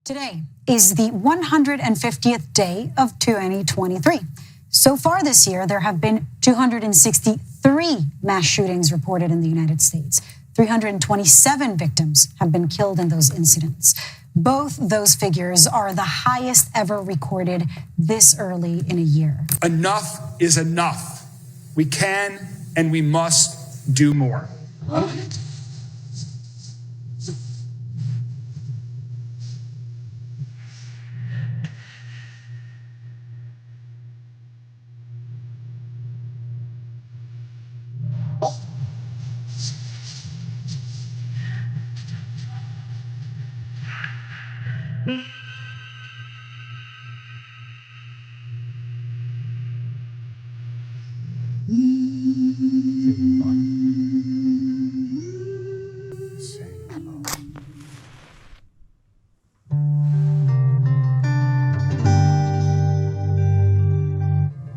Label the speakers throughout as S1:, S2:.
S1: Today is the 150th day of 2023. So far this year, there have been 263 mass shootings reported in the United States. 327 victims have been killed in those incidents. Both those figures are the highest ever recorded this early in a year.
S2: Enough is enough. We can and we must do more.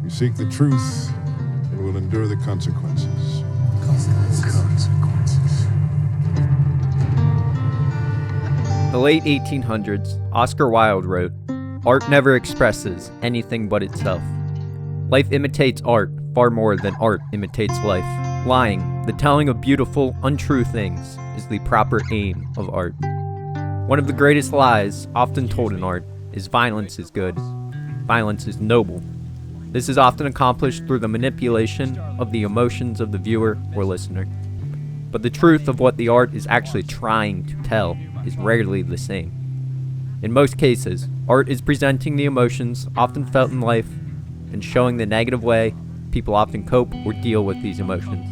S3: We seek the truth and will endure the consequences.
S4: In the late 1800s, Oscar Wilde wrote, "Art never expresses anything but itself. Life imitates art far more than art imitates life. Lying, the telling of beautiful, untrue things, is the proper aim of art." One of the greatest lies often told in art is violence is good, violence is noble. This is often accomplished through the manipulation of the emotions of the viewer or listener. But the truth of what the art is actually trying to tell is rarely the same. In most cases, art is presenting the emotions often felt in life and showing the negative way people often cope or deal with these emotions.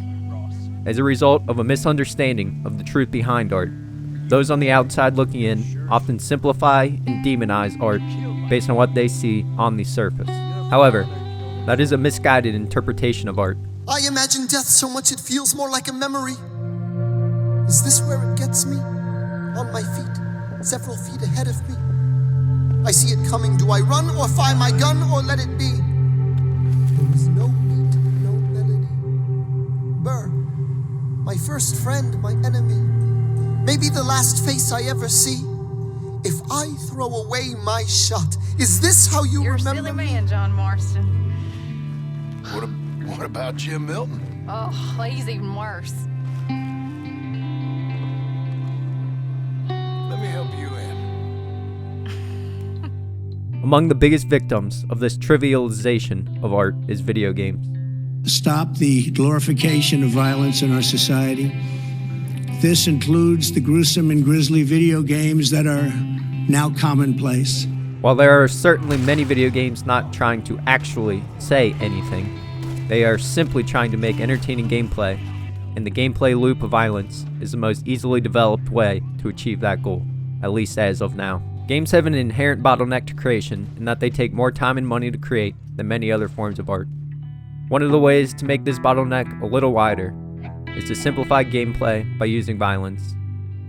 S4: As a result of a misunderstanding of the truth behind art, those on the outside looking in often simplify and demonize art based on what they see on the surface. However, that is a misguided interpretation of art.
S5: I imagine death so much it feels more like a memory. Is this where it gets me? On my feet, several feet ahead of me. I see it coming. Do I run or fire my gun or let it be? There is no beat, no melody. Burr, my first friend, my enemy. Maybe the last face I ever see. If I throw away my shot, is this how you remember me?
S6: You're a silly man, John Marston.
S3: What about Jim Milton?
S6: Oh, he's even worse.
S3: Let me help you in.
S4: Among the biggest victims of this trivialization of art is video games.
S7: Stop the glorification of violence in our society. This includes the gruesome and grisly video games that are now commonplace.
S4: While there are certainly many video games not trying to actually say anything, they are simply trying to make entertaining gameplay, and the gameplay loop of violence is the most easily developed way to achieve that goal, at least as of now. Games have an inherent bottleneck to creation in that they take more time and money to create than many other forms of art. One of the ways to make this bottleneck a little wider is to simplify gameplay by using violence.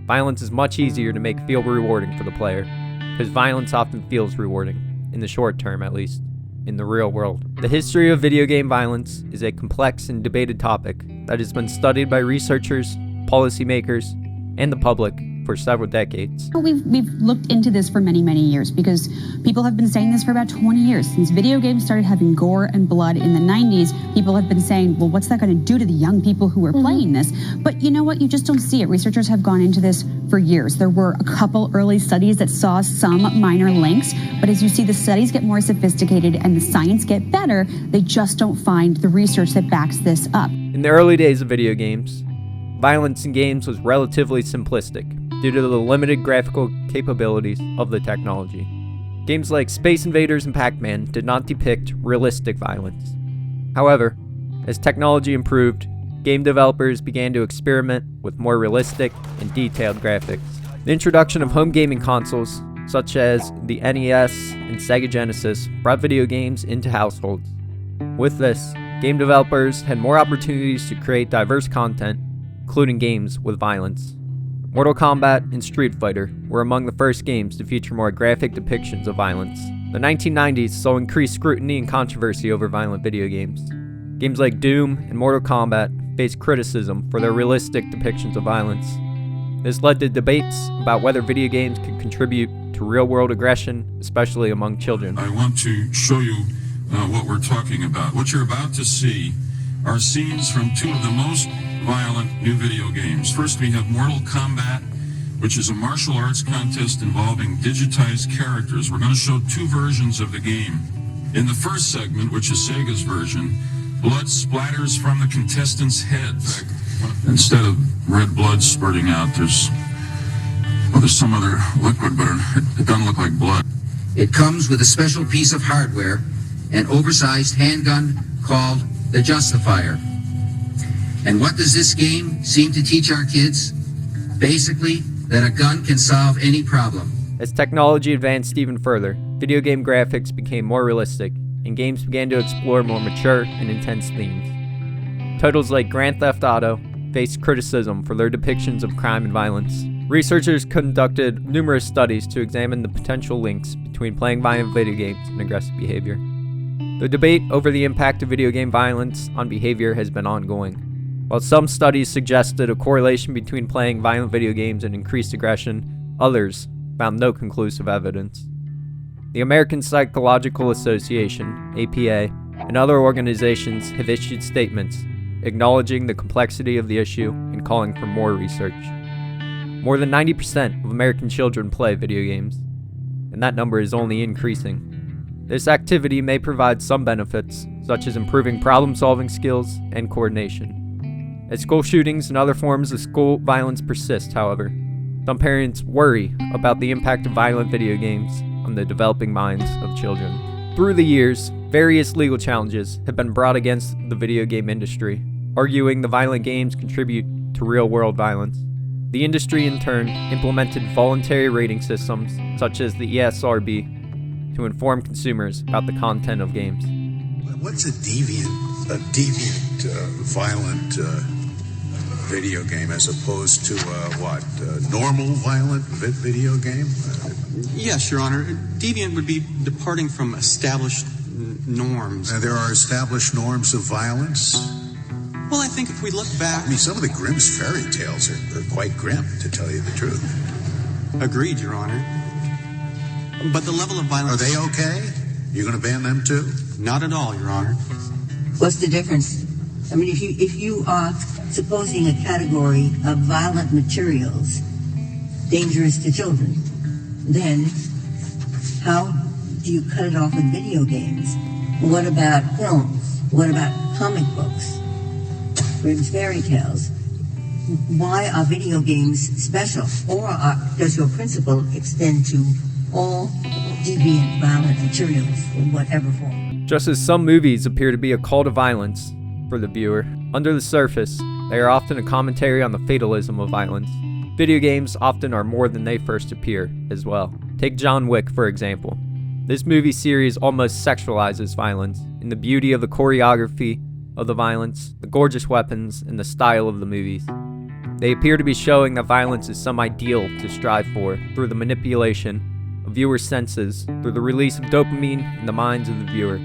S4: Violence is much easier to make feel rewarding for the player, because violence often feels rewarding, in the short term at least, in the real world. The history of video game violence is a complex and debated topic that has been studied by researchers, policymakers, and the public for several decades.
S8: We've looked into this for many, many years because people have been saying this for about 20 years. Since video games started having gore and blood in the 90s, people have been saying, well, what's that going to do to the young people who are playing this? But you know what? You just don't see it. Researchers have gone into this for years. There were a couple early studies that saw some minor links, but as you see the studies get more sophisticated and the science get better, they just don't find the research that backs this up.
S4: In the early days of video games, violence in games was relatively simplistic due to the limited graphical capabilities of the technology. Games like Space Invaders and Pac-Man did not depict realistic violence. However, as technology improved, game developers began to experiment with more realistic and detailed graphics. The introduction of home gaming consoles, such as the NES and Sega Genesis, brought video games into households. With this, game developers had more opportunities to create diverse content, including games with violence. Mortal Kombat and Street Fighter were among the first games to feature more graphic depictions of violence. The 1990s saw increased scrutiny and controversy over violent video games. Games like Doom and Mortal Kombat faced criticism for their realistic depictions of violence. This led to debates about whether video games could contribute to real-world aggression, especially among children.
S9: I want to show you what we're talking about. What you're about to see are scenes from two of the most violent new video games. First, we have Mortal Kombat, which is a martial arts contest involving digitized characters. We're going to show two versions of the game. In the first segment, which is Sega's version, blood splatters from the contestants' heads. Instead of red blood spurting out, there's some other liquid, but it doesn't look like blood.
S10: It comes with a special piece of hardware, an oversized handgun called the Justifier. And what does this game seem to teach our kids? Basically, that a gun can solve any problem.
S4: As technology advanced even further, video game graphics became more realistic, and games began to explore more mature and intense themes. Titles like Grand Theft Auto faced criticism for their depictions of crime and violence. Researchers conducted numerous studies to examine the potential links between playing violent video games and aggressive behavior. The debate over the impact of video game violence on behavior has been ongoing. While some studies suggested a correlation between playing violent video games and increased aggression, others found no conclusive evidence. The American Psychological Association, APA, and other organizations have issued statements acknowledging the complexity of the issue and calling for more research. More than 90% of American children play video games, and that number is only increasing. This activity may provide some benefits, such as improving problem-solving skills and coordination. As school shootings and other forms of school violence persist, however, some parents worry about the impact of violent video games on the developing minds of children. Through the years, various legal challenges have been brought against the video game industry, arguing the violent games contribute to real-world violence. The industry, in turn, implemented voluntary rating systems, such as the ESRB, to inform consumers about the content of games.
S3: What's a deviant violent video game as opposed to normal violent video game?
S11: Yes, Your Honor. Deviant would be departing from established norms.
S3: There are established norms of violence?
S11: Well, I think if we look back...
S3: I mean, some of the Grimm's fairy tales are quite grim, to tell you the truth.
S11: Agreed, Your Honor. But the level of violence...
S3: Are they okay? You're going to ban them too?
S11: Not at all, Your Honor.
S12: What's the difference? I mean, if you are supposing a category of violent materials dangerous to children, then how do you cut it off with video games? What about films? What about comic books? Grimm's fairy tales? Why are video games special? Or does your principle extend to all deviant violent materials in whatever form?
S4: Just as some movies appear to be a call to violence for the viewer, under the surface, they are often a commentary on the fatalism of violence. Video games often are more than they first appear, as well. Take John Wick, for example. This movie series almost sexualizes violence in the beauty of the choreography of the violence, the gorgeous weapons, and the style of the movies. They appear to be showing that violence is some ideal to strive for through the manipulation of viewers' senses, through the release of dopamine in the minds of the viewer,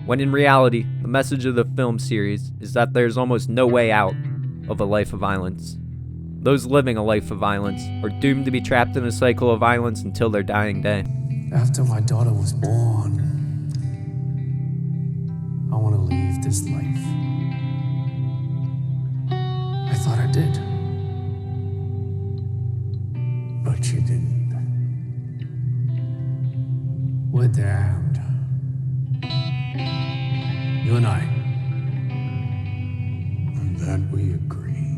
S4: when in reality, the message of the film series is that there's almost no way out of a life of violence. Those living a life of violence are doomed to be trapped in a cycle of violence until their dying day.
S13: After my daughter was born, I want to leave this life. I thought I did. But you didn't. We're damned. You and I. And that we agree.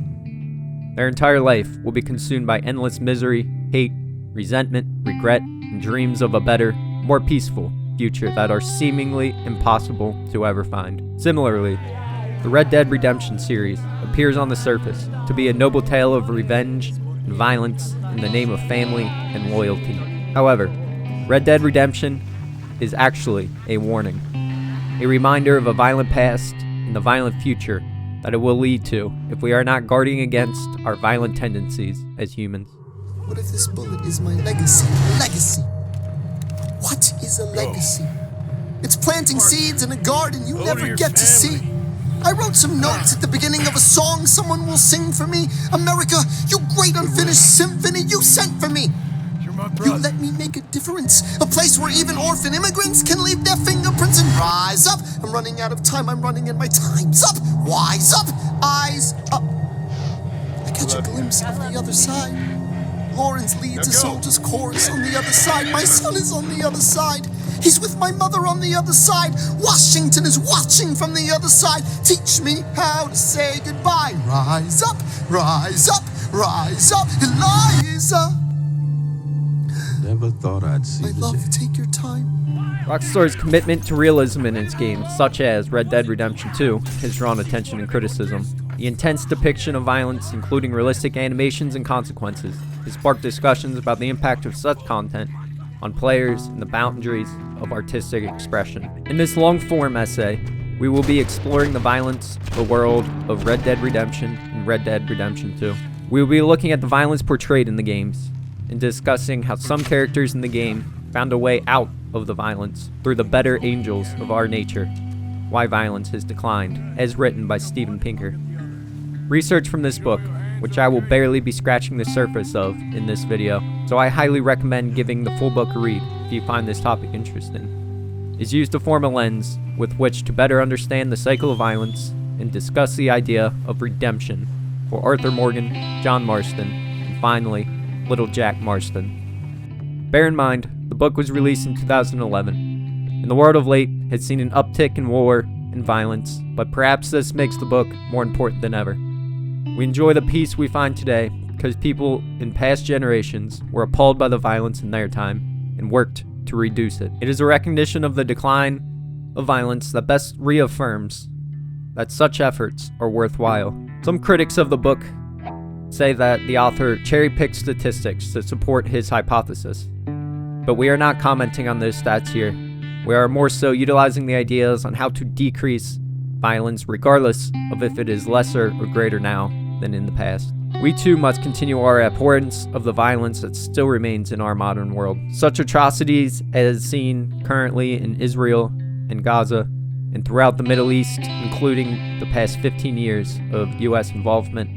S4: Their entire life will be consumed by endless misery, hate, resentment, regret, and dreams of a better, more peaceful future that are seemingly impossible to ever find. Similarly, the Red Dead Redemption series appears on the surface to be a noble tale of revenge and violence in the name of family and loyalty. However, Red Dead Redemption is actually a warning, a reminder of a violent past and the violent future that it will lead to if we are not guarding against our violent tendencies as humans.
S5: What if this bullet is my legacy? Legacy! What is a legacy? It's planting seeds in a garden you never get to see. I wrote some notes at the beginning of a song someone will sing for me. America, you great unfinished symphony you sent for me. You let me make a difference. A place where even orphan immigrants can leave their fingerprints and rise up. I'm running out of time. I'm running and my time's up. Wise up. Eyes up. I catch a glimpse of the other side. Lawrence leads a soldier's chorus on the other side. My son is on the other side. He's with my mother on the other side. Washington is watching from the other side. Teach me how to say goodbye. Rise up, rise up, rise up, Eliza.
S3: Never thought I'd see
S5: My love, take your time.
S4: Rockstar's commitment to realism in its games, such as Red Dead Redemption 2, has drawn attention and criticism. The intense depiction of violence, including realistic animations and consequences, has sparked discussions about the impact of such content on players and the boundaries of artistic expression. In this long-form essay, we will be exploring the violence of the world of Red Dead Redemption and Red Dead Redemption 2. We will be looking at the violence portrayed in the games and discussing how some characters in the game found a way out of the violence through the better angels of our nature. Why violence has declined, as written by Steven Pinker. Research from this book, which I will barely be scratching the surface of in this video, so I highly recommend giving the full book a read if you find this topic interesting, is used to form a lens with which to better understand the cycle of violence and discuss the idea of redemption for Arthur Morgan, John Marston, and finally, little Jack Marston. Bear in mind, the book was released in 2011, and the world of late has seen an uptick in war and violence, but perhaps this makes the book more important than ever. We enjoy the peace we find today because people in past generations were appalled by the violence in their time and worked to reduce it. It is a recognition of the decline of violence that best reaffirms that such efforts are worthwhile. Some critics of the book say that the author cherry-picked statistics to support his hypothesis, but we are not commenting on those stats here. We are more so utilizing the ideas on how to decrease violence regardless of if it is lesser or greater now than in the past. We too must continue our abhorrence of the violence that still remains in our modern world. Such atrocities as seen currently in Israel and Gaza and throughout the Middle East, including the past 15 years of US involvement,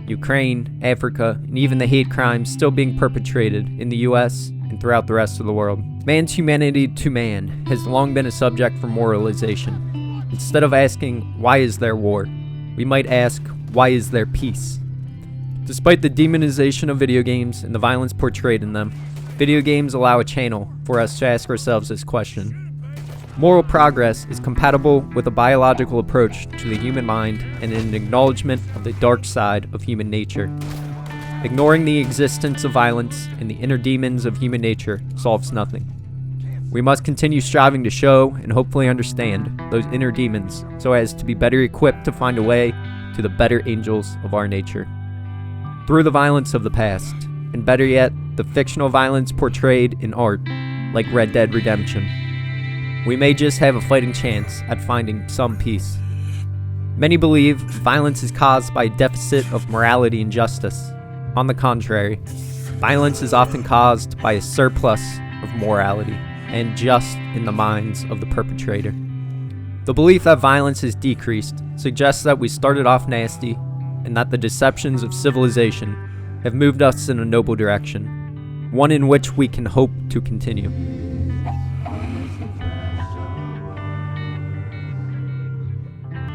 S4: Ukraine, Africa, and even the hate crimes still being perpetrated in the US and throughout the rest of the world. Man's humanity to man has long been a subject for moralization. Instead of asking, why is there war? We might ask, why is there peace? Despite the demonization of video games and the violence portrayed in them, video games allow a channel for us to ask ourselves this question. Moral progress is compatible with a biological approach to the human mind and an acknowledgement of the dark side of human nature. Ignoring the existence of violence and the inner demons of human nature solves nothing. We must continue striving to show and hopefully understand those inner demons so as to be better equipped to find a way to the better angels of our nature. Through the violence of the past, and better yet, the fictional violence portrayed in art, like Red Dead Redemption, we may just have a fighting chance at finding some peace. Many believe violence is caused by a deficit of morality and justice. On the contrary, violence is often caused by a surplus of morality and just in the minds of the perpetrator. The belief that violence has decreased suggests that we started off nasty and that the deceptions of civilization have moved us in a noble direction, one in which we can hope to continue.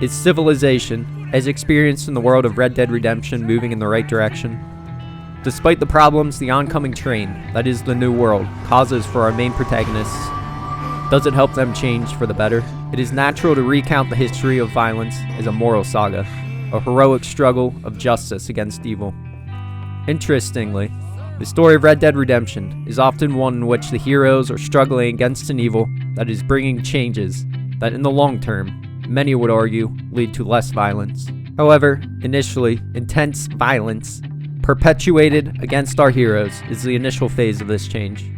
S4: Is civilization, as experienced in the world of Red Dead Redemption, moving in the right direction? Despite the problems the oncoming train, that is the New World, causes for our main protagonists, does it help them change for the better? It is natural to recount the history of violence as a moral saga, a heroic struggle of justice against evil. Interestingly, the story of Red Dead Redemption is often one in which the heroes are struggling against an evil that is bringing changes that in the long term, many would argue, lead to less violence. However, initially, intense violence perpetuated against our heroes is the initial phase of this change.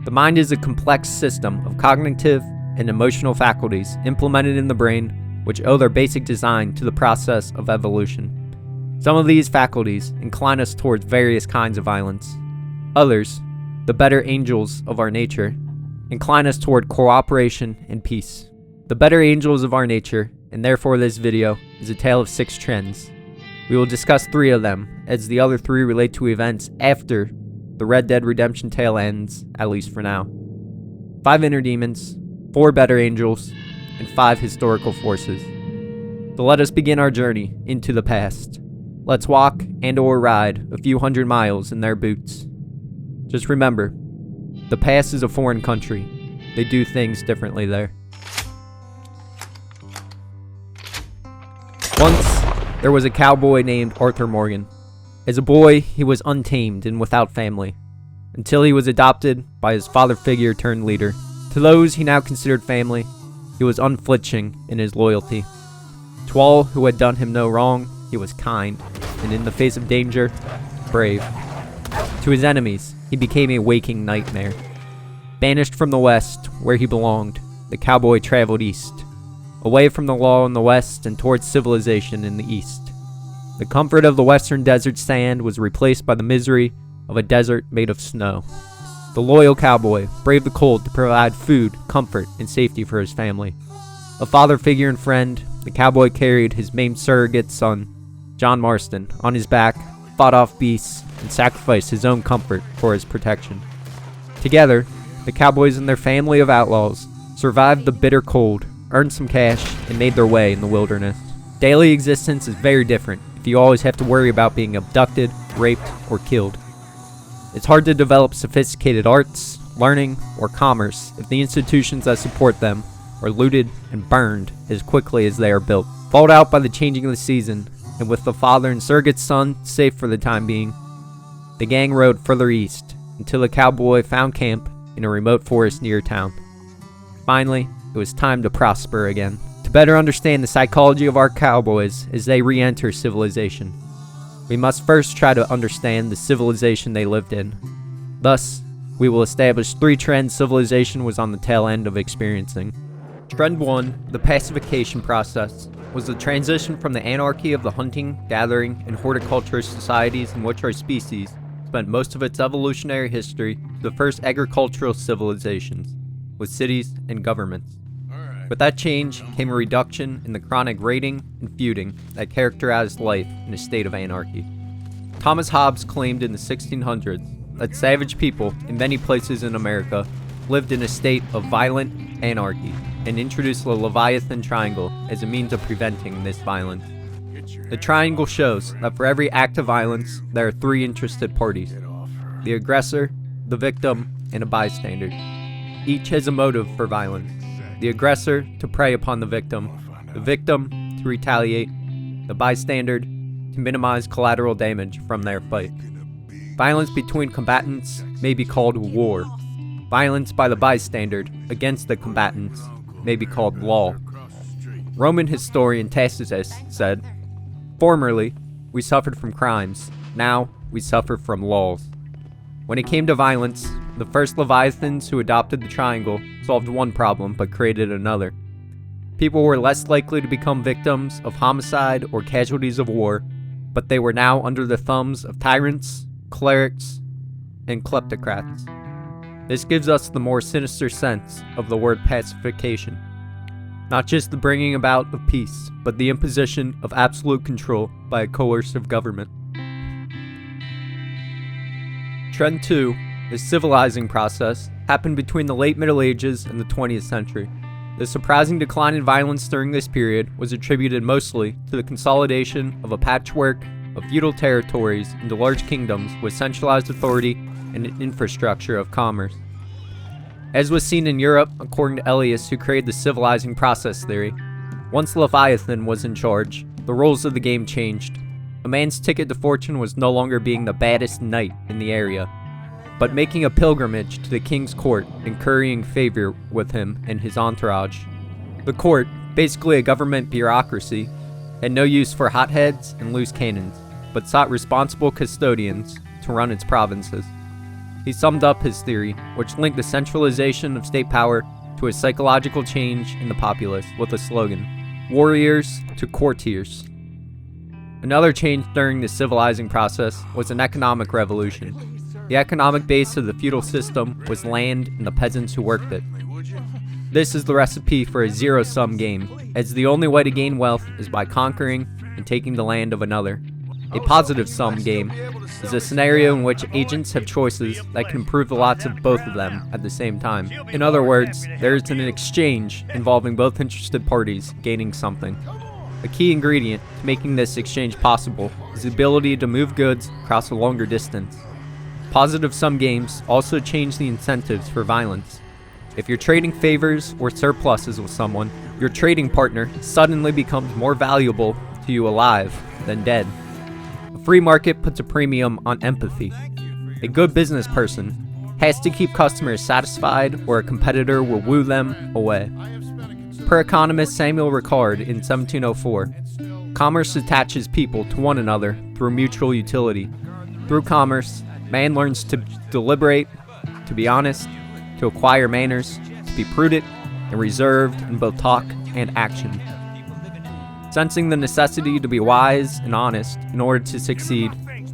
S4: The mind is a complex system of cognitive and emotional faculties implemented in the brain which owe their basic design to the process of evolution. Some of these faculties incline us towards various kinds of violence. Others, the better angels of our nature, incline us toward cooperation and peace. The better angels of our nature, and therefore this video, is a tale of 6 trends. We will discuss 3 of them, as the other 3 relate to events after the Red Dead Redemption tale ends, at least for now. 5 inner demons, 4 better angels, and 5 historical forces. So let us begin our journey into the past. Let's walk and/or ride a few hundred miles in their boots. Just remember, the past is a foreign country. They do things differently there. Once, there was a cowboy named Arthur Morgan. As a boy, he was untamed and without family, until he was adopted by his father figure turned leader. To those he now considered family, he was unflinching in his loyalty. To all who had done him no wrong, he was kind, and in the face of danger, brave. To his enemies, he became a waking nightmare. Banished from the West, where he belonged, the cowboy traveled east, away from the law in the West and towards civilization in the East. The comfort of the western desert sand was replaced by the misery of a desert made of snow. The loyal cowboy braved the cold to provide food, comfort, and safety for his family. A father figure and friend, the cowboy carried his maimed surrogate son, John Marston, on his back, fought off beasts, and sacrificed his own comfort for his protection. Together, the cowboys and their family of outlaws survived the bitter cold, earned some cash, and made their way in the wilderness. Daily existence is very different if you always have to worry about being abducted, raped, or killed. It's hard to develop sophisticated arts, learning, or commerce if the institutions that support them are looted and burned as quickly as they are built. Followed out by the changing of the season, and with the father and surrogate son safe for the time being, the gang rode further east until the cowboy found camp in a remote forest near town. Finally, it was time to prosper again. To better understand the psychology of our cowboys as they re-enter civilization, we must first try to understand the civilization they lived in. Thus, we will establish 3 trends civilization was on the tail end of experiencing. Trend 1, the pacification process, was the transition from the anarchy of the hunting, gathering, and horticulturist societies in which our species spent most of its evolutionary history to the first agricultural civilizations, with cities and governments. With that change came a reduction in the chronic raiding and feuding that characterized life in a state of anarchy. Thomas Hobbes claimed in the 1600s that savage people in many places in America lived in a state of violent anarchy and introduced the Leviathan Triangle as a means of preventing this violence. The triangle shows that for every act of violence, there are 3 interested parties: the aggressor, the victim, and a bystander. Each has a motive for violence: the aggressor to prey upon the victim to retaliate, the bystander to minimize collateral damage from their fight. Violence between combatants may be called war. Violence by the bystander against the combatants may be called law. Roman historian Tacitus said, "Formerly, we suffered from crimes. Now, we suffer from laws." When it came to violence, the first Leviathans who adopted the triangle solved one problem but created another. People were less likely to become victims of homicide or casualties of war, but they were now under the thumbs of tyrants, clerics, and kleptocrats. This gives us the more sinister sense of the word pacification. Not just the bringing about of peace, but the imposition of absolute control by a coercive government. Trend 2, the civilizing process, happened between the late Middle Ages and the 20th century. The surprising decline in violence during this period was attributed mostly to the consolidation of a patchwork of feudal territories into large kingdoms with centralized authority and an infrastructure of commerce. As was seen in Europe, according to Elias, who created the civilizing process theory, once Leviathan was in charge, the rules of the game changed. A man's ticket to fortune was no longer being the baddest knight in the area, but making a pilgrimage to the king's court and currying favor with him and his entourage. The court, basically a government bureaucracy, had no use for hotheads and loose cannons, but sought responsible custodians to run its provinces. He summed up his theory, which linked the centralization of state power to a psychological change in the populace with the slogan, "Warriors to courtiers." Another change during the civilizing process was an economic revolution. The economic base of the feudal system was land and the peasants who worked it. This is the recipe for a zero-sum game, as the only way to gain wealth is by conquering and taking the land of another. A positive-sum game is a scenario in which agents have choices that can improve the lots of both of them at the same time. In other words, there is an exchange involving both interested parties gaining something. A key ingredient to making this exchange possible is the ability to move goods across a longer distance. Positive-sum games also change the incentives for violence. If you're trading favors or surpluses with someone, your trading partner suddenly becomes more valuable to you alive than dead. A free market puts a premium on empathy. A good business person has to keep customers satisfied or a competitor will woo them away. Per economist Samuel Ricard in 1704, commerce attaches people to one another through mutual utility. Through commerce, man learns to deliberate, to be honest, to acquire manners, to be prudent and reserved in both talk and action. Sensing the necessity to be wise and honest in order to succeed,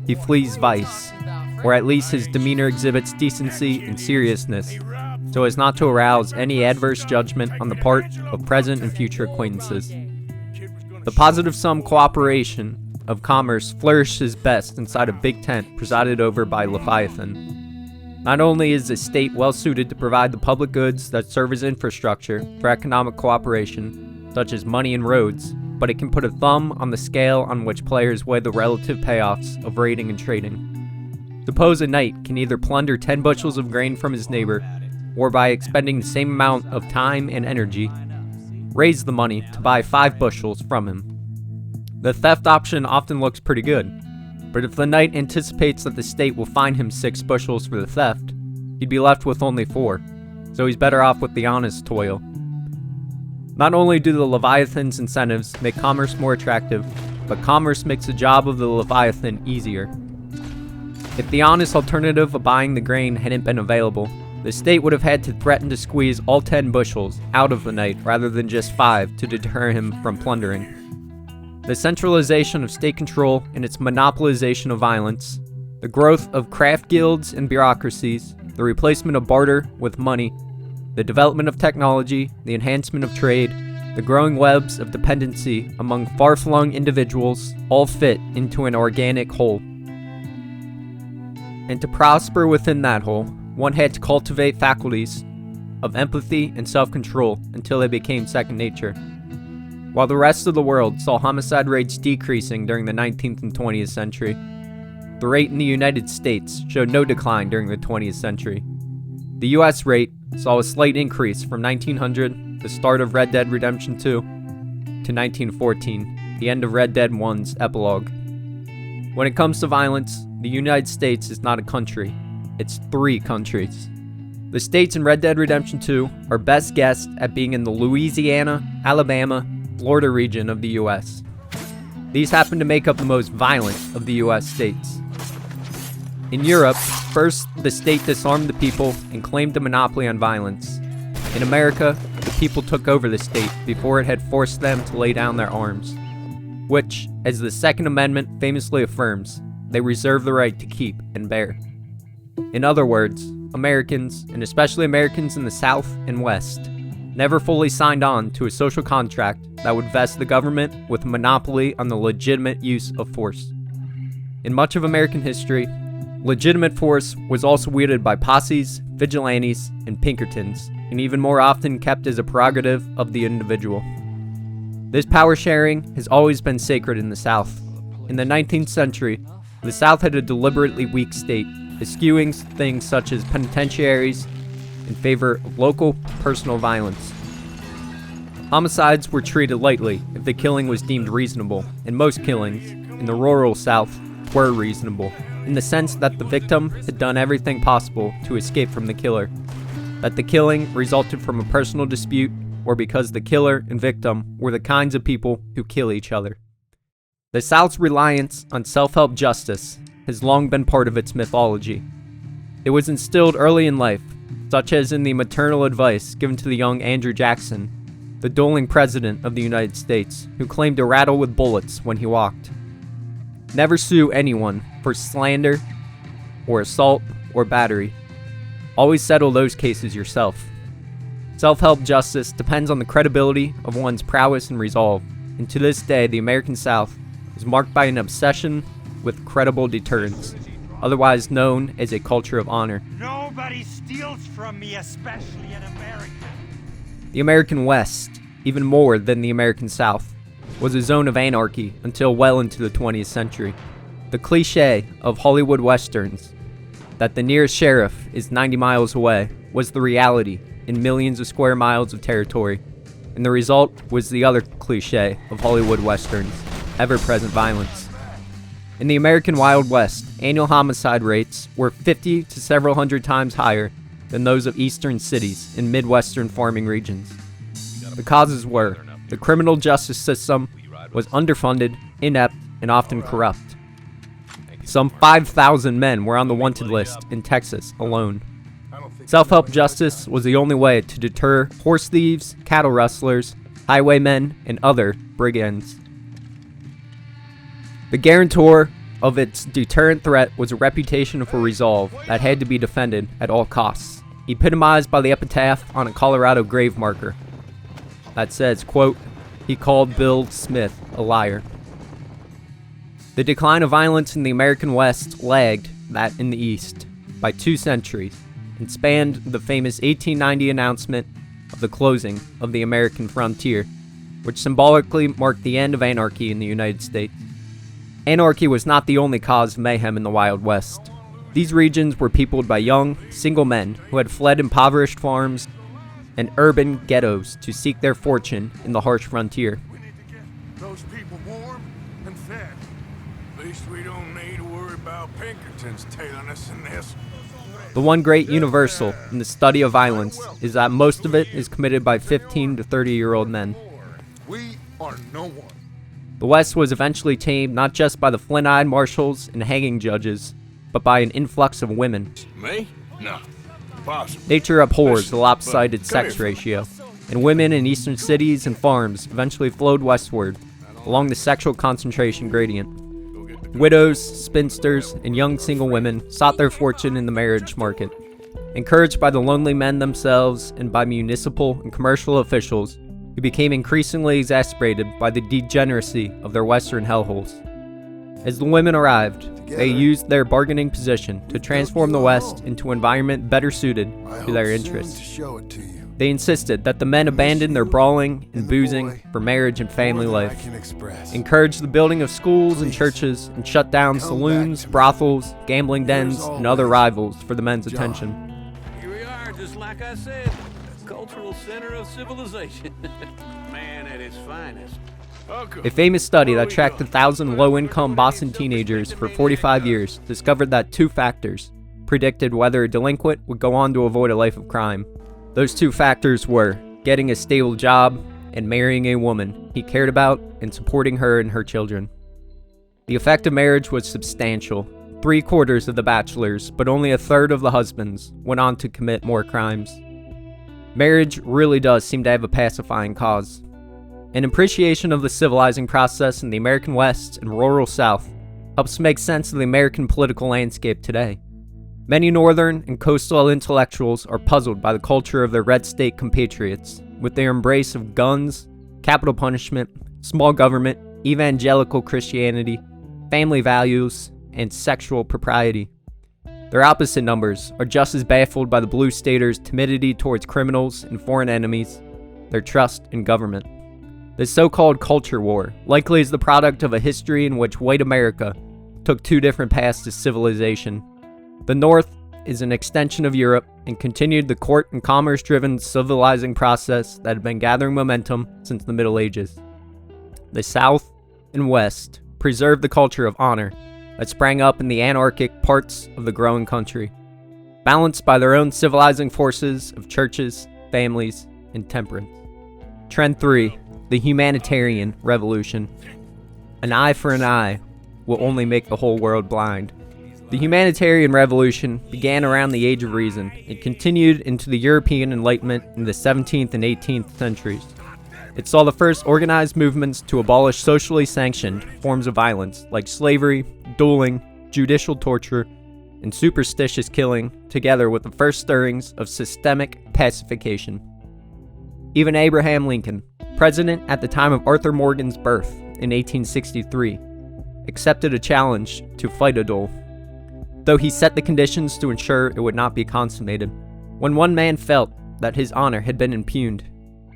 S4: he flees vice, or at least his demeanor exhibits decency and seriousness, so as not to arouse any adverse judgment on the part of present and future acquaintances. The positive-sum cooperation of commerce flourishes best inside a big tent presided over by Leviathan. Not only is the state well suited to provide the public goods that serve as infrastructure for economic cooperation, such as money and roads, but it can put a thumb on the scale on which players weigh the relative payoffs of raiding and trading. Suppose a knight can either plunder 10 bushels of grain from his neighbor, or by expending the same amount of time and energy, raise the money to buy 5 bushels from him. The theft option often looks pretty good, but if the knight anticipates that the state will fine him 6 bushels for the theft, he'd be left with only 4, so he's better off with the honest toil. Not only do the Leviathan's incentives make commerce more attractive, but commerce makes the job of the Leviathan easier. If the honest alternative of buying the grain hadn't been available, the state would have had to threaten to squeeze all 10 bushels out of the knight rather than just 5 to deter him from plundering. The centralization of state control and its monopolization of violence, the growth of craft guilds and bureaucracies, the replacement of barter with money, the development of technology, the enhancement of trade, the growing webs of dependency among far-flung individuals all fit into an organic whole. And to prosper within that whole, one had to cultivate faculties of empathy and self-control until they became second nature. While the rest of the world saw homicide rates decreasing during the 19th and 20th century, the rate in the United States showed no decline during the 20th century. The US rate saw a slight increase from 1900, the start of Red Dead Redemption 2, to 1914, the end of Red Dead 1's Epilogue. When it comes to violence, the United States is not a country, it's 3 countries. The states in Red Dead Redemption 2 are best guessed at being in the Louisiana, Alabama, Florida region of the US. These happen to make up the most violent of the US states. In Europe, first the state disarmed the people and claimed a monopoly on violence. In America, the people took over the state before it had forced them to lay down their arms, which, as the Second Amendment famously affirms, they reserve the right to keep and bear. In other words, Americans, and especially Americans in the South and West, never fully signed on to a social contract that would vest the government with a monopoly on the legitimate use of force. In much of American history, legitimate force was also wielded by posses, vigilantes, and Pinkertons, and even more often kept as a prerogative of the individual. This power sharing has always been sacred in the South. In the 19th century, the South had a deliberately weak state, eschewing things such as penitentiaries in favor of local, personal violence. Homicides were treated lightly if the killing was deemed reasonable, and most killings, in the rural South, were reasonable, in the sense that the victim had done everything possible to escape from the killer, that the killing resulted from a personal dispute, or because the killer and victim were the kinds of people who kill each other. The South's reliance on self-help justice has long been part of its mythology. It was instilled early in life, such as in the maternal advice given to the young Andrew Jackson, the dueling president of the United States, who claimed to rattle with bullets when he walked. Never sue anyone for slander, or assault, or battery. Always settle those cases yourself. Self-help justice depends on the credibility of one's prowess and resolve, and to this day the American South is marked by an obsession with credible deterrence, otherwise known as a culture of honor.
S14: Nobody steals from me, especially an American.
S4: The American West, even more than the American South, was a zone of anarchy until well into the 20th century. The cliché of Hollywood westerns, that the nearest sheriff is 90 miles away, was the reality in millions of square miles of territory, and the result was the other cliché of Hollywood westerns, ever-present violence. In the American Wild West, annual homicide rates were 50 to several hundred times higher than those of eastern cities in midwestern farming regions. The causes were the criminal justice system was underfunded, inept, and often corrupt. Some 5,000 men were on the wanted list in Texas alone. Self-help justice was the only way to deter horse thieves, cattle rustlers, highwaymen, and other brigands. The guarantor of its deterrent threat was a reputation for resolve that had to be defended at all costs, epitomized by the epitaph on a Colorado grave marker that says, quote, "He called Bill Smith a liar." The decline of violence in the American West lagged that in the East by 2 centuries and spanned the famous 1890 announcement of the closing of the American frontier, which symbolically marked the end of anarchy in the United States. Anarchy was not the only cause of mayhem in the Wild West. These regions were peopled by young, single men who had fled impoverished farms and urban ghettos to seek their fortune in the harsh frontier.
S15: Those people warm and fed. At least we don't need to worry about Pinkertons tailing us in this.
S4: The one great universal in the study of violence is that most of it is committed by 15 to 30-year-old men.
S15: We are no one.
S4: The West was eventually tamed not just by the flint-eyed marshals and hanging judges, but by an influx of women.
S15: Me? No. Possible.
S4: Nature abhors the lopsided sex ratio, and women in eastern cities and farms eventually flowed westward along the sexual concentration gradient. Widows, spinsters, and young single women sought their fortune in the marriage market. Encouraged by the lonely men themselves and by municipal and commercial officials, who became increasingly exasperated by the degeneracy of their western hellholes. As the women arrived, they used their bargaining position to transform the West into an environment better suited to their interests. They insisted that the men abandon their brawling and boozing for marriage and family life, encouraged the building of schools and churches, and shut down saloons, brothels, gambling dens, and other rivals for the men's attention.
S16: Here we are, just like I said, cultural center of civilization. Man at its finest.
S4: A famous study that tracked 1,000 low-income Boston teenagers for 45 years discovered that 2 factors predicted whether a delinquent would go on to avoid a life of crime. Those 2 factors were getting a stable job and marrying a woman he cared about and supporting her and her children. The effect of marriage was substantial. 3/4 of the bachelors, but only 1/3 of the husbands, went on to commit more crimes. Marriage really does seem to have a pacifying cause. An appreciation of the civilizing process in the American West and rural South helps make sense of the American political landscape today. Many northern and coastal intellectuals are puzzled by the culture of their red state compatriots, with their embrace of guns, capital punishment, small government, evangelical Christianity, family values, and sexual propriety. Their opposite numbers are just as baffled by the blue staters' timidity towards criminals and foreign enemies, their trust in government. This so-called culture war likely is the product of a history in which white America took 2 different paths to civilization. The North is an extension of Europe and continued the court and commerce-driven civilizing process that had been gathering momentum since the Middle Ages. The South and West preserved the culture of honor that sprang up in the anarchic parts of the growing country, balanced by their own civilizing forces of churches, families, and temperance. Trend 3. The humanitarian revolution. An eye for an eye will only make the whole world blind. The humanitarian revolution began around the Age of Reason and continued into the European Enlightenment in the 17th and 18th centuries. It saw the first organized movements to abolish socially sanctioned forms of violence like slavery, dueling, judicial torture, and superstitious killing, together with the first stirrings of systemic pacification. Even Abraham Lincoln, president at the time of Arthur Morgan's birth in 1863, accepted a challenge to fight a duel, though he set the conditions to ensure it would not be consummated. When one man felt that his honor had been impugned,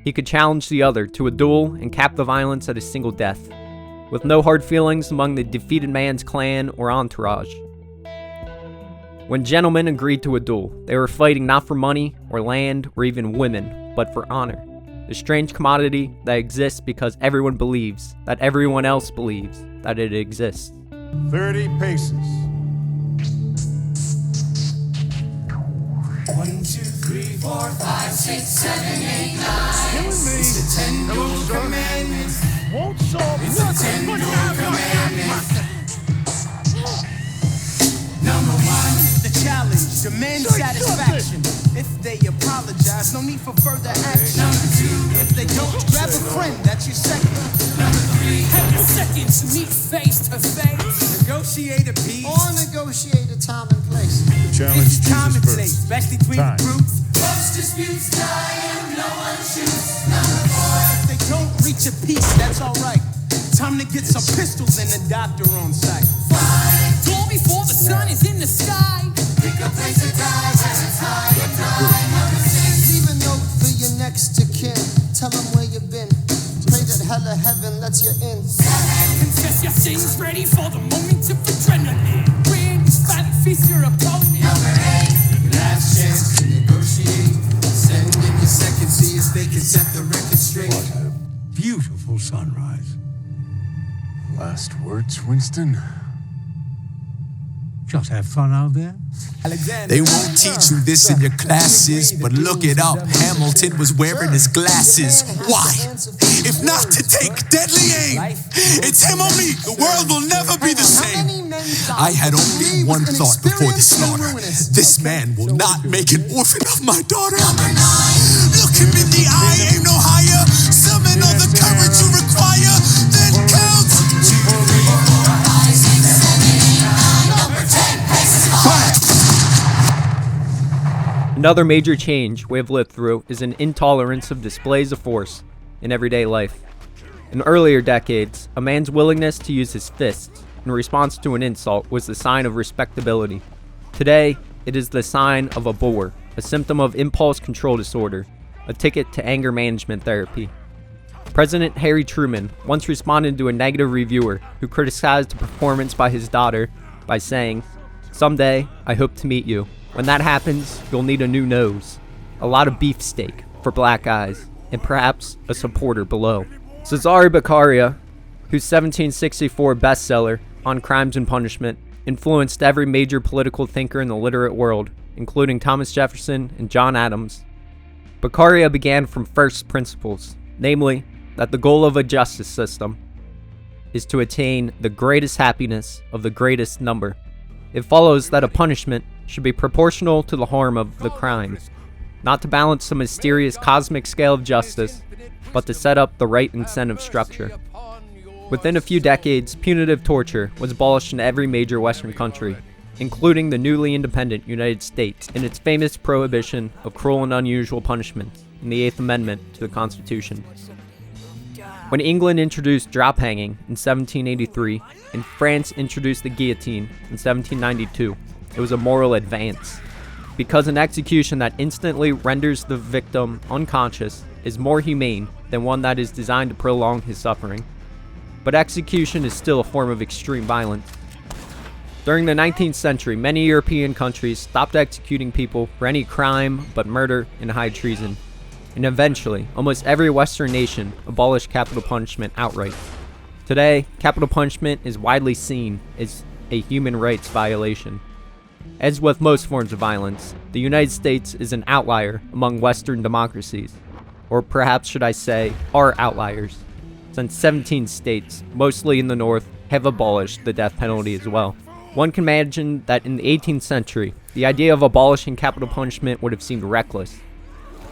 S4: he could challenge the other to a duel and cap the violence at a single death, with no hard feelings among the defeated man's clan or entourage. When gentlemen agreed to a duel, they were fighting not for money or land or even women, but for honor, the strange commodity that exists because everyone believes that everyone else believes that it exists.
S15: 30 paces.
S17: 1, 2, 3, 4, 5, 6, 7, 8, 9.
S15: It's
S17: the 10 dual commandments.
S15: Won't solve
S17: It's the 10 dual commandments. Number 1, the challenge, demand satisfaction. If they apologize, no need for further action. Number 2, if they don't, grab a friend, that's your second. Number 3, have your seconds meet face to face. Negotiate a peace.
S5: Or negotiate a time and place.
S15: The challenge
S17: Time and
S15: chooses
S17: place,
S15: first.
S17: best between
S15: Time.
S17: the groups. Most disputes die and no one shoots. Number 4, if they don't reach a peace, that's alright. Time to get some pistols and a doctor on site. 5, dawn before the sun is in the sky. Pick a place to die where it's high and dry. Number 6,
S5: Leave a note for your next to kin. Tell them where you've been. Pray that hell or heaven lets you in.
S17: 7, confess your sins, ready for the moment of adrenaline. Win, fight, feast your opponent. Number 8, last chance to negotiate. Send in your second, see if they can set the record straight.
S13: What a beautiful sunrise. Last words, Winston? Just have fun out there.
S17: They
S18: won't teach you this in your classes, but look it up. Hamilton was wearing his glasses. Why? If not to take deadly aim, it's him or me. The world will never be the same. I had only one thought before the slaughter. This man will not make an orphan of my daughter. Look him in the eye, aim no higher. Summon all the courage you require, then count. 2, 3, 4, 5, 6, 7, 8, 9. Number 10, paces apart.
S4: Another major change we have lived through is an intolerance of displays of force in everyday life. In earlier decades, a man's willingness to use his fists in response to an insult was the sign of respectability. Today, it is the sign of a bore, a symptom of impulse control disorder, a ticket to anger management therapy. President Harry Truman once responded to a negative reviewer who criticized a performance by his daughter by saying, "Someday, I hope to meet you. When that happens, you'll need a new nose, a lot of beefsteak for black eyes, and perhaps a supporter below." Cesare Beccaria, whose 1764 bestseller, On Crimes and Punishment, influenced every major political thinker in the literate world, including Thomas Jefferson and John Adams. Beccaria began from first principles, namely, that the goal of a justice system is to attain the greatest happiness of the greatest number. It follows that a punishment should be proportional to the harm of the crime, not to balance some mysterious cosmic scale of justice, but to set up the right incentive structure. Within a few decades, punitive torture was abolished in every major Western country, including the newly independent United States in its famous prohibition of cruel and unusual punishment in the 8th Amendment to the Constitution. When England introduced drop hanging in 1783 and France introduced the guillotine in 1792, it was a moral advance, because an execution that instantly renders the victim unconscious is more humane than one that is designed to prolong his suffering. But execution is still a form of extreme violence. During the 19th century, many European countries stopped executing people for any crime but murder and high treason. And eventually, almost every Western nation abolished capital punishment outright. Today, capital punishment is widely seen as a human rights violation. As with most forms of violence, the United States is an outlier among Western democracies. Or perhaps should I say, are outliers, since 17 states, mostly in the North, have abolished the death penalty as well. One can imagine that in the 18th century, the idea of abolishing capital punishment would have seemed reckless.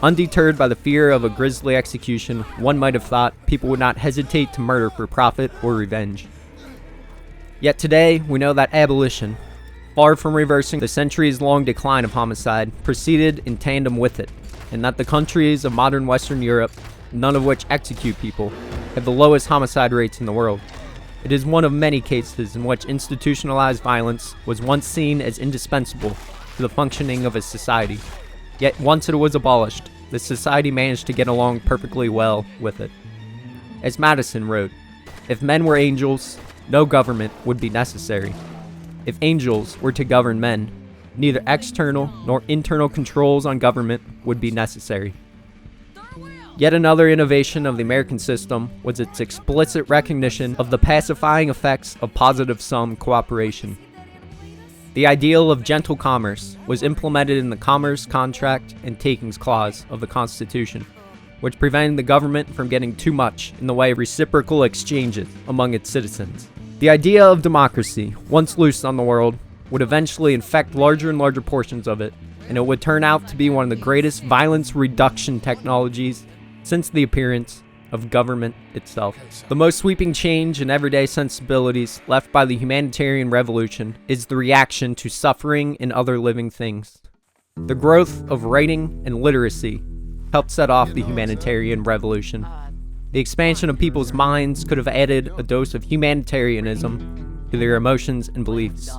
S4: Undeterred by the fear of a grisly execution, one might have thought people would not hesitate to murder for profit or revenge. Yet today, we know that abolition, far from reversing the centuries-long decline of homicide, proceeded in tandem with it, and that the countries of modern Western Europe, none of which execute people, have the lowest homicide rates in the world. It is one of many cases in which institutionalized violence was once seen as indispensable to the functioning of a society. Yet once it was abolished, the society managed to get along perfectly well with it. As Madison wrote, "If men were angels, no government would be necessary. If angels were to govern men, neither external nor internal controls on government would be necessary." Yet another innovation of the American system was its explicit recognition of the pacifying effects of positive-sum cooperation. The ideal of gentle commerce was implemented in the Commerce, Contract, and Takings Clause of the Constitution, which prevented the government from getting too much in the way of reciprocal exchanges among its citizens. The idea of democracy, once loosed on the world, would eventually infect larger and larger portions of it, and it would turn out to be one of the greatest violence reduction technologies since the appearance of government itself. The most sweeping change in everyday sensibilities left by the humanitarian revolution is the reaction to suffering in other living things. The growth of writing and literacy helped set off the humanitarian revolution. The expansion of people's minds could have added a dose of humanitarianism to their emotions and beliefs.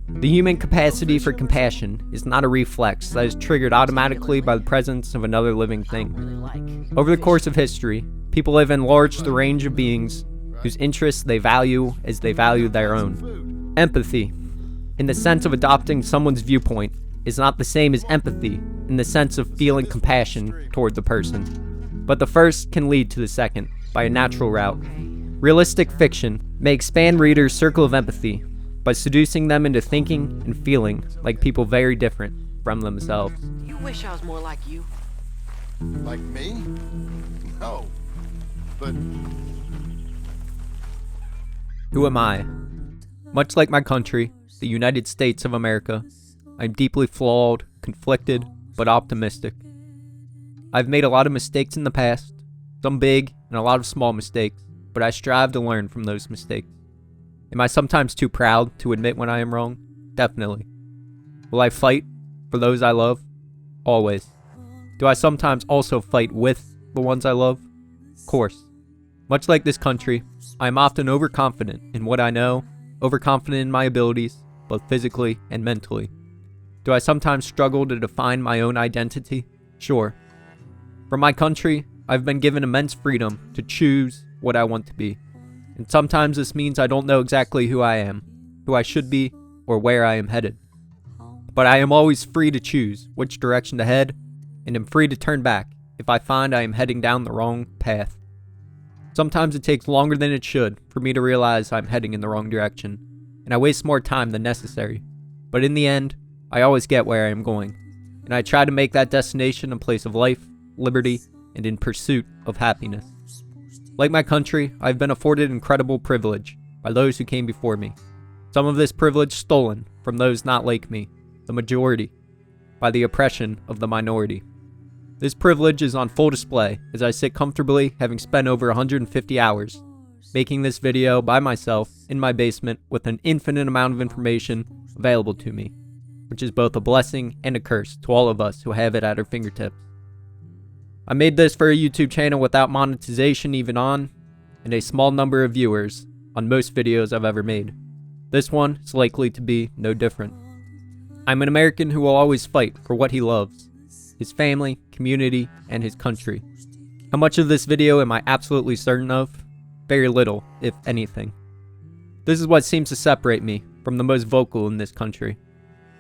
S4: The human capacity for compassion is not a reflex that is triggered automatically by the presence of another living thing. Over the course of history, people have enlarged the range of beings whose interests they value as they value their own. Empathy, in the sense of adopting someone's viewpoint, is not the same as empathy in the sense of feeling compassion toward the person. But the first can lead to the second by a natural route. Realistic fiction may expand readers' circle of empathy by seducing them into thinking and feeling like people very different from themselves.
S19: You wish I was more like you.
S5: Like me? No. But
S4: Who am I? Much like my country, the United States of America, I'm deeply flawed, conflicted, but optimistic. I've made a lot of mistakes in the past, some big and a lot of small mistakes, but I strive to learn from those mistakes. Am I sometimes too proud to admit when I am wrong? Definitely. Will I fight for those I love? Always. Do I sometimes also fight with the ones I love? Of course. Much like this country, I am often overconfident in what I know, overconfident in my abilities, both physically and mentally. Do I sometimes struggle to define my own identity? Sure. For my country, I've been given immense freedom to choose what I want to be. And sometimes this means I don't know exactly who I am, who I should be, or where I am headed. But I am always free to choose which direction to head, and am free to turn back if I find I am heading down the wrong path. Sometimes it takes longer than it should for me to realize I'm heading in the wrong direction, and I waste more time than necessary. But in the end, I always get where I am going, and I try to make that destination a place of life, liberty, and in pursuit of happiness. Like my country, I've been afforded incredible privilege by those who came before me. Some of this privilege stolen from those not like me, the majority, by the oppression of the minority. This privilege is on full display as I sit comfortably, having spent over 150 hours making this video by myself in my basement with an infinite amount of information available to me, which is both a blessing and a curse to all of us who have it at our fingertips. I made this for a YouTube channel without monetization even on, and a small number of viewers on most videos I've ever made. This one is likely to be no different. I'm an American who will always fight for what he loves, his family, community, and his country. How much of this video am I absolutely certain of? Very little, if anything. This is what seems to separate me from the most vocal in this country.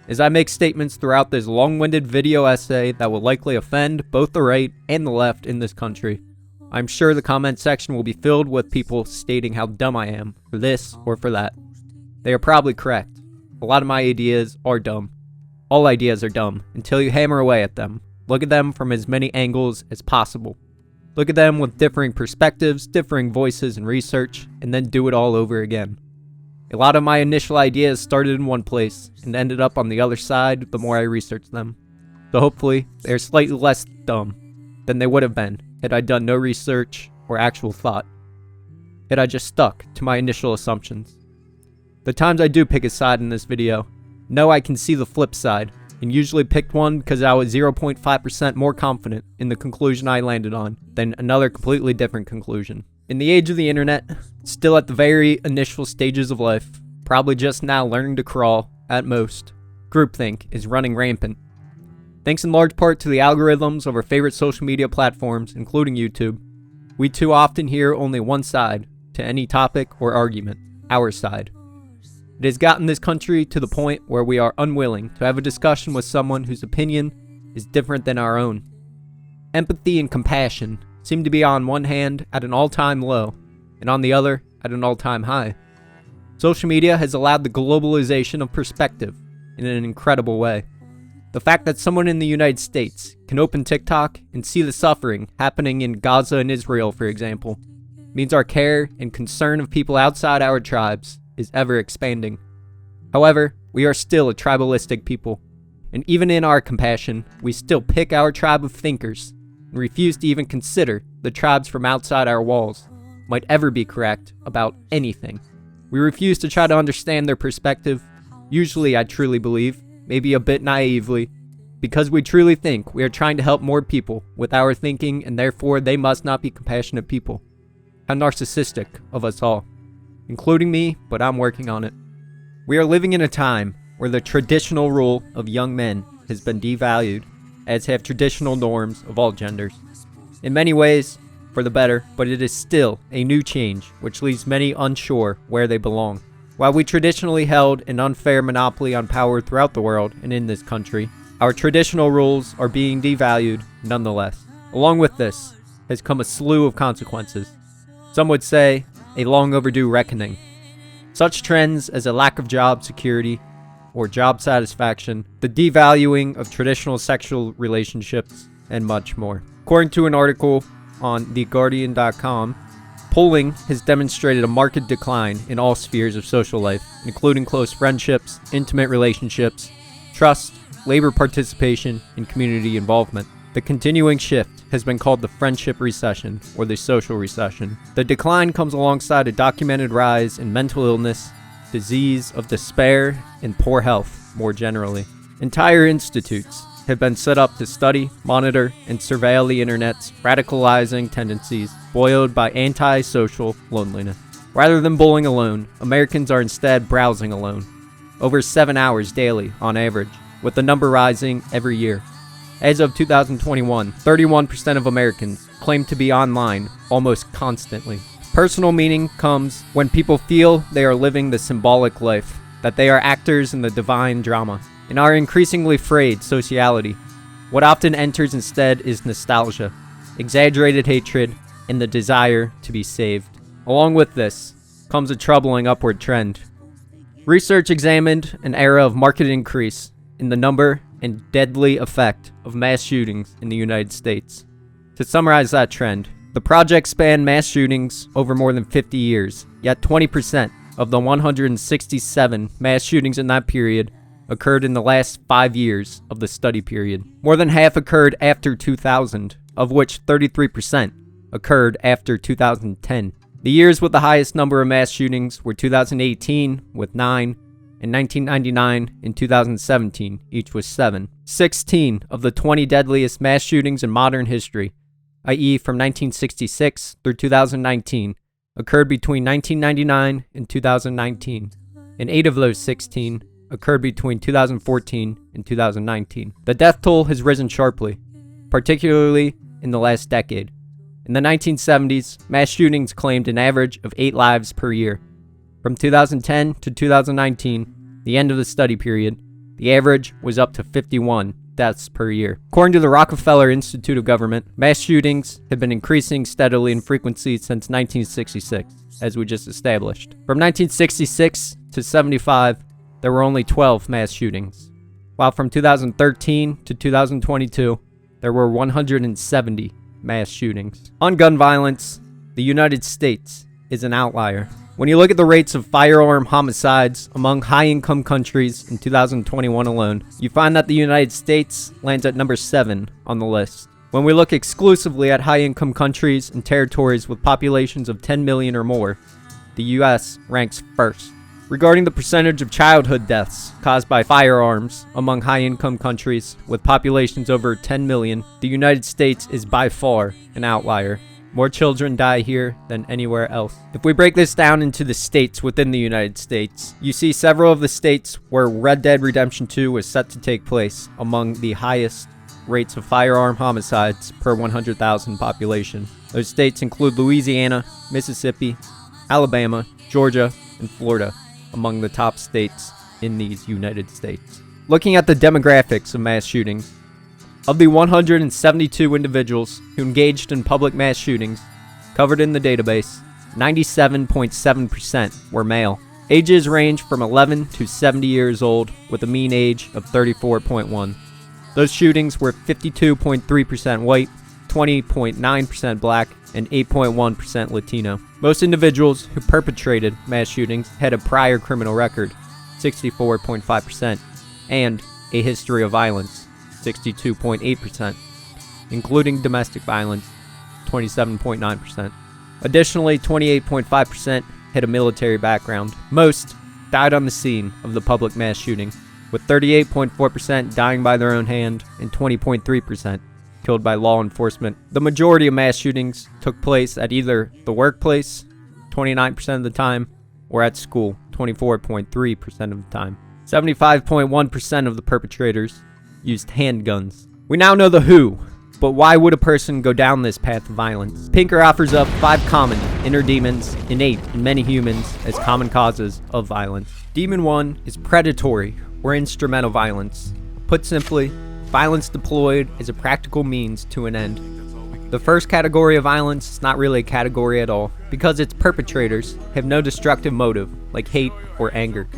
S4: As I make statements throughout this long-winded video essay that will likely offend both the right and the left in this country, I'm sure the comment section will be filled with people stating how dumb I am for this or for that. They are probably correct. A lot of my ideas are dumb. All ideas are dumb until you hammer away at them. Look at them from as many angles as possible. Look at them with differing perspectives, differing voices and research, and then do it all over again. A lot of my initial ideas started in one place and ended up on the other side the more I researched them. So hopefully, they are slightly less dumb than they would have been had I done no research or actual thought. Had I just stuck to my initial assumptions. The times I do pick a side in this video, know I can see the flip side, and usually picked one because I was 0.5% more confident in the conclusion I landed on than another completely different conclusion. In the age of the internet, still at the very initial stages of life, probably just now learning to crawl, at most, groupthink is running rampant. Thanks in large part to the algorithms of our favorite social media platforms, including YouTube, we too often hear only one side to any topic or argument, our side. It has gotten this country to the point where we are unwilling to have a discussion with someone whose opinion is different than our own. Empathy and compassion seem to be on one hand at an all-time low, and on the other at an all-time high. Social media has allowed the globalization of perspective in an incredible way. The fact that someone in the United States can open TikTok and see the suffering happening in Gaza and Israel, for example, means our care and concern of people outside our tribes is ever expanding. However, we are still a tribalistic people, and even in our compassion, we still pick our tribe of thinkers and refuse to even consider the tribes from outside our walls might ever be correct about anything. We refuse to try to understand their perspective, usually I truly believe, maybe a bit naively, because we truly think we are trying to help more people with our thinking and therefore they must not be compassionate people. How narcissistic of us all. Including me, but I'm working on it. We are living in a time where the traditional role of young men has been devalued, as have traditional norms of all genders. In many ways, for the better, but it is still a new change which leaves many unsure where they belong. While we traditionally held an unfair monopoly on power throughout the world and in this country, our traditional rules are being devalued nonetheless. Along with this has come a slew of consequences. Some would say a long overdue reckoning. Such trends as a lack of job security or job satisfaction, the devaluing of traditional sexual relationships, and much more. According to an article on TheGuardian.com, polling has demonstrated a marked decline in all spheres of social life, including close friendships, intimate relationships, trust, labor participation, and community involvement. The continuing shift has been called the friendship recession or the social recession. The decline comes alongside a documented rise in mental illness, disease of despair, and poor health more generally. Entire institutes have been set up to study, monitor, and surveil the internet's radicalizing tendencies, buoyed by anti-social loneliness. Rather than bowling alone, Americans are instead browsing alone, over 7 hours daily on average, with the number rising every year. As of 2021, 31% of Americans claim to be online almost constantly. Personal meaning comes when people feel they are living the symbolic life, that they are actors in the divine drama. In our increasingly frayed sociality, what often enters instead is nostalgia, exaggerated hatred, and the desire to be saved. Along with this comes a troubling upward trend. Research examined an era of marked increase in the number and deadly effect of mass shootings in the United States. To summarize that trend, the project spanned mass shootings over more than 50 years, yet 20% of the 167 mass shootings in that period occurred in the last 5 years of the study period. More than half occurred after 2000, of which 33% occurred after 2010. The years with the highest number of mass shootings were 2018 with 9, and 1999 and 2017, each with 7. 16 of the 20 deadliest mass shootings in modern history, i.e. from 1966 through 2019, occurred between 1999 and 2019, and 8 of those 16 occurred between 2014 and 2019. The death toll has risen sharply, particularly in the last decade. In the 1970s, mass shootings claimed an average of 8 lives per year. From 2010 to 2019, the end of the study period, the average was up to 51 deaths per year. According to the Rockefeller Institute of Government, mass shootings have been increasing steadily in frequency since 1966, as we just established. From 1966 to 75, there were only 12 mass shootings, while from 2013 to 2022, there were 170 mass shootings. On gun violence, the United States is an outlier. When you look at the rates of firearm homicides among high-income countries in 2021 alone, you find that the United States lands at number 7 on the list. When we look exclusively at high-income countries and territories with populations of 10 million or more, the US ranks first. Regarding the percentage of childhood deaths caused by firearms among high-income countries with populations over 10 million, the United States is by far an outlier. More children die here than anywhere else. If we break this down into the states within the United States, you see several of the states where Red Dead Redemption 2 was set to take place among the highest rates of firearm homicides per 100,000 population. Those states include Louisiana, Mississippi, Alabama, Georgia, and Florida, among the top states in these United States. Looking at the demographics of mass shootings, of the 172 individuals who engaged in public mass shootings covered in the database, 97.7% were male. Ages range from 11 to 70 years old, with a mean age of 34.1. Those shootings were 52.3% white, 20.9% black, and 8.1% Latino. Most individuals who perpetrated mass shootings had a prior criminal record, 64.5%, and a history of violence, 62.8%, including domestic violence, 27.9%. Additionally, 28.5% had a military background. Most died on the scene of the public mass shooting, with 38.4% dying by their own hand and 20.3% killed by law enforcement. The majority of mass shootings took place at either the workplace, 29% of the time, or at school, 24.3% of the time. 75.1% of the perpetrators used handguns. We now know the who, but why would a person go down this path of violence? Pinker offers up 5 common inner demons innate in many humans as common causes of violence. Demon 1 is predatory, or instrumental violence. Put simply, violence deployed as a practical means to an end. The first category of violence is not really a category at all, because its perpetrators have no destructive motive, like hate or anger.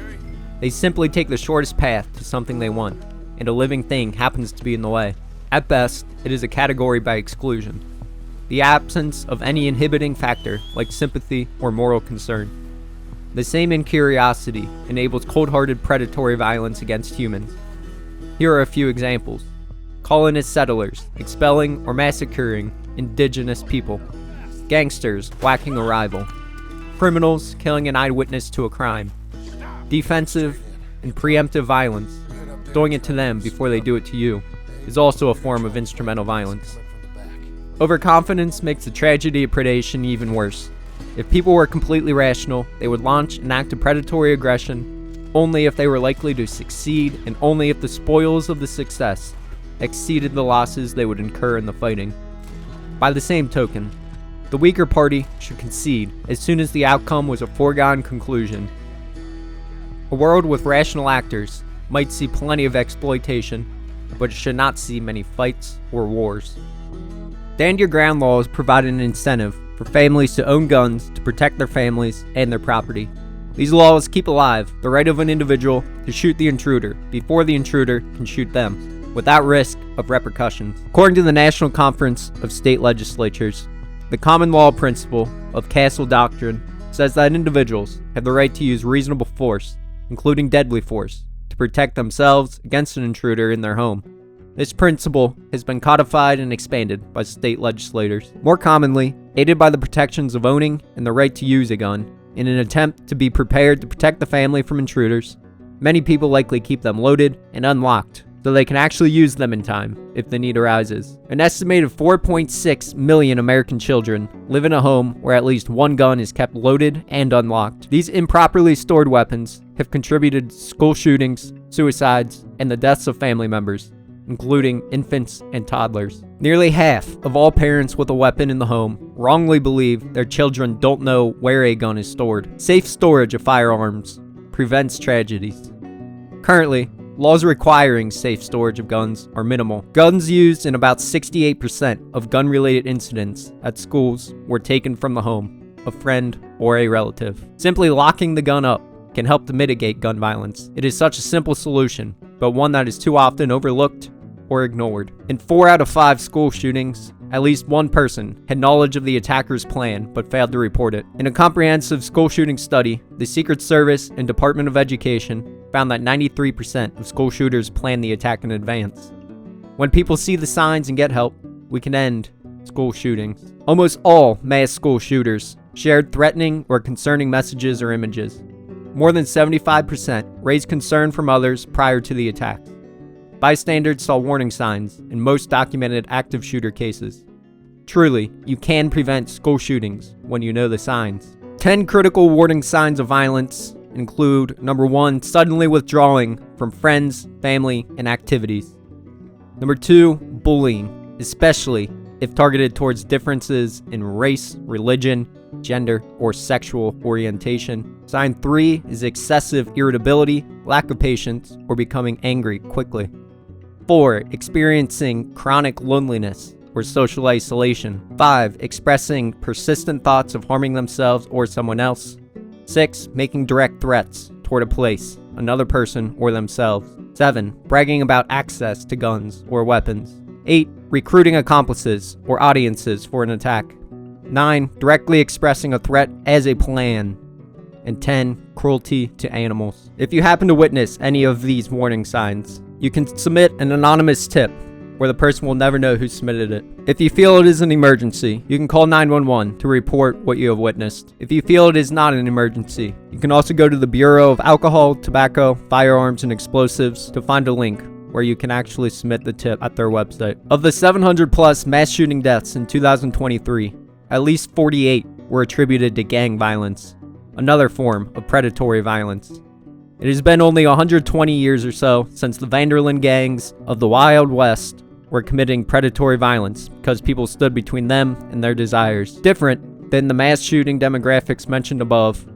S4: They simply take the shortest path to something they want, and a living thing happens to be in the way. At best, it is a category by exclusion, the absence of any inhibiting factor like sympathy or moral concern. The same incuriosity enables cold-hearted predatory violence against humans. Here are a few examples. Colonist settlers expelling or massacring indigenous people. Gangsters whacking a rival. Criminals killing an eyewitness to a crime. Defensive and preemptive violence, doing it to them before they do it to you, is also a form of instrumental violence. Overconfidence makes the tragedy of predation even worse. If people were completely rational, they would launch an act of predatory aggression only if they were likely to succeed and only if the spoils of the success exceeded the losses they would incur in the fighting. By the same token, the weaker party should concede as soon as the outcome was a foregone conclusion. A world with rational actors might see plenty of exploitation, but it should not see many fights or wars. Stand your ground laws provide an incentive for families to own guns to protect their families and their property. These laws keep alive the right of an individual to shoot the intruder before the intruder can shoot them, without risk of repercussions. According to the National Conference of State Legislatures, the common law principle of castle doctrine says that individuals have the right to use reasonable force, including deadly force, to protect themselves against an intruder in their home. This principle has been codified and expanded by state legislators, more commonly aided by the protections of owning and the right to use a gun. In an attempt to be prepared to protect the family from intruders, many people likely keep them loaded and unlocked so they can actually use them in time if the need arises. An estimated 4.6 million American children live in a home where at least one gun is kept loaded and unlocked. These improperly stored weapons have contributed to school shootings, suicides, and the deaths of family members, including infants and toddlers. Nearly half of all parents with a weapon in the home wrongly believe their children don't know where a gun is stored. Safe storage of firearms prevents tragedies. Currently, laws requiring safe storage of guns are minimal. Guns used in about 68% of gun-related incidents at schools were taken from the home, a friend, or a relative. Simply locking the gun up can help to mitigate gun violence. It is such a simple solution, but one that is too often overlooked or ignored. In 4 out of 5 school shootings, at least one person had knowledge of the attacker's plan but failed to report it. In a comprehensive school shooting study, the Secret Service and Department of Education found that 93% of school shooters plan the attack in advance. When people see the signs and get help, we can end school shootings. Almost all mass school shooters shared threatening or concerning messages or images. More than 75% raised concern from others prior to the attack. Bystanders saw warning signs in most documented active shooter cases. Truly, you can prevent school shootings when you know the signs. 10 critical warning signs of violence include: number 1, suddenly withdrawing from friends, family, and activities. Number 2, bullying, especially if targeted towards differences in race, religion, gender, or sexual orientation. Sign 3 is excessive irritability, lack of patience, or becoming angry quickly. 4, experiencing chronic loneliness or social isolation. 5, expressing persistent thoughts of harming themselves or someone else. 6, making direct threats toward a place, another person, or themselves. 7, bragging about access to guns or weapons. 8, recruiting accomplices or audiences for an attack. 9, directly expressing a threat as a plan. And 10, cruelty to animals. If you happen to witness any of these warning signs, you can submit an anonymous tip where the person will never know who submitted it. If you feel it is an emergency, you can call 911 to report what you have witnessed. If you feel it is not an emergency, you can also go to the Bureau of Alcohol, Tobacco, Firearms, and Explosives to find a link where you can actually submit the tip at their website. Of the 700 plus mass shooting deaths in 2023, at least 48 were attributed to gang violence, another form of predatory violence. It has been only 120 years or so since the Vanderlyn gangs of the Wild West were committing predatory violence because people stood between them and their desires. Different than the mass shooting demographics mentioned above,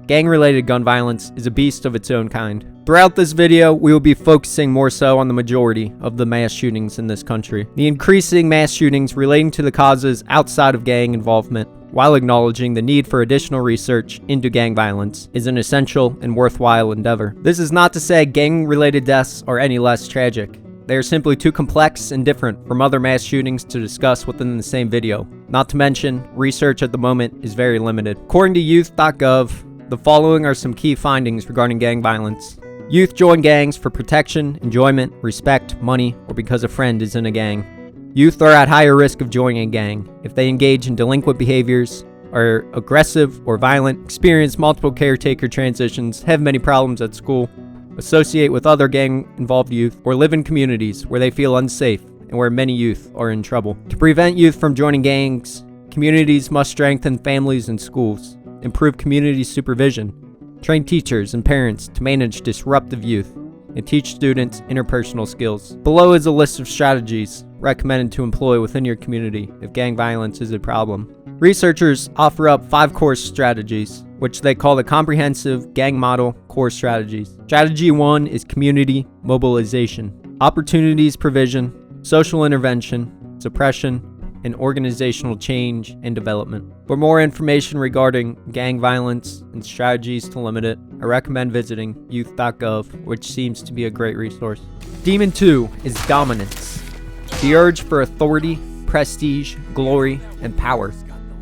S4: gang-related gun violence is a beast of its own kind. Throughout this video, we will be focusing more so on the majority of the mass shootings in this country. The increasing mass shootings relating to the causes outside of gang involvement, while acknowledging the need for additional research into gang violence, is an essential and worthwhile endeavor. This is not to say gang-related deaths are any less tragic. They are simply too complex and different from other mass shootings to discuss within the same video. Not to mention, research at the moment is very limited. According to youth.gov, the following are some key findings regarding gang violence. Youth join gangs for protection, enjoyment, respect, money, or because a friend is in a gang. Youth are at higher risk of joining a gang if they engage in delinquent behaviors, are aggressive or violent, experience multiple caretaker transitions, have many problems at school, associate with other gang-involved youth, or live in communities where they feel unsafe and where many youth are in trouble. To prevent youth from joining gangs, communities must strengthen families and schools, improve community supervision, train teachers and parents to manage disruptive youth, and teach students interpersonal skills. Below is a list of strategies recommended to employ within your community if gang violence is a problem. Researchers offer up 5 core strategies, which they call the Comprehensive Gang Model Core Strategies. Strategy 1 is community mobilization, opportunities provision, social intervention, suppression, and organizational change and development. For more information regarding gang violence and strategies to limit it, I recommend visiting youth.gov, which seems to be a great resource. Demon 2 is dominance, the urge for authority, prestige, glory, and power.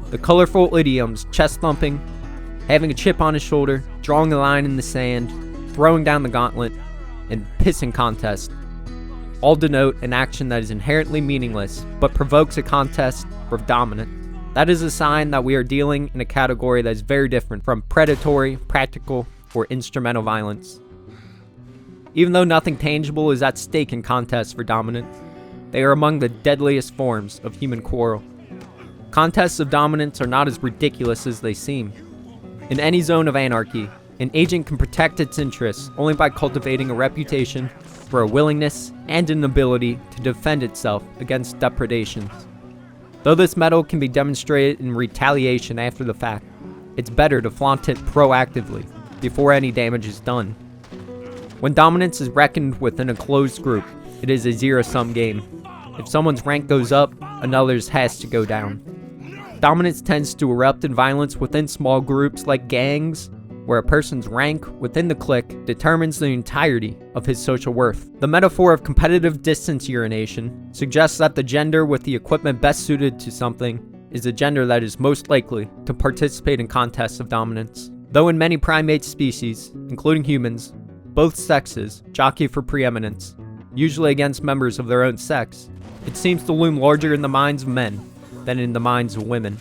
S4: The colorful idioms chest thumping, having a chip on his shoulder, drawing a line in the sand, throwing down the gauntlet, and pissing contest all denote an action that is inherently meaningless but provokes a contest for dominance. That is a sign that we are dealing in a category that is very different from predatory, practical, or instrumental violence. Even though nothing tangible is at stake in contests for dominance, they are among the deadliest forms of human quarrel. Contests of dominance are not as ridiculous as they seem. In any zone of anarchy, an agent can protect its interests only by cultivating a reputation for a willingness and an ability to defend itself against depredations. Though this mettle can be demonstrated in retaliation after the fact, it's better to flaunt it proactively before any damage is done. When dominance is reckoned within a closed group, it is a zero-sum game. If someone's rank goes up, another's has to go down. Dominance tends to erupt in violence within small groups like gangs, where a person's rank within the clique determines the entirety of his social worth. The metaphor of competitive distance urination suggests that the gender with the equipment best suited to something is the gender that is most likely to participate in contests of dominance. Though in many primate species, including humans, both sexes jockey for preeminence, usually against members of their own sex, it seems to loom larger in the minds of men than in the minds of women.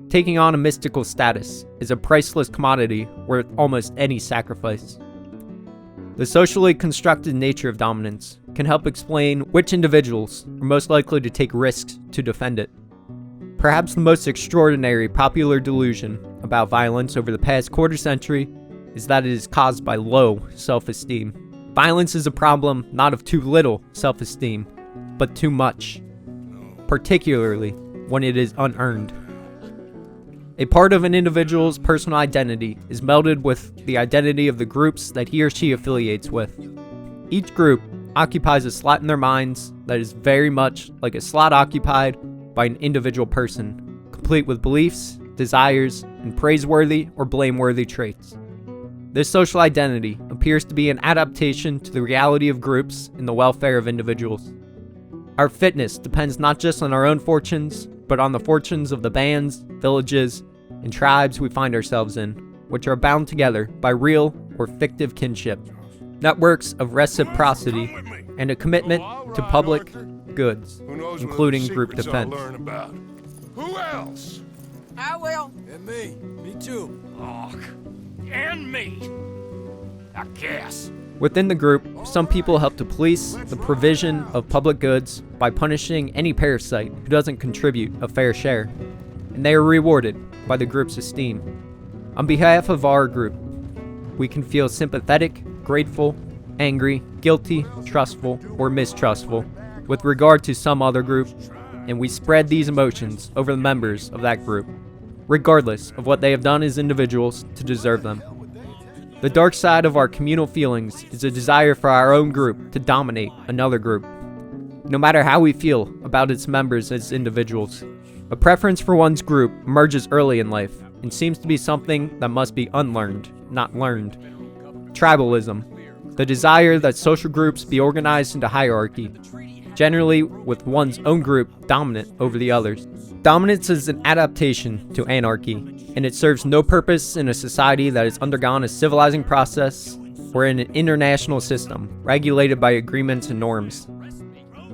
S4: Taking on a mystical status is a priceless commodity worth almost any sacrifice. The socially constructed nature of dominance can help explain which individuals are most likely to take risks to defend it. Perhaps the most extraordinary popular delusion about violence over the past quarter century is that it is caused by low self-esteem. Violence is a problem not of too little self-esteem, but too much, particularly when it is unearned. A part of an individual's personal identity is melded with the identity of the groups that he or she affiliates with. Each group occupies a slot in their minds that is very much like a slot occupied by an individual person, complete with beliefs, desires, and praiseworthy or blameworthy traits. This social identity appears to be an adaptation to the reality of groups and the welfare of individuals. Our fitness depends not just on our own fortunes, but on the fortunes of the bands, villages, and tribes we find ourselves in, which are bound together by real or fictive kinship, networks of reciprocity, and a commitment to public goods, including group defense.
S15: Who else?
S19: I will.
S15: And me. Me too. Oh, and me. I guess.
S4: Within the group, some people help to police the provision of public goods by punishing any parasite who doesn't contribute a fair share, and they are rewarded by the group's esteem. On behalf of our group, we can feel sympathetic, grateful, angry, guilty, trustful, or mistrustful with regard to some other group, and we spread these emotions over the members of that group, regardless of what they have done as individuals to deserve them. The dark side of our communal feelings is a desire for our own group to dominate another group, no matter how we feel about its members as individuals. A preference for one's group emerges early in life and seems to be something that must be unlearned, not learned. Tribalism, the desire that social groups be organized into hierarchy, generally with one's own group dominant over the others. Dominance is an adaptation to anarchy, and it serves no purpose in a society that has undergone a civilizing process or in an international system regulated by agreements and norms.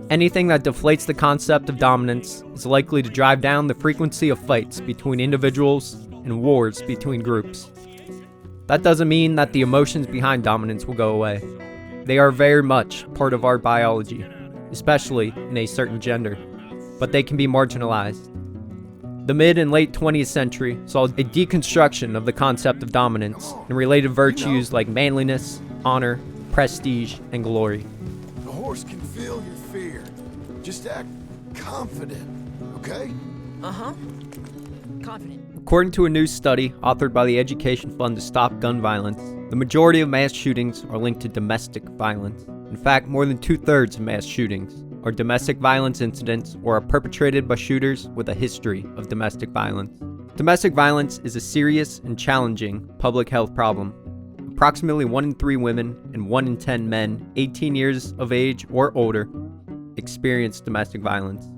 S4: Anything that deflates the concept of dominance is likely to drive down the frequency of fights between individuals and wars between groups. That doesn't mean that the emotions behind dominance will go away. They are very much part of our biology, especially in a certain gender, but they can be marginalized. The mid and late 20th century saw a deconstruction of the concept of dominance and related virtues like manliness, honor, prestige, and glory.
S15: The horse can feel your fear. Just act confident, okay?
S19: Uh-huh. Confident.
S4: According to a new study authored by the Education Fund to Stop Gun Violence, the majority of mass shootings are linked to domestic violence. In fact, more than 2/3 of mass shootings are domestic violence incidents or are perpetrated by shooters with a history of domestic violence. Domestic violence is a serious and challenging public health problem. Approximately 1 in 3 women and 1 in 10 men 18 years of age or older experience domestic violence.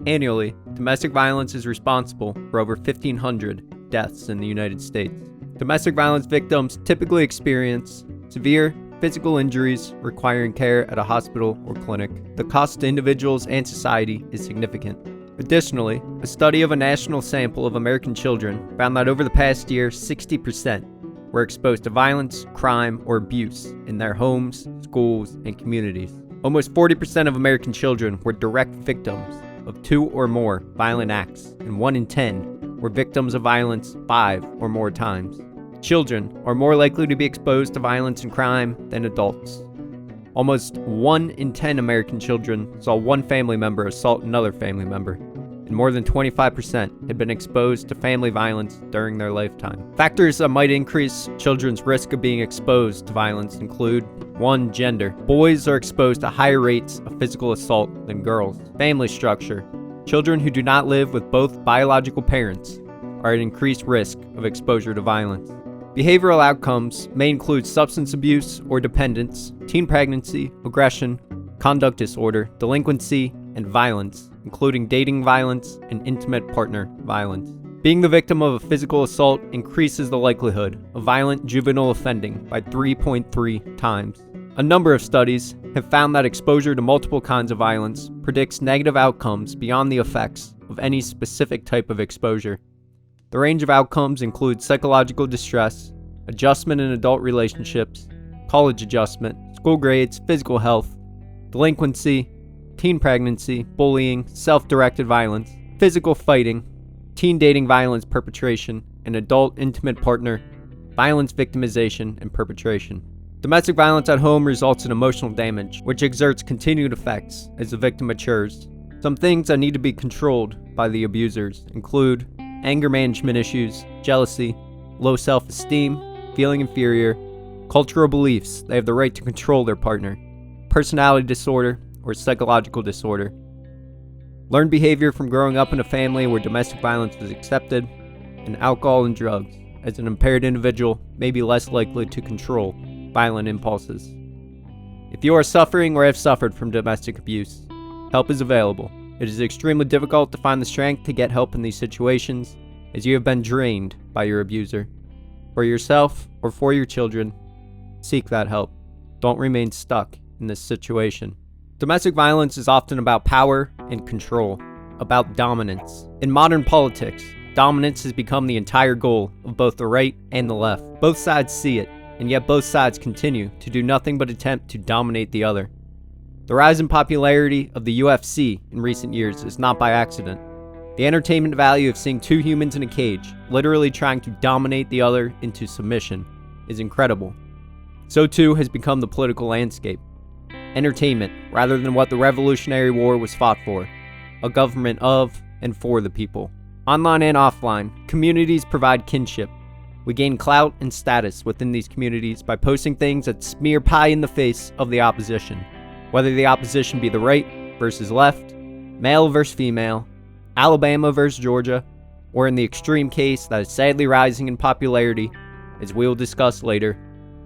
S4: Annually, domestic violence is responsible for over 1,500 deaths in the United States. Domestic violence victims typically experience severe physical injuries requiring care at a hospital or clinic. The cost to individuals and society is significant. Additionally, a study of a national sample of American children found that over the past year, 60% were exposed to violence, crime, or abuse in their homes, schools, and communities. Almost 40% of American children were direct victims of 2 or more violent acts, and 1 in 10 were victims of violence 5 or more times. Children are more likely to be exposed to violence and crime than adults. Almost 1 in 10 American children saw one family member assault another family member, and more than 25% had been exposed to family violence during their lifetime. Factors that might increase children's risk of being exposed to violence include 1. Gender. Boys are exposed to higher rates of physical assault than girls. Family structure. Children who do not live with both biological parents are at increased risk of exposure to violence. Behavioral outcomes may include substance abuse or dependence, teen pregnancy, aggression, conduct disorder, delinquency, and violence, including dating violence and intimate partner violence. Being the victim of a physical assault increases the likelihood of violent juvenile offending by 3.3 times. A number of studies have found that exposure to multiple kinds of violence predicts negative outcomes beyond the effects of any specific type of exposure. The range of outcomes include psychological distress, adjustment in adult relationships, college adjustment, school grades, physical health, delinquency, teen pregnancy, bullying, self-directed violence, physical fighting, teen dating violence perpetration, and adult intimate partner violence victimization and perpetration. Domestic violence at home results in emotional damage, which exerts continued effects as the victim matures. Some things that need to be controlled by the abusers include anger management issues, jealousy, low self-esteem, feeling inferior, cultural beliefs they have the right to control their partner, personality disorder or psychological disorder, learned behavior from growing up in a family where domestic violence was accepted, and alcohol and drugs, as an impaired individual may be less likely to control violent impulses. If you are suffering or have suffered from domestic abuse, help is available. It is extremely difficult to find the strength to get help in these situations, as you have been drained by your abuser. For yourself or for your children, seek that help. Don't remain stuck in this situation. Domestic violence is often about power and control, about dominance. In modern politics, dominance has become the entire goal of both the right and the left. Both sides see it, and yet both sides continue to do nothing but attempt to dominate the other. The rise in popularity of the UFC in recent years is not by accident. The entertainment value of seeing two humans in a cage, literally trying to dominate the other into submission, is incredible. So too has become the political landscape. Entertainment, rather than what the Revolutionary War was fought for, a government of and for the people. Online and offline, communities provide kinship. We gain clout and status within these communities by posting things that smear pie in the face of the opposition, whether the opposition be the right versus left, male versus female, Alabama versus Georgia, or in the extreme case that is sadly rising in popularity, as we will discuss later,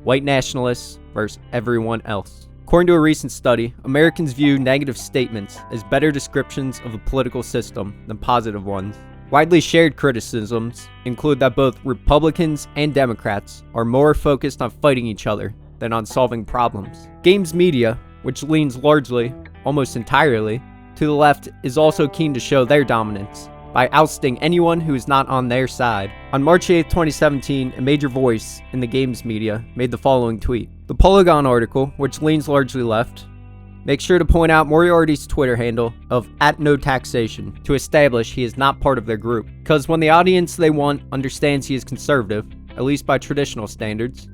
S4: white nationalists versus everyone else. According to a recent study, Americans view negative statements as better descriptions of the political system than positive ones. Widely shared criticisms include that both Republicans and Democrats are more focused on fighting each other than on solving problems. Games media, which leans largely, almost entirely, to the left, is also keen to show their dominance by ousting anyone who is not on their side. On March 8, 2017, a major voice in the games media made the following tweet. The Polygon article, which leans largely left, makes sure to point out Moriarty's Twitter handle of @NoTaxation to establish he is not part of their group. Because when the audience they want understands he is conservative, at least by traditional standards,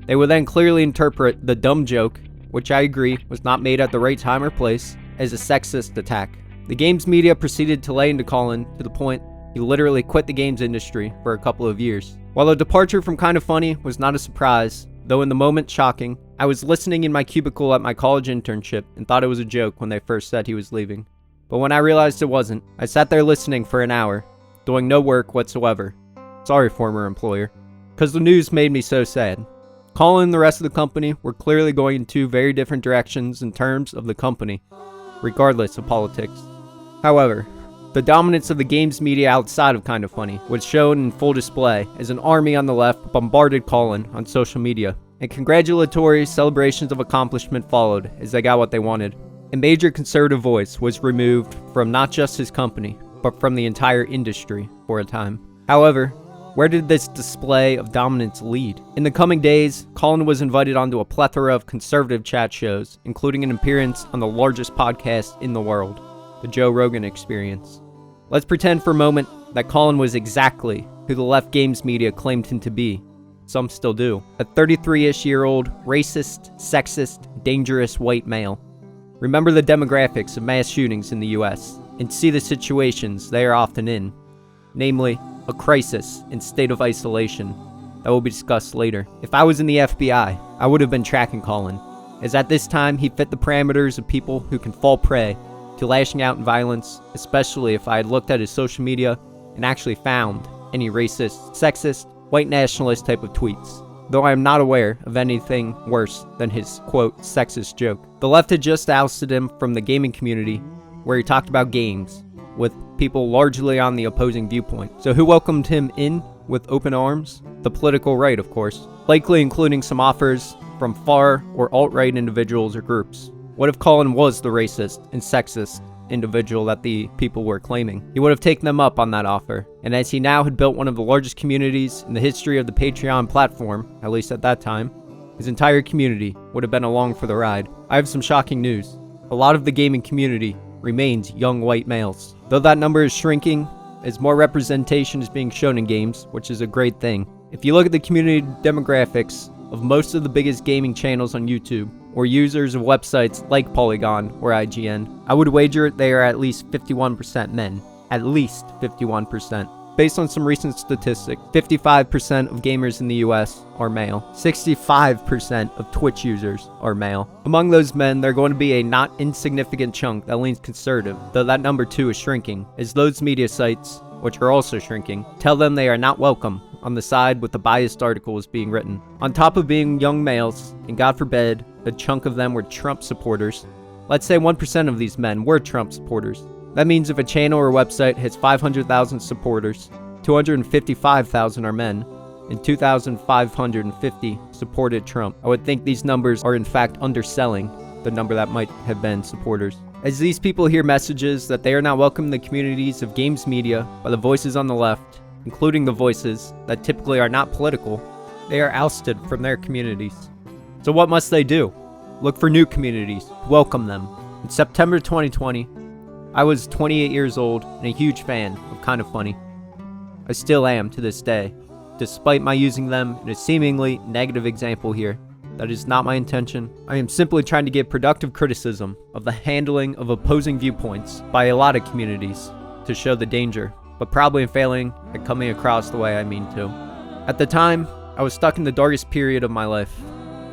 S4: they will then clearly interpret the dumb joke, which I agree was not made at the right time or place, as a sexist attack. The games media proceeded to lay into Colin to the point he literally quit the games industry for a couple of years. While the departure from Kind of Funny was not a surprise, though in the moment shocking, I was listening in my cubicle at my college internship and thought it was a joke when they first said he was leaving. But when I realized it wasn't, I sat there listening for an hour, doing no work whatsoever. Sorry, former employer. Because the news made me so sad. Colin and the rest of the company were clearly going in two very different directions in terms of the company, regardless of politics. However, the dominance of the games media outside of Kind of Funny was shown in full display as an army on the left bombarded Colin on social media, and congratulatory celebrations of accomplishment followed as they got what they wanted. A major conservative voice was removed from not just his company, but from the entire industry for a time. However, where did this display of dominance lead? In the coming days, Colin was invited onto a plethora of conservative chat shows, including an appearance on the largest podcast in the world, The Joe Rogan Experience. Let's pretend for a moment that Colin was exactly who the left games media claimed him to be. Some still do. A 33-ish-year-old, racist, sexist, dangerous white male. Remember the demographics of mass shootings in the US, and see the situations they are often in. Namely, a crisis and state of isolation that will be discussed later. If I was in the FBI, I would have been tracking Colin, as at this time he fit the parameters of people who can fall prey to lashing out in violence, especially if I had looked at his social media and actually found any racist, sexist, white nationalist type of tweets, though I am not aware of anything worse than his, quote, sexist joke. The left had just ousted him from the gaming community, where he talked about games, with people largely on the opposing viewpoint. So who welcomed him in with open arms? The political right, of course, likely including some offers from far or alt-right individuals or groups. What if Colin was the racist and sexist individual that the people were claiming? He would have taken them up on that offer, and as he now had built one of the largest communities in the history of the Patreon platform, at least at that time, his entire community would have been along for the ride. I have some shocking news. A lot of the gaming community remains young white males. Though that number is shrinking, as more representation is being shown in games, which is a great thing. If you look at the community demographics of most of the biggest gaming channels on YouTube, or users of websites like Polygon or IGN, I would wager they are at least 51% men. At least 51%. Based on some recent statistics, 55% of gamers in the US are male. 65% of Twitch users are male. Among those men, there are going to be a not insignificant chunk that leans conservative, though that number too is shrinking, as those media sites, which are also shrinking, tell them they are not welcome on the side with the biased articles being written. On top of being young males, and God forbid, a chunk of them were Trump supporters, let's say 1% of these men were Trump supporters. That means if a channel or website hits 500,000 supporters, 255,000 are men, and 2,550 supported Trump. I would think these numbers are in fact underselling the number that might have been supporters. As these people hear messages that they are not welcome in the communities of games media by the voices on the left, including the voices that typically are not political, they are ousted from their communities. So what must they do? Look for new communities, welcome them. In September 2020, I was 28 years old and a huge fan of Kind of Funny. I still am to this day, despite my using them in a seemingly negative example here. That is not my intention. I am simply trying to give productive criticism of the handling of opposing viewpoints by a lot of communities to show the danger, but probably failing at coming across the way I mean to. At the time, I was stuck in the darkest period of my life,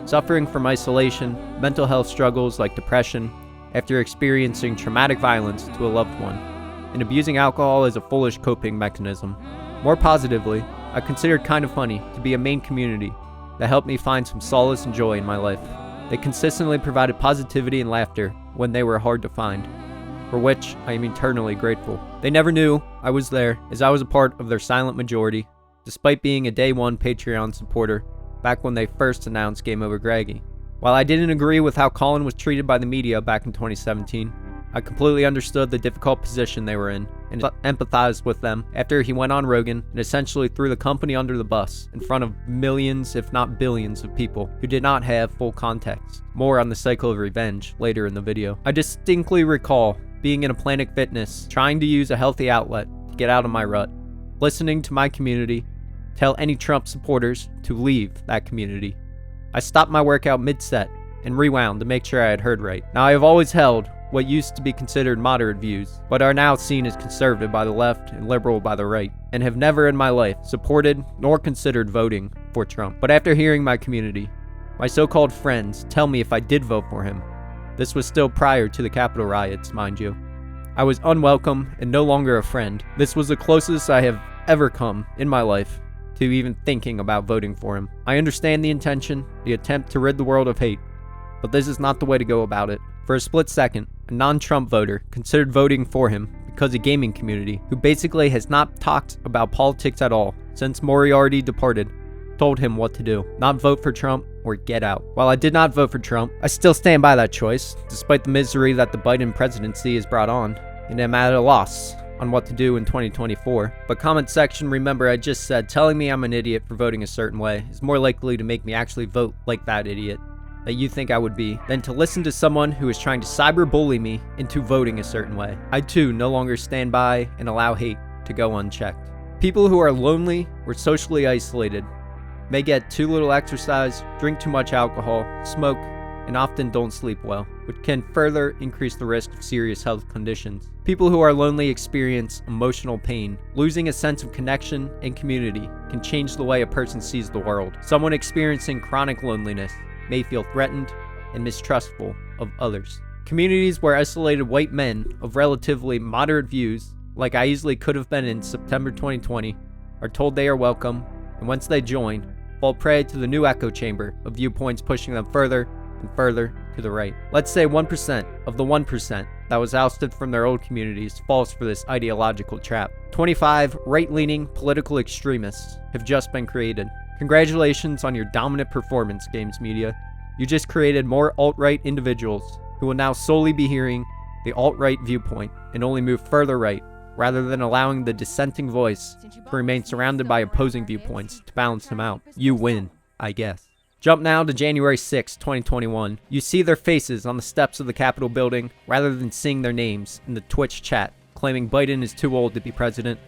S4: suffering from isolation, mental health struggles like depression, after experiencing traumatic violence to a loved one, and abusing alcohol as a foolish coping mechanism. More positively, I considered Kind of Funny to be a main community that helped me find some solace and joy in my life. They consistently provided positivity and laughter when they were hard to find, for which I am eternally grateful. They never knew I was there, as I was a part of their silent majority, despite being a day one Patreon supporter back when they first announced Game Over Greggy. While I didn't agree with how Colin was treated by the media back in 2017, I completely understood the difficult position they were in and empathized with them after he went on Rogan and essentially threw the company under the bus in front of millions, if not billions, of people who did not have full context. More on the cycle of revenge later in the video. I distinctly recall being in a Planet Fitness, trying to use a healthy outlet to get out of my rut, listening to my community tell any Trump supporters to leave that community. I stopped my workout mid-set and rewound to make sure I had heard right. Now, I have always held what used to be considered moderate views, but are now seen as conservative by the left and liberal by the right, and have never in my life supported nor considered voting for Trump. But after hearing my community, my so-called friends, tell me if I did vote for him, this was still prior to the Capitol riots, mind you, I was unwelcome and no longer a friend. This was the closest I have ever come in my life to even thinking about voting for him. I understand the intention, the attempt to rid the world of hate, but this is not the way to go about it. For a split second, a non-Trump voter considered voting for him because a gaming community, who basically has not talked about politics at all since Moriarty departed, told him what to do. Not vote for Trump or get out. While I did not vote for Trump, I still stand by that choice, despite the misery that the Biden presidency has brought on, and am at a loss on what to do in 2024. But comment section, remember I just said telling me I'm an idiot for voting a certain way is more likely to make me actually vote like that idiot that you think I would be, than to listen to someone who is trying to cyberbully me into voting a certain way. I too no longer stand by and allow hate to go unchecked. People who are lonely or socially isolated may get too little exercise, drink too much alcohol, smoke, and often don't sleep well, which can further increase the risk of serious health conditions. People who are lonely experience emotional pain. Losing a sense of connection and community can change the way a person sees the world. Someone experiencing chronic loneliness may feel threatened and mistrustful of others. Communities where isolated white men of relatively moderate views, like I easily could have been in September 2020, are told they are welcome, and once they join, fall prey to the new echo chamber of viewpoints pushing them further and further to the right. Let's say 1% of the 1% that was ousted from their old communities falls for this ideological trap. 25 right-leaning political extremists have just been created. Congratulations on your dominant performance, games media. You just created more alt-right individuals who will now solely be hearing the alt-right viewpoint and only move further right, rather than allowing the dissenting voice to remain surrounded by opposing viewpoints to balance them out. You win, I guess. Jump now to January 6, 2021. You see their faces on the steps of the Capitol building rather than seeing their names in the Twitch chat claiming Biden is too old to be president,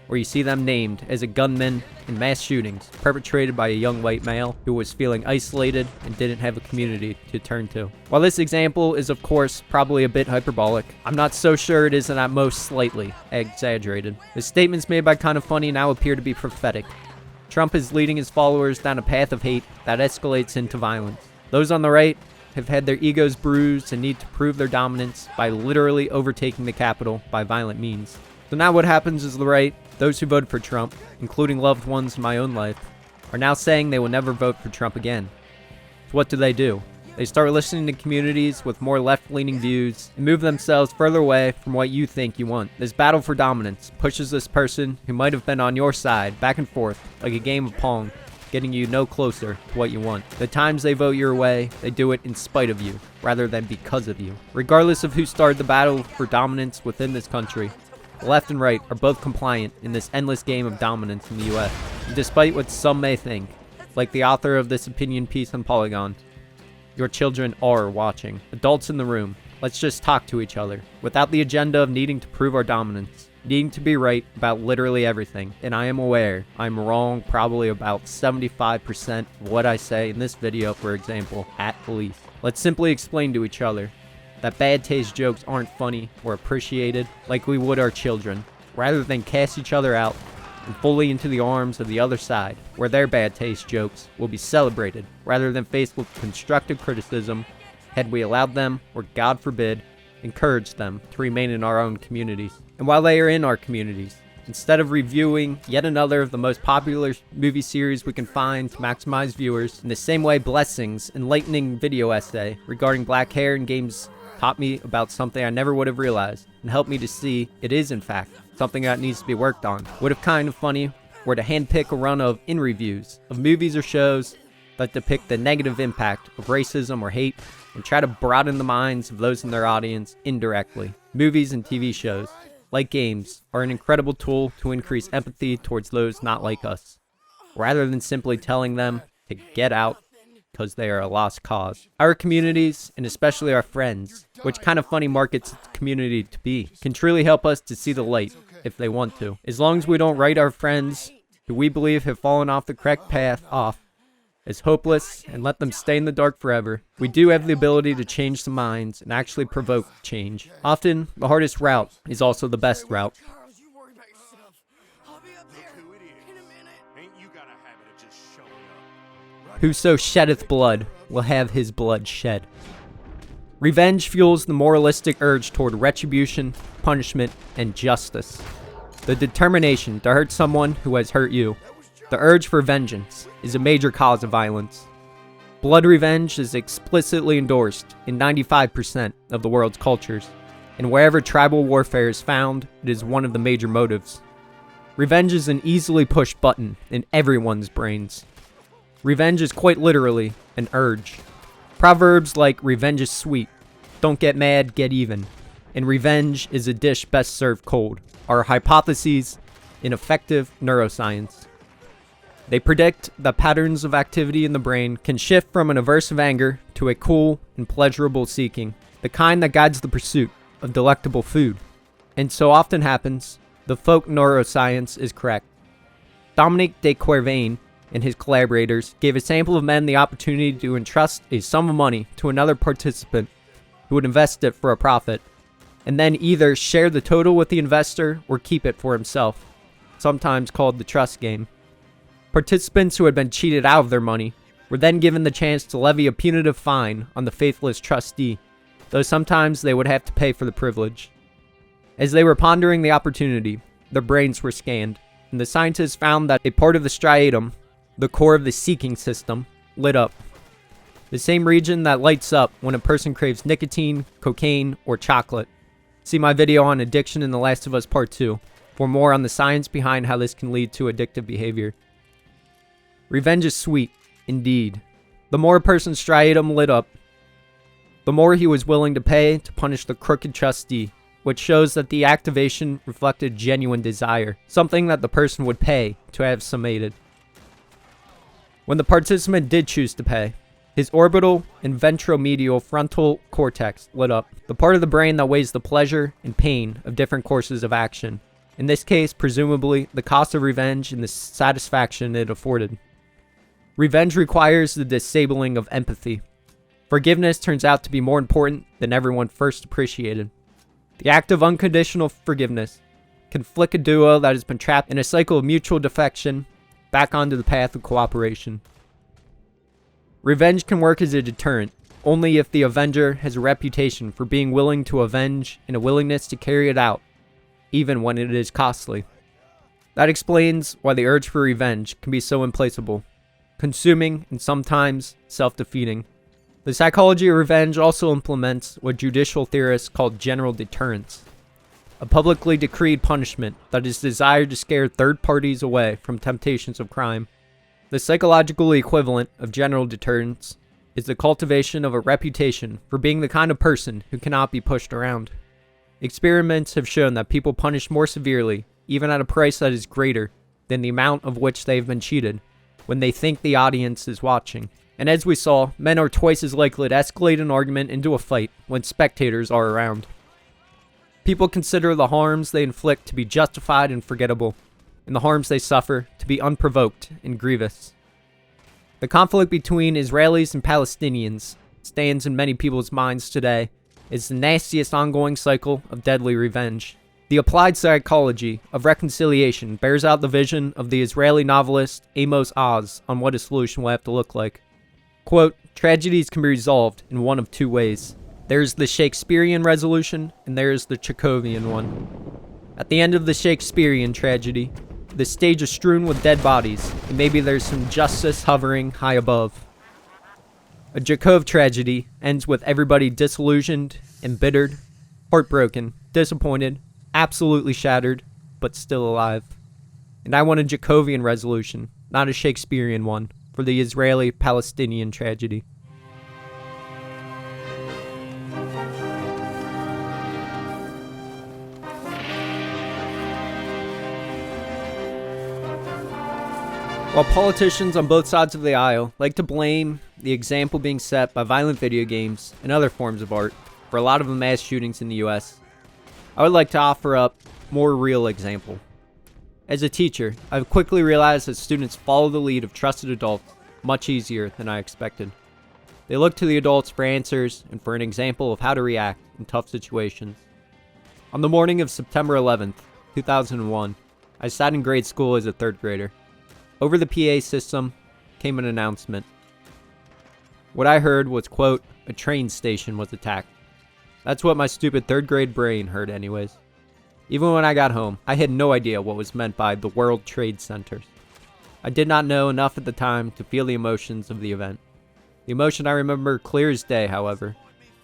S4: or you see them named as a gunman in mass shootings perpetrated by a young white male who was feeling isolated and didn't have a community to turn to. While this example is of course probably a bit hyperbolic, I'm not so sure it isn't at most slightly exaggerated. The statements made by Kinda Funny now appear to be prophetic. Trump is leading his followers down a path of hate that escalates into violence. Those on the right have had their egos bruised and need to prove their dominance by literally overtaking the Capitol by violent means. So now what happens is the right, those who voted for Trump, including loved ones in my own life, are now saying they will never vote for Trump again. So what do? They start listening to communities with more left-leaning views and move themselves further away from what you think you want. This battle for dominance pushes this person who might have been on your side back and forth like a game of Pong, getting you no closer to what you want. The times they vote your way, they do it in spite of you, rather than because of you. Regardless of who started the battle for dominance within this country, the left and right are both compliant in this endless game of dominance in the US. And despite what some may think, like the author of this opinion piece on Polygon, your children are watching. Adults in the room, let's just talk to each other, without the agenda of needing to prove our dominance, needing to be right about literally everything. And I am aware I'm wrong probably about 75% of what I say in this video, for example, at least. Let's simply explain to each other that bad taste jokes aren't funny or appreciated like we would our children, rather than cast each other out and fully into the arms of the other side, where their bad taste jokes will be celebrated, rather than faced with constructive criticism had we allowed them, or God forbid, encouraged them to remain in our own communities. And while they are in our communities, instead of reviewing yet another of the most popular movie series we can find to maximize viewers, in the same way Blessing's enlightening video essay regarding black hair in games taught me about something I never would have realized, and helped me to see it is in fact something that needs to be worked on. What if Kinda Funny were to handpick a run of in-reviews of movies or shows that depict the negative impact of racism or hate, and try to broaden the minds of those in their audience indirectly? Movies and TV shows, like games, are an incredible tool to increase empathy towards those not like us, rather than simply telling them to get out because they are a lost cause. Our communities, and especially our friends, which Kinda Funny markets its community to be, can truly help us to see the light if they want to. As long as we don't write our friends, who we believe have fallen off the correct path, off as hopeless and let them stay in the dark forever, we do have the ability to change some minds and actually provoke change. Often, the hardest route is also the best route. Whoso sheddeth blood will have his blood shed. Revenge fuels the moralistic urge toward retribution, punishment, and justice. The determination to hurt someone who has hurt you. The urge for vengeance is a major cause of violence. Blood revenge is explicitly endorsed in 95% of the world's cultures, and wherever tribal warfare is found, it is one of the major motives. Revenge is an easily pushed button in everyone's brains. Revenge is quite literally an urge. Proverbs like "revenge is sweet," "don't get mad, get even," and "revenge is a dish best served cold" are hypotheses in effective neuroscience. They predict that patterns of activity in the brain can shift from an aversive anger to a cool and pleasurable seeking, the kind that guides the pursuit of delectable food. And so often happens, the folk neuroscience is correct. Dominique de Quervain and his collaborators gave a sample of men the opportunity to entrust a sum of money to another participant who would invest it for a profit, and then either share the total with the investor or keep it for himself, sometimes called the trust game. Participants who had been cheated out of their money were then given the chance to levy a punitive fine on the faithless trustee, though sometimes they would have to pay for the privilege. As they were pondering the opportunity, their brains were scanned, and the scientists found that a part of the striatum, the core of the seeking system, lit up. The same region that lights up when a person craves nicotine, cocaine, or chocolate. See my video on addiction in The Last of Us Part 2 for more on the science behind how this can lead to addictive behavior. Revenge is sweet, indeed. The more a person's striatum lit up, the more he was willing to pay to punish the crooked trustee, which shows that the activation reflected genuine desire, something that the person would pay to have summated. When the participant did choose to pay, His orbital and ventromedial frontal cortex lit up, the part of the brain that weighs the pleasure and pain of different courses of action. In this case, presumably, the cost of revenge and the satisfaction it afforded. Revenge requires the disabling of empathy. Forgiveness turns out to be more important than everyone first appreciated. The act of unconditional forgiveness can flick a duo that has been trapped in a cycle of mutual defection back onto the path of cooperation. Revenge can work as a deterrent only if the avenger has a reputation for being willing to avenge and a willingness to carry it out, even when it is costly. That explains why the urge for revenge can be so implacable, consuming, and sometimes self-defeating. The psychology of revenge also implements what judicial theorists call general deterrence, a publicly decreed punishment that is desired to scare third parties away from temptations of crime. The psychological equivalent of general deterrence is the cultivation of a reputation for being the kind of person who cannot be pushed around. Experiments have shown that people punish more severely, even at a price that is greater than the amount of which they have been cheated, when they think the audience is watching. And as we saw, men are twice as likely to escalate an argument into a fight when spectators are around. People consider the harms they inflict to be justified and forgettable, and the harms they suffer to be unprovoked and grievous. The conflict between Israelis and Palestinians stands in many people's minds today as the nastiest ongoing cycle of deadly revenge. The applied psychology of reconciliation bears out the vision of the Israeli novelist Amos Oz on what a solution will have to look like. Quote, "Tragedies can be resolved in one of two ways. There's the Shakespearean resolution, and there's the Chekhovian one. At the end of the Shakespearean tragedy, the stage is strewn with dead bodies, and maybe there's some justice hovering high above. A Chekhov tragedy ends with everybody disillusioned, embittered, heartbroken, disappointed, absolutely shattered, but still alive. And I want a Chekhovian resolution, not a Shakespearean one, for the Israeli-Palestinian tragedy." While politicians on both sides of the aisle like to blame the example being set by violent video games and other forms of art for a lot of the mass shootings in the US, I would like to offer up a more real example. As a teacher, I've quickly realized that students follow the lead of trusted adults much easier than I expected. They look to the adults for answers and for an example of how to react in tough situations. On the morning of September 11th, 2001, I sat in grade school as a third grader. Over the PA system came an announcement. What I heard was, quote, "A train station was attacked." That's what my stupid third grade brain heard anyways. Even when I got home, I had no idea what was meant by the World Trade Centers. I did not know enough at the time to feel the emotions of the event. The emotion I remember clear as day, however,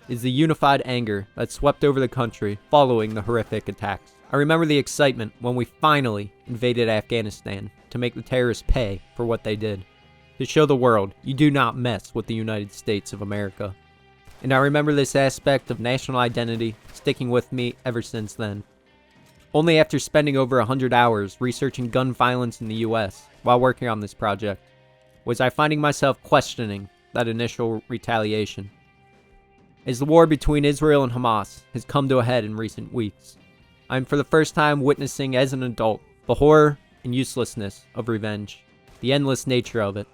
S4: is the unified anger that swept over the country following the horrific attacks. I remember the excitement when we finally invaded Afghanistan to make the terrorists pay for what they did, to show the world you do not mess with the United States of America. And I remember this aspect of national identity sticking with me ever since then. Only after spending over 100 hours researching gun violence in the US while working on this project was I finding myself questioning that initial retaliation. As the war between Israel and Hamas has come to a head in recent weeks, I am for the first time witnessing as an adult the horror and uselessness of revenge, the endless nature of it.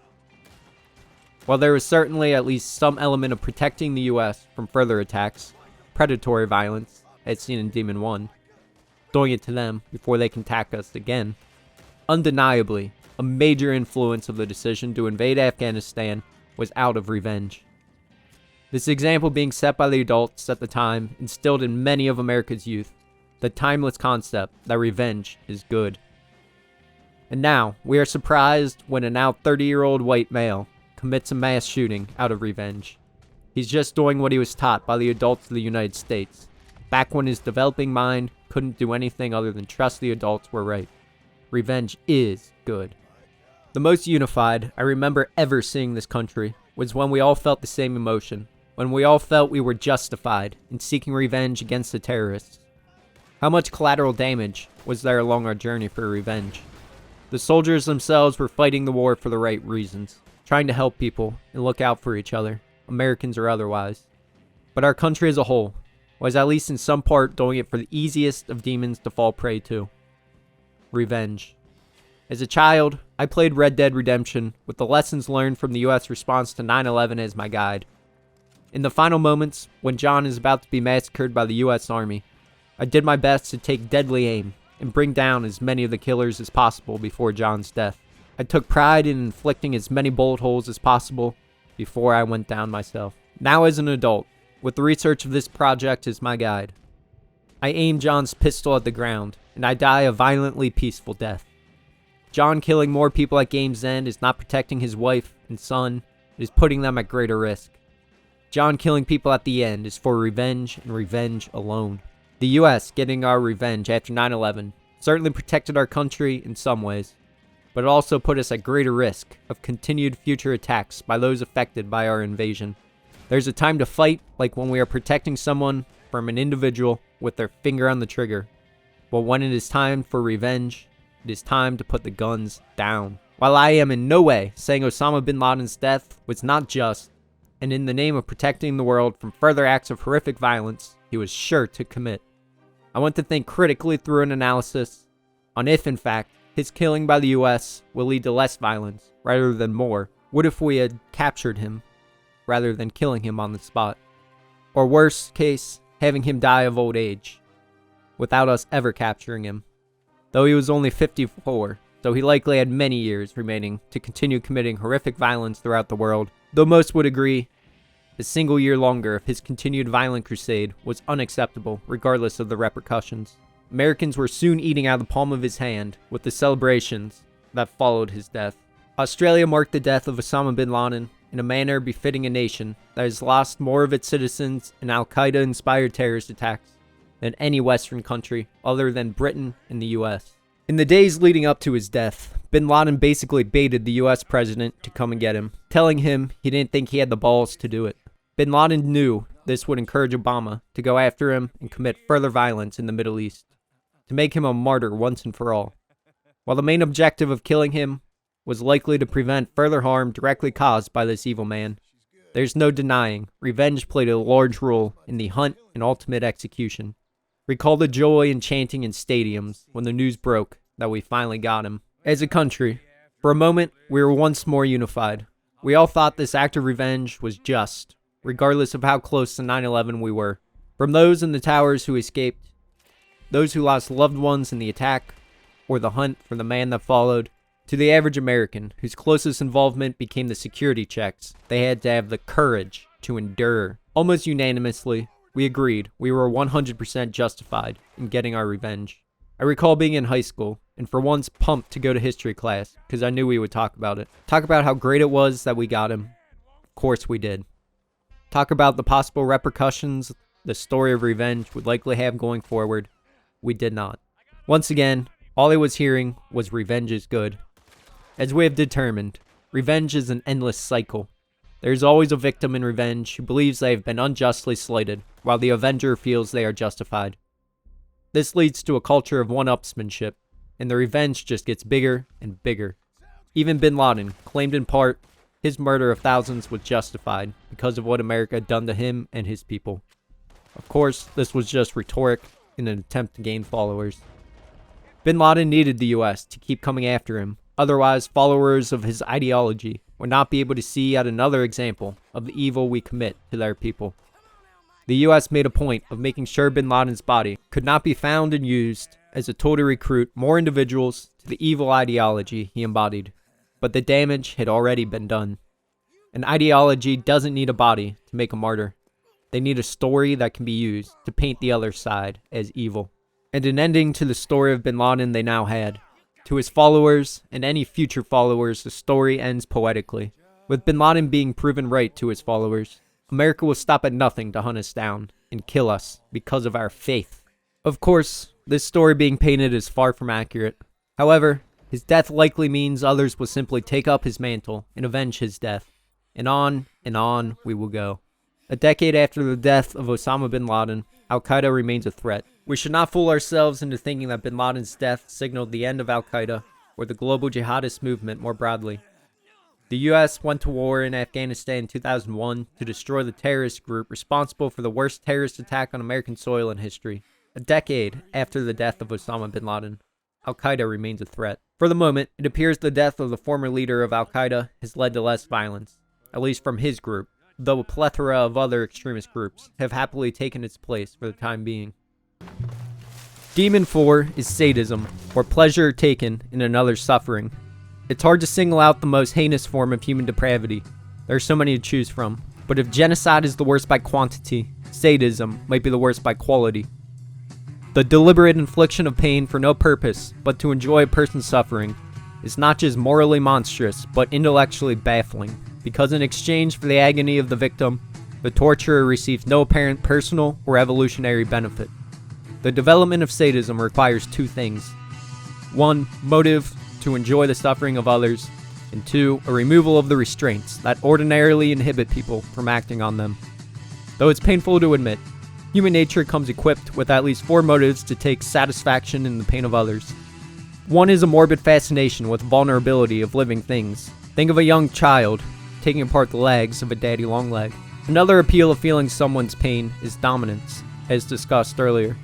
S4: While there was certainly at least some element of protecting the US from further attacks, predatory violence, as seen in Demon 1, doing it to them before they can attack us again, undeniably, a major influence of the decision to invade Afghanistan was out of revenge. This example being set by the adults at the time instilled in many of America's youth the timeless concept that revenge is good. And now, we are surprised when a now 30-year-old white male commits a mass shooting out of revenge. He's just doing what he was taught by the adults of the United States, back when his developing mind couldn't do anything other than trust the adults were right. Revenge is good. The most unified I remember ever seeing this country was when we all felt the same emotion, when we all felt we were justified in seeking revenge against the terrorists. How much collateral damage was there along our journey for revenge? The soldiers themselves were fighting the war for the right reasons. trying to help people and look out for each other, Americans or otherwise. But our country as a whole was at least in some part doing it for the easiest of demons to fall prey to: revenge. As a child, I played Red Dead Redemption with the lessons learned from the US response to 9/11 as my guide. In the final moments, when John is about to be massacred by the US Army, I did my best to take deadly aim and bring down as many of the killers as possible before John's death. I took pride in inflicting as many bullet holes as possible before I went down myself. Now as an adult, with the research of this project as my guide, I aim John's pistol at the ground, and I die a violently peaceful death. John killing more people at Game's End is not protecting his wife and son, it is putting them at greater risk. John killing people at the end is for revenge and revenge alone. The US getting our revenge after 9/11 certainly protected our country in some ways, but it also put us at greater risk of continued future attacks by those affected by our invasion. There's a time to fight, like when we are protecting someone from an individual with their finger on the trigger. But when it is time for revenge, it is time to put the guns down. While I am in no way saying Osama bin Laden's death was not just, and in the name of protecting the world from further acts of horrific violence he was sure to commit, I want to think critically through an analysis on if, in fact, his killing by the US will lead to less violence rather than more. What if we had captured him rather than killing him on the spot? Or worst case, having him die of old age without us ever capturing him. Though he was only 54, so he likely had many years remaining to continue committing horrific violence throughout the world, though most would agree a single year longer of his continued violent crusade was unacceptable regardless of the repercussions. Americans were soon eating out of the palm of his hand with the celebrations that followed his death. Australia marked the death of Osama bin Laden in a manner befitting a nation that has lost more of its citizens in Al-Qaeda-inspired terrorist attacks than any Western country other than Britain and the US. In the days leading up to his death, bin Laden basically baited the US president to come and get him, telling him he didn't think he had the balls to do it. Bin Laden knew this would encourage Obama to go after him and commit further violence in the Middle East, to make him a martyr once and for all. While the main objective of killing him was likely to prevent further harm directly caused by this evil man, there's no denying revenge played a large role in the hunt and ultimate execution. Recall the joy and chanting in stadiums when the news broke that we finally got him. As a country, for a moment, we were once more unified. We all thought this act of revenge was just, regardless of how close to 9/11 we were. From those in the towers who escaped, those who lost loved ones in the attack, or the hunt for the man that followed, to the average American whose closest involvement became the security checks they had to have the courage to endure. Almost unanimously, we agreed we were 100% justified in getting our revenge. I recall being in high school, and for once pumped to go to history class, because I knew we would talk about it. Talk about how great it was that we got him. Of course we did. Talk about the possible repercussions the story of revenge would likely have going forward. We did not. Once again, all I was hearing was revenge is good. As we have determined, revenge is an endless cycle. There is always a victim in revenge who believes they have been unjustly slighted, while the avenger feels they are justified. This leads to a culture of one-upsmanship, and the revenge just gets bigger and bigger. Even bin Laden claimed in part his murder of thousands was justified because of what America had done to him and his people. Of course, this was just rhetoric in an attempt to gain followers. Bin Laden needed the US to keep coming after him, otherwise followers of his ideology would not be able to see yet another example of the evil we commit to their people. The US made a point of making sure bin Laden's body could not be found and used as a tool to recruit more individuals to the evil ideology he embodied. But the damage had already been done. An ideology doesn't need a body to make a martyr. They need a story that can be used to paint the other side as evil. And an ending to the story of bin Laden they now had. To his followers and any future followers, the story ends poetically. With bin Laden being proven right to his followers, America will stop at nothing to hunt us down and kill us because of our faith. Of course, this story being painted is far from accurate. However, his death likely means others will simply take up his mantle and avenge his death. And on we will go. A decade after the death of Osama bin Laden, Al-Qaeda remains a threat. We should not fool ourselves into thinking that bin Laden's death signaled the end of Al-Qaeda or the global jihadist movement more broadly. The US went to war in Afghanistan in 2001 to destroy the terrorist group responsible for the worst terrorist attack on American soil in history. A decade after the death of Osama bin Laden, Al-Qaeda remains a threat. For the moment, it appears the death of the former leader of Al-Qaeda has led to less violence, at least from his group, though a plethora of other extremist groups have happily taken its place for the time being. Demon 4 is sadism, or pleasure taken in another's suffering. It's hard to single out the most heinous form of human depravity. There are so many to choose from, but if genocide is the worst by quantity, sadism might be the worst by quality. The deliberate infliction of pain for no purpose but to enjoy a person's suffering is not just morally monstrous, but intellectually baffling, because in exchange for the agony of the victim, the torturer receives no apparent personal or evolutionary benefit. The development of sadism requires two things. 1. Motive to enjoy the suffering of others, and 2. A removal of the restraints that ordinarily inhibit people from acting on them. Though it's painful to admit, human nature comes equipped with at least 4 motives to take satisfaction in the pain of others. One is a morbid fascination with vulnerability of living things. Think of a young child taking apart the legs of a daddy long leg. Another appeal of feeling someone's pain is dominance, as discussed earlier.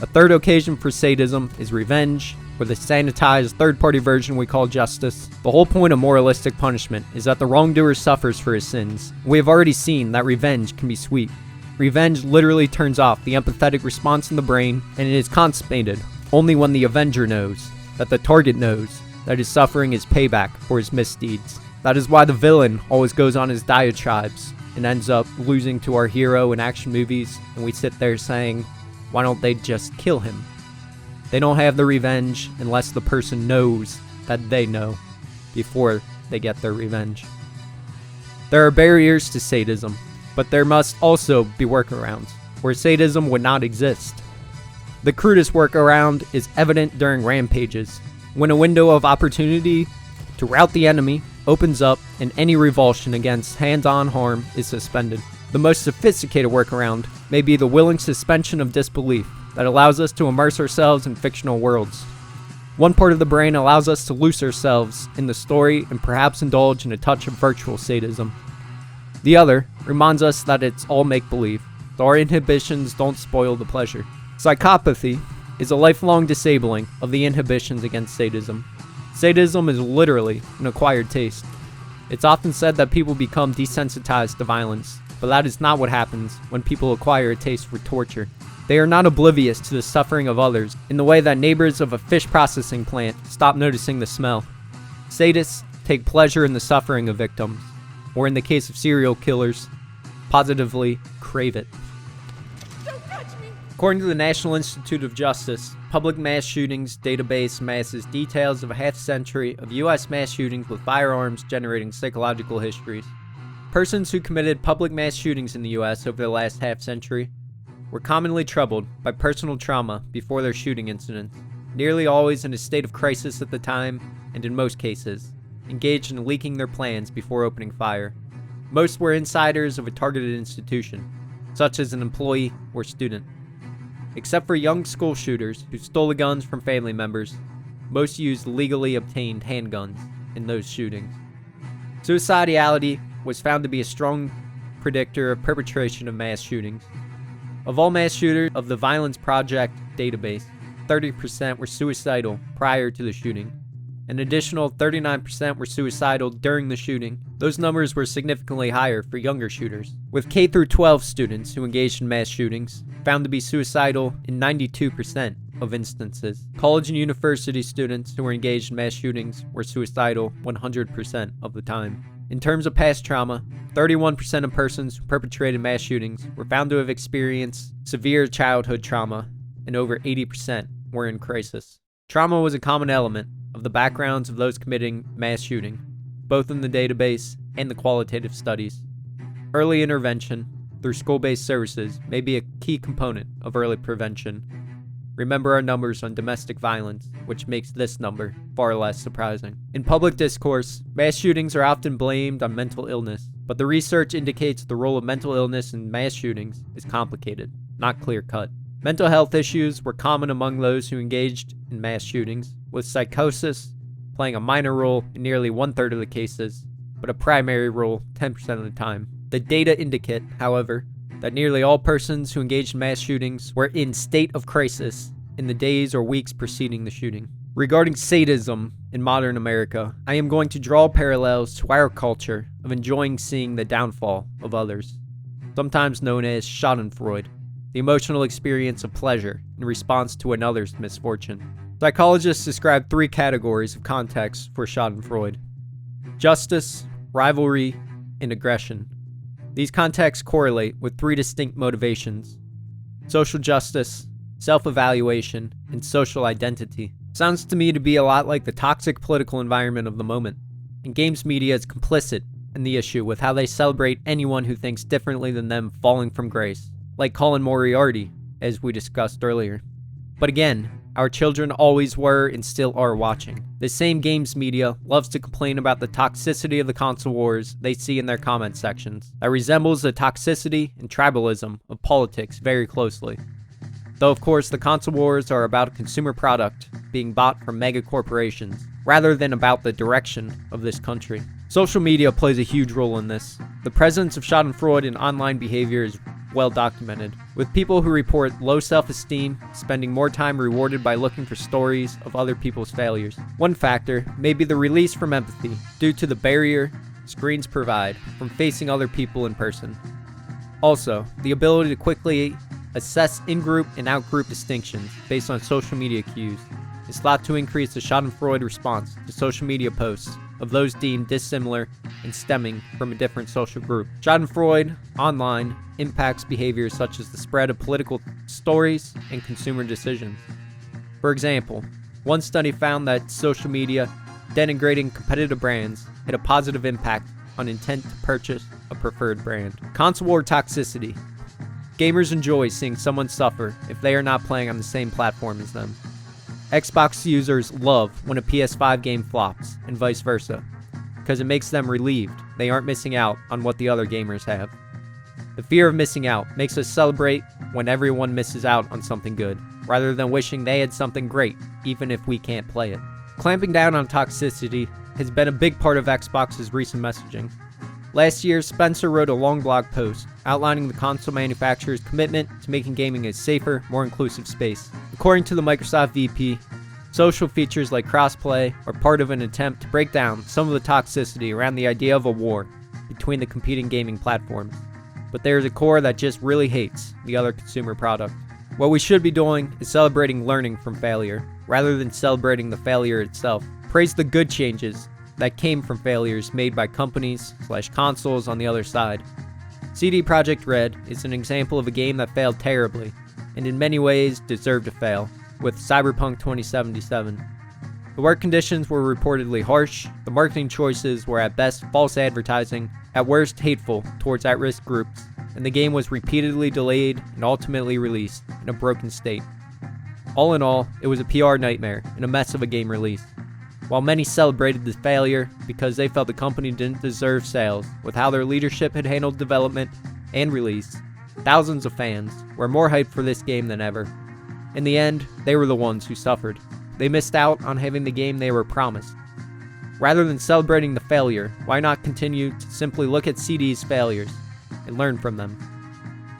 S4: A third occasion for sadism is revenge, or the sanitized third-party version we call justice. The whole point of moralistic punishment is that the wrongdoer suffers for his sins. We have already seen that revenge can be sweet. Revenge literally turns off the empathetic response in the brain, and it is consummated only when the avenger knows, that the target knows, that his suffering is payback for his misdeeds. That is why the villain always goes on his diatribes and ends up losing to our hero in action movies, and we sit there saying, why don't they just kill him? They don't have the revenge unless the person knows that they know before they get their revenge. There are barriers to sadism, but there must also be workarounds, where sadism would not exist. The crudest workaround is evident during rampages, when a window of opportunity to rout the enemy opens up and any revulsion against hands-on harm is suspended. The most sophisticated workaround may be the willing suspension of disbelief that allows us to immerse ourselves in fictional worlds. One part of the brain allows us to lose ourselves in the story and perhaps indulge in a touch of virtual sadism. The other reminds us that it's all make-believe, so our inhibitions don't spoil the pleasure. Psychopathy is a lifelong disabling of the inhibitions against sadism. Sadism is literally an acquired taste. It's often said that people become desensitized to violence, but that is not what happens when people acquire a taste for torture. They are not oblivious to the suffering of others in the way that neighbors of a fish processing plant stop noticing the smell. Sadists take pleasure in the suffering of victims, or in the case of serial killers, positively crave it. According to the National Institute of Justice, Public Mass Shootings Database amasses details of a half-century of U.S. mass shootings with firearms generating psychological histories. Persons who committed public mass shootings in the U.S. over the last half-century were commonly troubled by personal trauma before their shooting incidents, nearly always in a state of crisis at the time, and in most cases, engaged in leaking their plans before opening fire. Most were insiders of a targeted institution, such as an employee or student. Except for young school shooters who stole the guns from family members, most used legally obtained handguns in those shootings. Suicidality was found to be a strong predictor of perpetration of mass shootings. Of all mass shooters of the Violence Project database, 30% were suicidal prior to the shooting. An additional 39% were suicidal during the shooting. Those numbers were significantly higher for younger shooters, with K-12 students who engaged in mass shootings found to be suicidal in 92% of instances. College and university students who were engaged in mass shootings were suicidal 100% of the time. In terms of past trauma, 31% of persons who perpetrated mass shootings were found to have experienced severe childhood trauma, and over 80% were in crisis. Trauma was a common element of the backgrounds of those committing mass shooting, both in the database and the qualitative studies. Early intervention through school-based services may be a key component of early prevention. Remember our numbers on domestic violence, which makes this number far less surprising. In public discourse, mass shootings are often blamed on mental illness, but the research indicates the role of mental illness in mass shootings is complicated, not clear-cut. Mental health issues were common among those who engaged in mass shootings, with psychosis playing a minor role in nearly 1/3 of the cases, but a primary role 10% of the time. The data indicate, however, that nearly all persons who engaged in mass shootings were in state of crisis in the days or weeks preceding the shooting. Regarding sadism in modern America, I am going to draw parallels to our culture of enjoying seeing the downfall of others, sometimes known as schadenfreude, the emotional experience of pleasure in response to another's misfortune. Psychologists describe 3 categories of context for schadenfreude: justice, rivalry, and aggression. These contexts correlate with 3 distinct motivations: social justice, self-evaluation, and social identity. Sounds to me to be a lot like the toxic political environment of the moment, and games media is complicit in the issue with how they celebrate anyone who thinks differently than them falling from grace, like Colin Moriarty, as we discussed earlier. But again, our children always were and still are watching. The same games media loves to complain about the toxicity of the console wars they see in their comment sections that resembles the toxicity and tribalism of politics very closely. Though of course the console wars are about a consumer product being bought from mega corporations, rather than about the direction of this country. Social media plays a huge role in this. The presence of schadenfreude in online behavior is well documented, with people who report low self-esteem spending more time rewarded by looking for stories of other people's failures. One factor may be the release from empathy due to the barrier screens provide from facing other people in person. Also, the ability to quickly assess in-group and out-group distinctions based on social media cues is thought to increase the schadenfreude response to social media posts of those deemed dissimilar and stemming from a different social group. Schadenfreude online impacts behaviors such as the spread of political stories and consumer decisions. For example, one study found that social media denigrating competitive brands had a positive impact on intent to purchase a preferred brand. Console war toxicity. Gamers enjoy seeing someone suffer if they are not playing on the same platform as them. Xbox users love when a PS5 game flops, and vice versa, because it makes them relieved they aren't missing out on what the other gamers have. The fear of missing out makes us celebrate when everyone misses out on something good, rather than wishing they had something great, even if we can't play it. Clamping down on toxicity has been a big part of Xbox's recent messaging. Last year, Spencer wrote a long blog post outlining the console manufacturer's commitment to making gaming a safer, more inclusive space. According to the Microsoft VP, social features like crossplay are part of an attempt to break down some of the toxicity around the idea of a war between the competing gaming platforms. But there is a core that just really hates the other consumer product. What we should be doing is celebrating learning from failure, rather than celebrating the failure itself. Praise the good changes that came from failures made by companies/consoles on the other side. CD Projekt Red is an example of a game that failed terribly, and in many ways deserved to fail, with Cyberpunk 2077. The work conditions were reportedly harsh, the marketing choices were at best false advertising, at worst hateful towards at-risk groups, and the game was repeatedly delayed and ultimately released in a broken state. All in all, it was a PR nightmare and a mess of a game release. While many celebrated the failure because they felt the company didn't deserve sales with how their leadership had handled development and release, thousands of fans were more hyped for this game than ever. In the end, they were the ones who suffered. They missed out on having the game they were promised. Rather than celebrating the failure, why not continue to simply look at CD's failures and learn from them?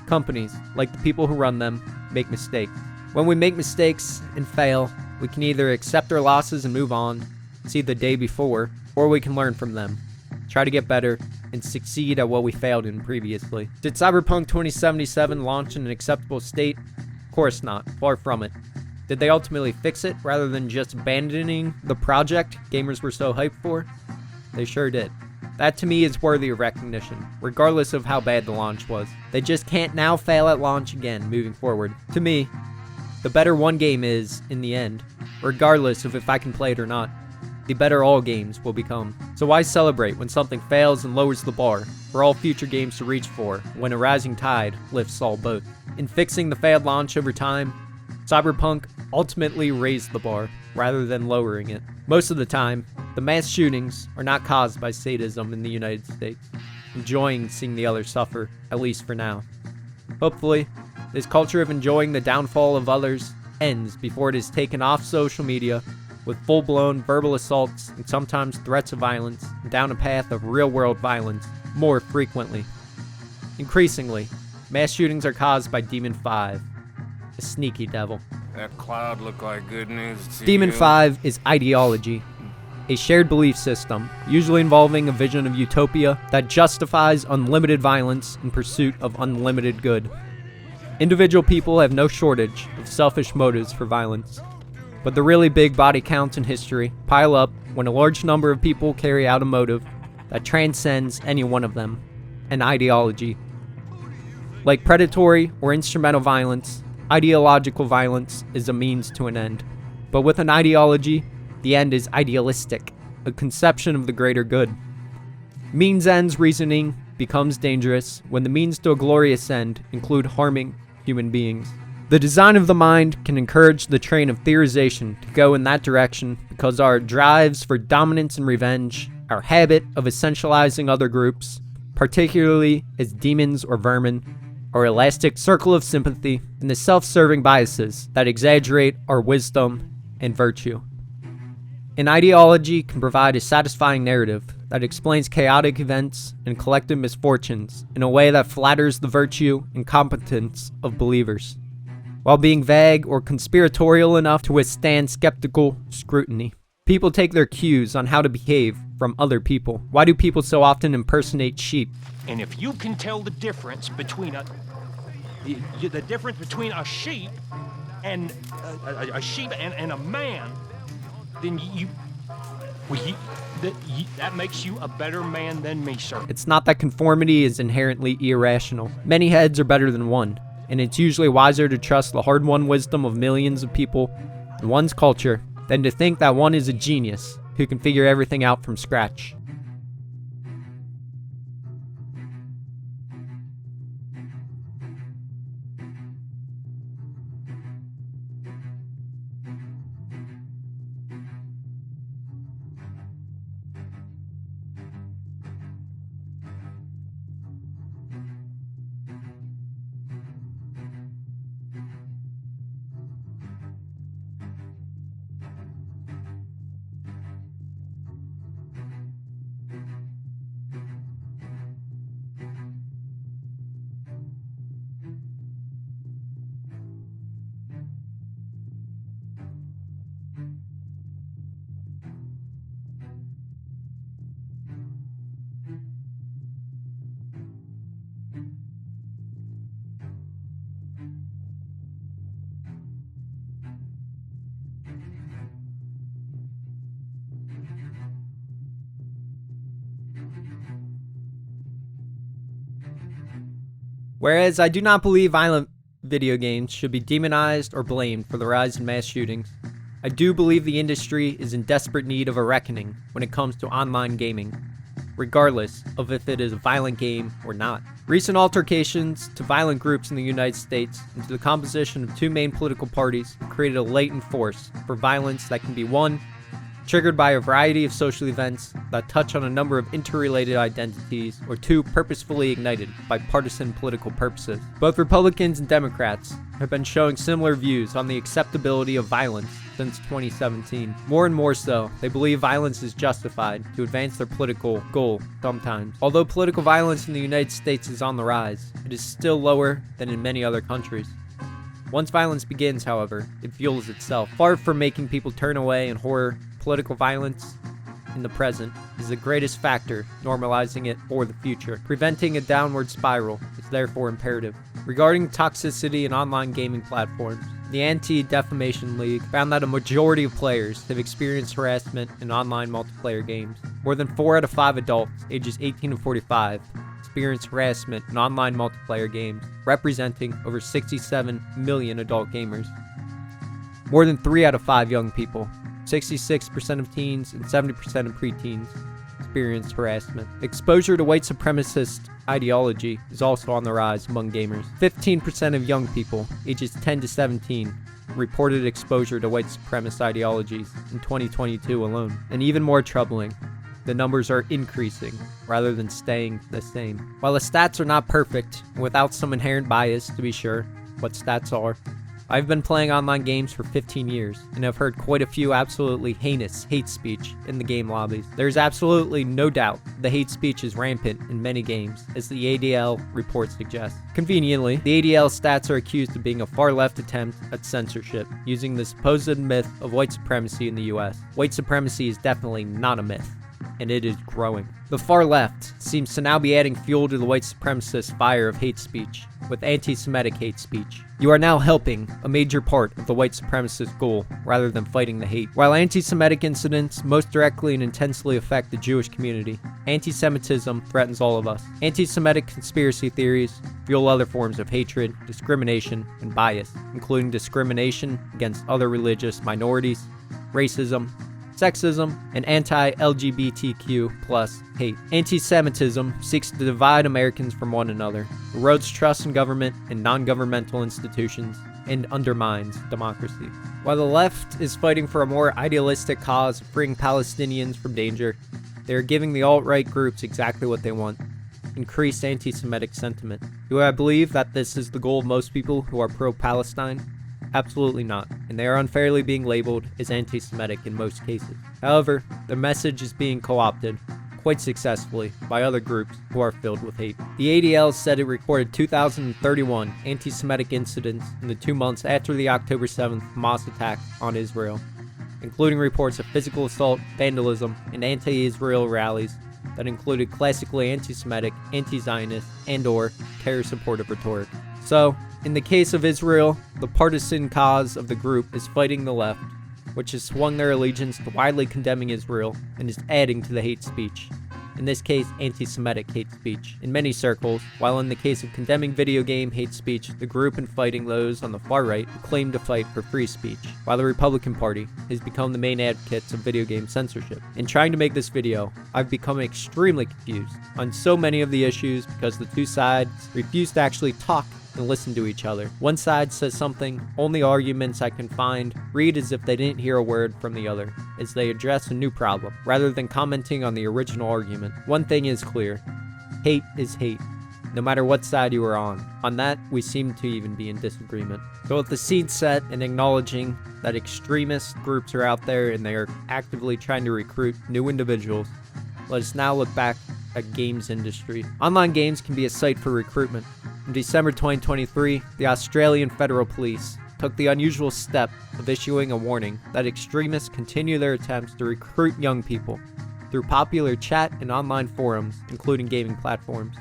S4: Companies, like the people who run them, make mistakes. When we make mistakes and fail, we can either accept our losses and move on, see the day before, or we can learn from them, try to get better, and succeed at what we failed in previously. Did Cyberpunk 2077 launch in an acceptable state? Of course not, far from it. Did they ultimately fix it rather than just abandoning the project gamers were so hyped for? They sure did. That to me is worthy of recognition, regardless of how bad the launch was. They just can't now fail at launch again moving forward. To me, the better one game is, in the end, regardless of if I can play it or not, the better all games will become. So why celebrate when something fails and lowers the bar for all future games to reach for when a rising tide lifts all boats? In fixing the failed launch over time, Cyberpunk ultimately raised the bar rather than lowering it. Most of the time, the mass shootings are not caused by sadism in the United States, enjoying seeing the others suffer, at least for now. Hopefully, this culture of enjoying the downfall of others ends before it is taken off social media with full-blown verbal assaults and sometimes threats of violence, and down a path of real-world violence more frequently. Increasingly, mass shootings are caused by Demon 5, a sneaky devil.
S20: That cloud looked like good news to
S4: Demon
S20: you.
S4: 5 is ideology, a shared belief system, usually involving a vision of utopia that justifies unlimited violence in pursuit of unlimited good. Individual people have no shortage of selfish motives for violence, but the really big body counts in history pile up when a large number of people carry out a motive that transcends any one of them, an ideology. Like predatory or instrumental violence, ideological violence is a means to an end. But with an ideology, the end is idealistic, a conception of the greater good. Means ends reasoning becomes dangerous when the means to a glorious end include harming human beings. The design of the mind can encourage the train of theorization to go in that direction because our drives for dominance and revenge, our habit of essentializing other groups, particularly as demons or vermin, our elastic circle of sympathy, and the self-serving biases that exaggerate our wisdom and virtue. An ideology can provide a satisfying narrative that explains chaotic events and collective misfortunes in a way that flatters the virtue and competence of believers, while being vague or conspiratorial enough to withstand skeptical scrutiny. People take their cues on how to behave from other people. Why do people so often impersonate sheep?
S14: And if you can tell the difference between a sheep and a sheep and a man, then that makes you a better man than me, sir.
S4: It's not that conformity is inherently irrational. Many heads are better than one, and it's usually wiser to trust the hard-won wisdom of millions of people in one's culture than to think that one is a genius who can figure everything out from scratch. Whereas I do not believe violent video games should be demonized or blamed for the rise in mass shootings, I do believe the industry is in desperate need of a reckoning when it comes to online gaming, regardless of if it is a violent game or not. Recent altercations to violent groups in the United States and to the composition of two main political parties created a latent force for violence that can be, one, triggered by a variety of social events that touch on a number of interrelated identities, or two, purposefully ignited by partisan political purposes. Both Republicans and Democrats have been showing similar views on the acceptability of violence since 2017. More and more so, they believe violence is justified to advance their political goal sometimes. Although political violence in the United States is on the rise, it is still lower than in many other countries. Once violence begins, however, it fuels itself. Far from making people turn away in horror, political violence in the present is the greatest factor normalizing it for the future. Preventing a downward spiral is therefore imperative. Regarding toxicity in online gaming platforms, the Anti-Defamation League found that a majority of players have experienced harassment in online multiplayer games. More than 4 out of 5 adults ages 18 to 45 experience harassment in online multiplayer games, representing over 67 million adult gamers. More than 3 out of 5 young people, 66% of teens and 70% of preteens, experience harassment. Exposure to white supremacist ideology is also on the rise among gamers. 15% of young people, ages 10 to 17, reported exposure to white supremacist ideologies in 2022 alone. And even more troubling, the numbers are increasing rather than staying the same. While the stats are not perfect, and without some inherent bias to be sure what stats are, I've been playing online games for 15 years, and have heard quite a few absolutely heinous hate speech in the game lobbies. There's absolutely no doubt the hate speech is rampant in many games, as the ADL report suggests. Conveniently, the ADL stats are accused of being a far-left attempt at censorship, using the supposed myth of white supremacy in the US. White supremacy is definitely not a myth, and it is growing. The far left seems to now be adding fuel to the white supremacist fire of hate speech, with anti-Semitic hate speech. You are now helping a major part of the white supremacist goal, rather than fighting the hate. While anti-Semitic incidents most directly and intensely affect the Jewish community, anti-Semitism threatens all of us. Anti-Semitic conspiracy theories fuel other forms of hatred, discrimination, and bias, including discrimination against other religious minorities, racism, sexism, and anti-LGBTQ+ hate. Anti-Semitism seeks to divide Americans from one another, erodes trust in government and non-governmental institutions, and undermines democracy. While the left is fighting for a more idealistic cause of freeing Palestinians from danger, they are giving the alt-right groups exactly what they want: increased anti-Semitic sentiment. Do I believe that this is the goal of most people who are pro-Palestine? Absolutely not, and they are unfairly being labeled as anti-Semitic in most cases. However, the message is being co-opted quite successfully by other groups who are filled with hate. The ADL said it recorded 2,031 anti-Semitic incidents in the 2 months after the October 7th Hamas attack on Israel, including reports of physical assault, vandalism, and anti-Israel rallies that included classically anti-Semitic, anti-Zionist, and/or terror-supportive rhetoric. So, in the case of Israel, the partisan cause of the group is fighting the left, which has swung their allegiance to widely condemning Israel and is adding to the hate speech. In this case, anti-Semitic hate speech, in many circles, while in the case of condemning video game hate speech, the group in fighting those on the far right who claim to fight for free speech, while the Republican Party has become the main advocates of video game censorship. In trying to make this video, I've become extremely confused on so many of the issues because the two sides refuse to actually talk and listen to each other. One side says something, only arguments I can find read as if they didn't hear a word from the other, as they address a new problem, rather than commenting on the original argument. One thing is clear: hate is hate, no matter what side you are on. On that, we seem to even be in disagreement. So with the seed set and acknowledging that extremist groups are out there and they are actively trying to recruit new individuals, let us now look back at games industry. Online games can be a site for recruitment. In December 2023, the Australian Federal Police took the unusual step of issuing a warning that extremists continue their attempts to recruit young people through popular chat and online forums, including gaming platforms.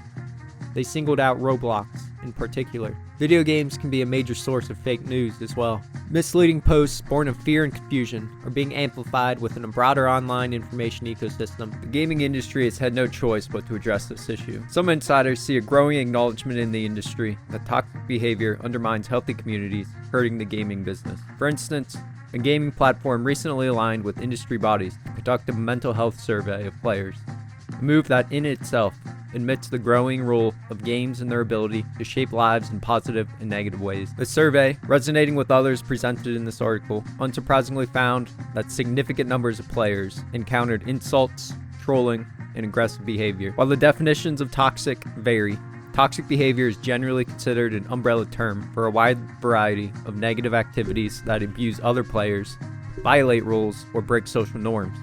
S4: They singled out Roblox in particular. Video games can be a major source of fake news as well. Misleading posts born of fear and confusion are being amplified within a broader online information ecosystem. The gaming industry has had no choice but to address this issue. Some insiders see a growing acknowledgement in the industry that toxic behavior undermines healthy communities, hurting the gaming business. For instance, a gaming platform recently aligned with industry bodies to conduct a mental health survey of players, a move that in itself admits the growing role of games and their ability to shape lives in positive and negative ways. The survey, resonating with others presented in this article, unsurprisingly found that significant numbers of players encountered insults, trolling, and aggressive behavior. While the definitions of toxic vary, toxic behavior is generally considered an umbrella term for a wide variety of negative activities that abuse other players, violate rules, or break social norms.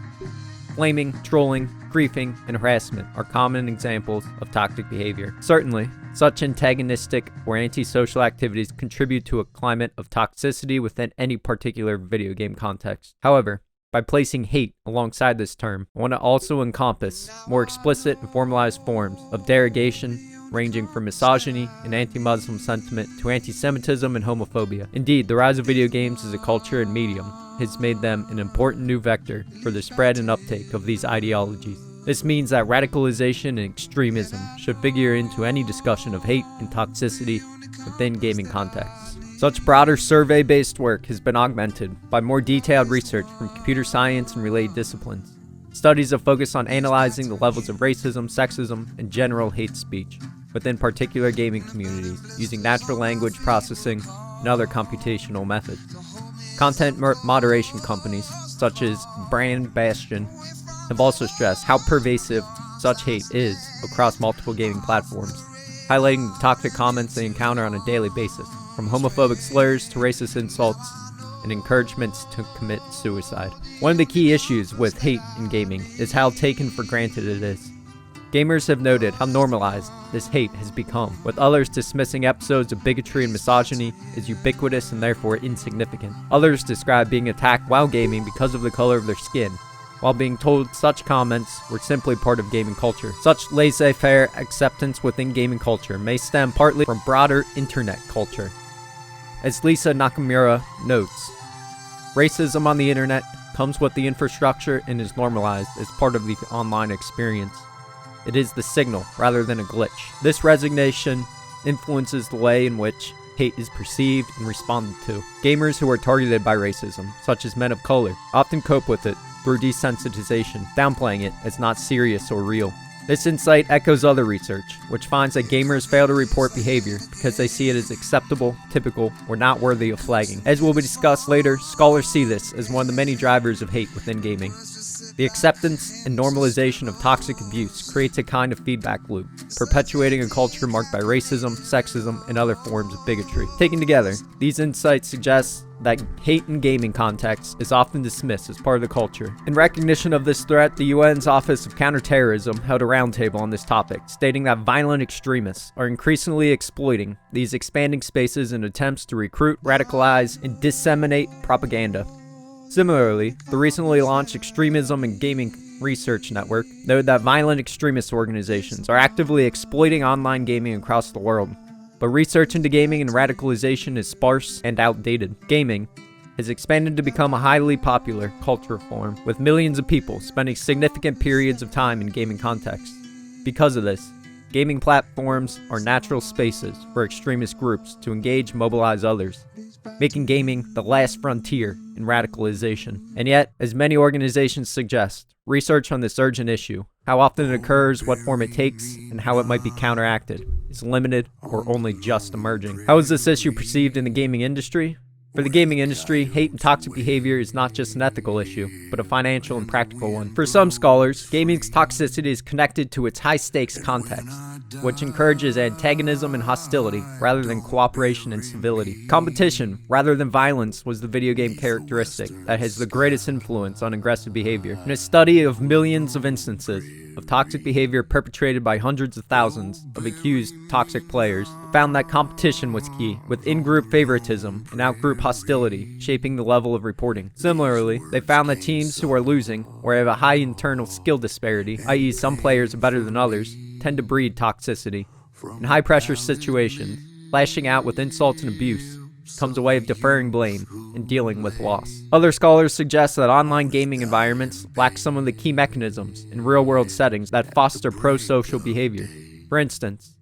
S4: Flaming, trolling, griefing, and harassment are common examples of toxic behavior. Certainly, such antagonistic or antisocial activities contribute to a climate of toxicity within any particular video game context. However, by placing hate alongside this term, I want to also encompass more explicit and formalized forms of derogation, ranging from misogyny and anti-Muslim sentiment to anti-Semitism and homophobia. Indeed, the rise of video games as a culture and medium has made them an important new vector for the spread and uptake of these ideologies. This means that radicalization and extremism should figure into any discussion of hate and toxicity within gaming contexts. Such broader survey-based work has been augmented by more detailed research from computer science and related disciplines. Studies have focused on analyzing the levels of racism, sexism, and general hate speech within particular gaming communities using natural language processing and other computational methods. Content moderation companies, such as Brand Bastion, have also stressed how pervasive such hate is across multiple gaming platforms, highlighting the toxic comments they encounter on a daily basis. from homophobic slurs to racist insults and encouragements to commit suicide. One of the key issues with hate in gaming is how taken for granted it is. Gamers have noted how normalized this hate has become, with others dismissing episodes of bigotry and misogyny as ubiquitous and therefore insignificant. Others describe being attacked while gaming because of the color of their skin, while being told such comments were simply part of gaming culture. Such laissez-faire acceptance within gaming culture may stem partly from broader internet culture. As Lisa Nakamura notes, racism on the internet comes with the infrastructure and is normalized as part of the online experience. It is the signal rather than a glitch. This resignation influences the way in which hate is perceived and responded to. Gamers who are targeted by racism, such as men of color, often cope with it through desensitization, downplaying it as not serious or real. This insight echoes other research, which finds that gamers fail to report behavior because they see it as acceptable, typical, or not worthy of flagging. As will be discussed later, scholars see this as one of the many drivers of hate within gaming. The acceptance and normalization of toxic abuse creates a kind of feedback loop, perpetuating a culture marked by racism, sexism, and other forms of bigotry. Taken together, these insights suggest that hate in gaming contexts is often dismissed as part of the culture. In recognition of this threat, the UN's Office of Counterterrorism held a roundtable on this topic, stating that violent extremists are increasingly exploiting these expanding spaces in attempts to recruit, radicalize, and disseminate propaganda. Similarly, the recently launched Extremism in Gaming Research Network noted that violent extremist organizations are actively exploiting online gaming across the world. But research into gaming and radicalization is sparse and outdated. Gaming has expanded to become a highly popular cultural form, with millions of people spending significant periods of time in gaming contexts. Because of this, gaming platforms are natural spaces for extremist groups to engage and mobilize others, making gaming the last frontier in radicalization. And yet, as many organizations suggest, research on this urgent issue, how often it occurs, what form it takes, and how it might be counteracted, is limited or only just emerging. How is this issue perceived in the gaming industry? For the gaming industry, hate and toxic behavior is not just an ethical issue, but a financial and practical one. For some scholars, gaming's toxicity is connected to its high-stakes context, which encourages antagonism and hostility rather than cooperation and civility. Competition rather than violence was the video game characteristic that has the greatest influence on aggressive behavior. In a study of millions of instances of toxic behavior perpetrated by hundreds of thousands of accused toxic players, found that competition was key, with in-group favoritism and out-group hostility shaping the level of reporting. Similarly, they found that teams who are losing or have a high internal skill disparity, i.e. some players are better than others, tend to breed toxicity. In high-pressure situations, lashing out with insults and abuse comes a way of deferring blame and dealing with loss. Other scholars suggest that online gaming environments lack some of the key mechanisms in real-world settings that foster pro-social behavior. For instance,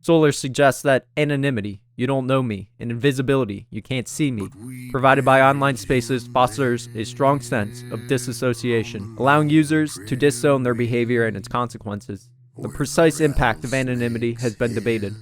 S4: scholars suggest that anonymity, you don't know me, and invisibility, you can't see me, provided by online spaces fosters a strong sense of disassociation, allowing users to disown their behavior and its consequences. The precise impact of anonymity has been debated.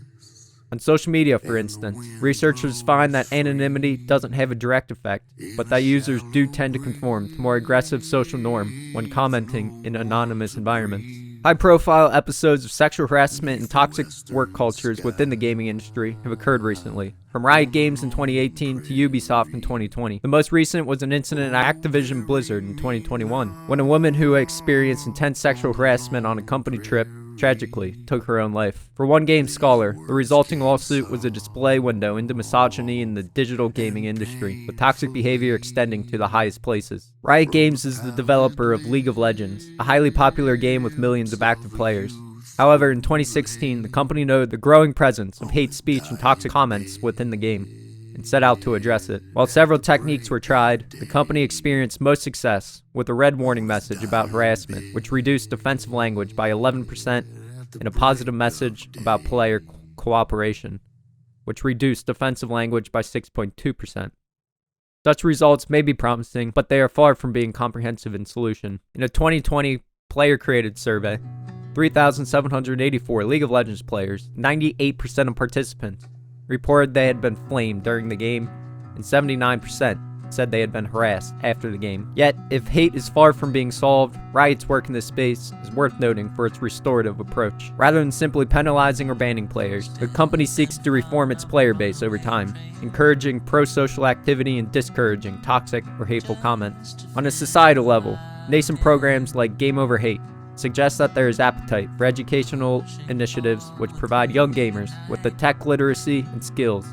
S4: On social media, for instance, researchers find that anonymity doesn't have a direct effect, but that users do tend to conform to more aggressive social norm when commenting in anonymous environments. High-profile episodes of sexual harassment and toxic work cultures within the gaming industry have occurred recently, from Riot Games in 2018 to Ubisoft in 2020. The most recent was an incident at Activision Blizzard in 2021, when a woman who experienced intense sexual harassment on a company trip tragically took her own life. For one game scholar, the resulting lawsuit was a display window into misogyny in the digital gaming industry, with toxic behavior extending to the highest places. Riot Games is the developer of League of Legends, a highly popular game with millions of active players. However, in 2016, the company noted the growing presence of hate speech and toxic comments within the game, and set out to address it. While several techniques were tried, the company experienced most success with a red warning message about harassment, which reduced offensive language by 11%, and a positive message about player cooperation, which reduced offensive language by 6.2%. Such results may be promising, but they are far from being comprehensive in solution. In a 2020 player-created survey, 3,784 League of Legends players, 98% of participants, reported they had been flamed during the game, and 79% said they had been harassed after the game. Yet, if hate is far from being solved, Riot's work in this space is worth noting for its restorative approach. Rather than simply penalizing or banning players, the company seeks to reform its player base over time, encouraging pro-social activity and discouraging toxic or hateful comments. On a societal level, nascent programs like Game Over Hate suggest that there is appetite for educational initiatives which provide young gamers with the tech literacy and skills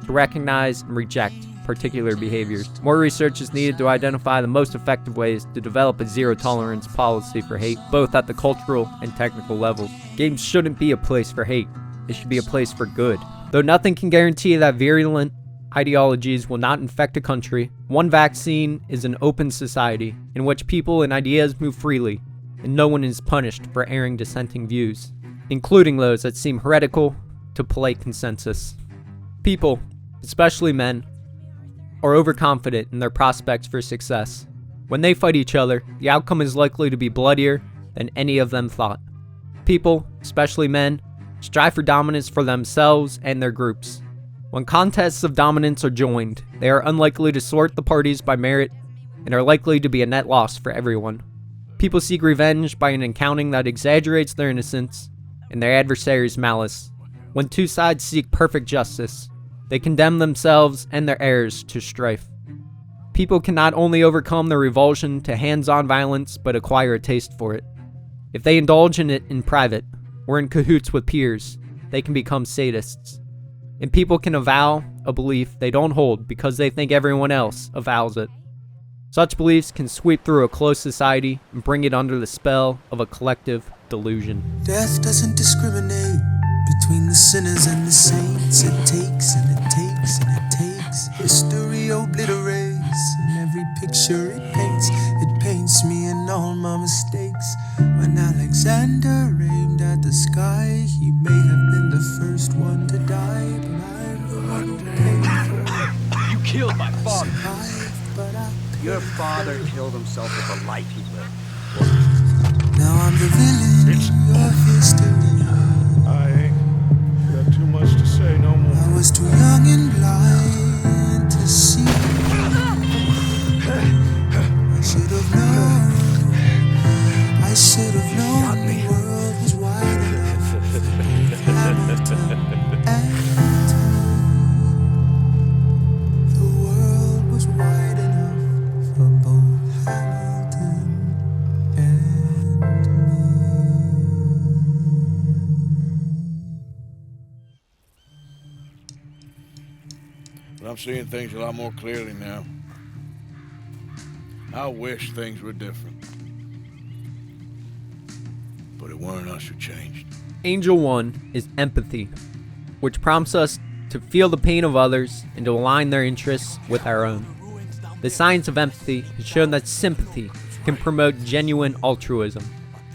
S4: to recognize and reject particular behaviors. More research is needed to identify the most effective ways to develop a zero-tolerance policy for hate, both at the cultural and technical levels. Games shouldn't be a place for hate. It should be a place for good. Though nothing can guarantee that virulent ideologies will not infect a country, one vaccine is an open society in which people and ideas move freely, and no one is punished for airing dissenting views, including those that seem heretical to polite consensus. People, especially men, are overconfident in their prospects for success. When they fight each other, the outcome is likely to be bloodier than any of them thought. People, especially men, strive for dominance for themselves and their groups. When contests of dominance are joined, they are unlikely to sort the parties by merit and are likely to be a net loss for everyone. People seek revenge by an accounting that exaggerates their innocence and their adversary's malice. When two sides seek perfect justice, they condemn themselves and their heirs to strife. People can not only overcome their revulsion to hands-on violence, but acquire a taste for it. If they indulge in it in private, or in cahoots with peers, they can become sadists. And people can avow a belief they don't hold because they think everyone else avows it. Such beliefs can sweep through a closed society and bring it under the spell of a collective delusion.
S17: Death doesn't discriminate between the sinners and the saints. It takes and it takes and it takes. History obliterates, and every picture it paints me and all my mistakes. When Alexander aimed at the sky, he may have been the first one to die, but I'm the one who paid for it.
S14: You killed my father.
S21: Your father killed himself with the life he lived.
S17: Now I'm the villain of history.
S15: I ain't got too much to say no more.
S17: I was too young and blind to see. I should have known. I should have known the world was wide enough for both Hamilton and me. The world was wide enough for both Hamilton and
S22: But I'm seeing things a lot more clearly now. I wish things were different. But it weren't us who changed.
S4: Angel 1 is empathy, which prompts us to feel the pain of others and to align their interests with our own. The science of empathy has shown that sympathy can promote genuine altruism,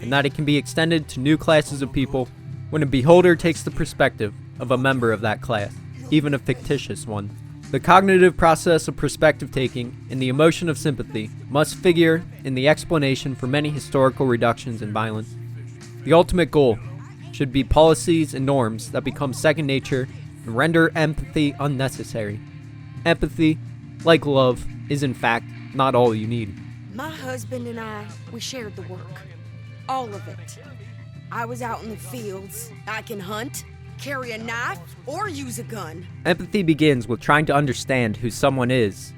S4: and that it can be extended to new classes of people when a beholder takes the perspective of a member of that class, even a fictitious one. The cognitive process of perspective taking and the emotion of sympathy must figure in the explanation for many historical reductions in violence. The ultimate goal should be policies and norms that become second nature and render empathy unnecessary. Empathy, like love, is in fact not all you need.
S19: My husband and I, we shared the work. All of it. I was out in the fields. I can hunt, carry a knife, or use a gun.
S4: Empathy begins with trying to understand who someone is,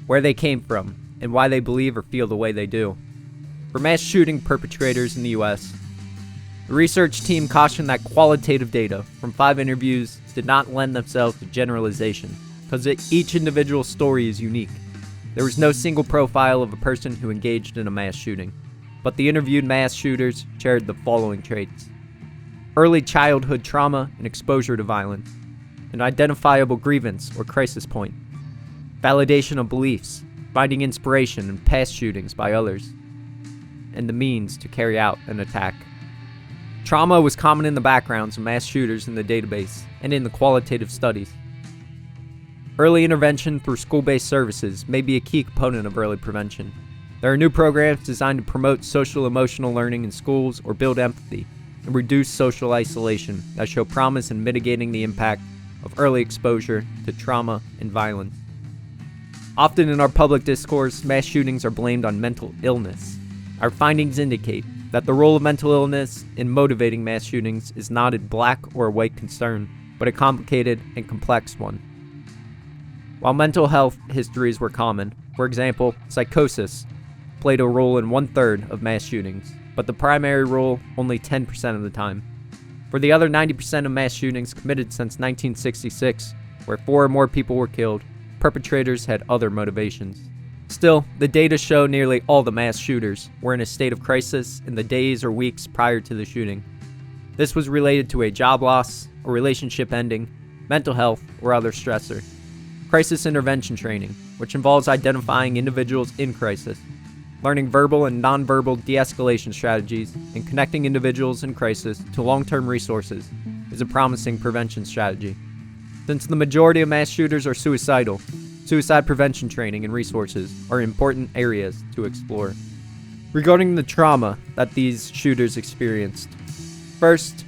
S4: where they came from, and why they believe or feel the way they do. For mass shooting perpetrators in the US, the research team cautioned that qualitative data from 5 interviews did not lend themselves to generalization, because each individual story is unique. There was no single profile of a person who engaged in a mass shooting, but the interviewed mass shooters shared the following traits: early childhood trauma and exposure to violence, an identifiable grievance or crisis point, validation of beliefs, finding inspiration in past shootings by others, and the means to carry out an attack. Trauma was common in the backgrounds of mass shooters in the database and in the qualitative studies. Early intervention through school-based services may be a key component of early prevention. There are new programs designed to promote social-emotional learning in schools or build empathy and reduce social isolation that show promise in mitigating the impact of early exposure to trauma and violence. Often in our public discourse, mass shootings are blamed on mental illness. Our findings indicate that the role of mental illness in motivating mass shootings is not a black or white concern, but a complicated and complex one. While mental health histories were common, for example, psychosis played a role in 1/3 of mass shootings, but the primary role only 10% of the time. For the other 90% of mass shootings committed since 1966, where 4 or more people were killed, perpetrators had other motivations. Still, the data show nearly all the mass shooters were in a state of crisis in the days or weeks prior to the shooting. This was related to a job loss, a relationship ending, mental health, or other stressor. Crisis intervention training, which involves identifying individuals in crisis, learning verbal and nonverbal de-escalation strategies, and connecting individuals in crisis to long-term resources, is a promising prevention strategy. Since the majority of mass shooters are suicidal, suicide prevention training and resources are important areas to explore. Regarding the trauma that these shooters experienced, first,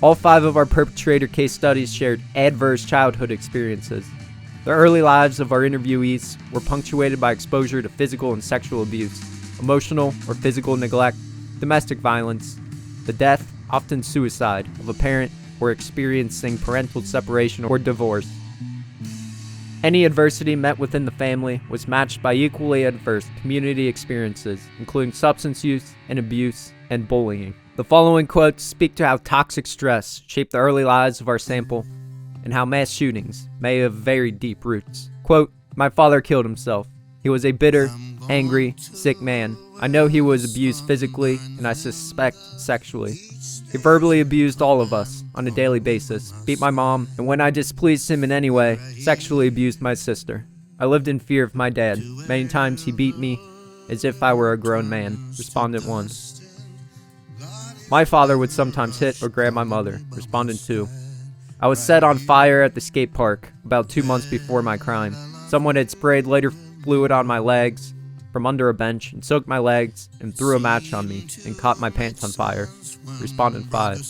S4: all 5 of our perpetrator case studies shared adverse childhood experiences. The early lives of our interviewees were punctuated by exposure to physical and sexual abuse, emotional or physical neglect, domestic violence, the death, often suicide, of a parent or experiencing parental separation or divorce. Any adversity met within the family was matched by equally adverse community experiences, including substance use and abuse and bullying. The following quotes speak to how toxic stress shaped the early lives of our sample and how mass shootings may have very deep roots. Quote, "My father killed himself. He was a bitter, angry, sick man. I know he was abused physically and I suspect sexually. He verbally abused all of us on a daily basis, beat my mom, and when I displeased him in any way, sexually abused my sister. I lived in fear of my dad. Many times he beat me as if I were a grown man." Respondent 1. "My father would sometimes hit or grab my mother." Respondent 2. "I was set on fire at the skate park about 2 months before my crime. Someone had sprayed lighter fluid on my legs from under a bench and soaked my legs and threw a match on me and caught my pants on fire." Respondent 5.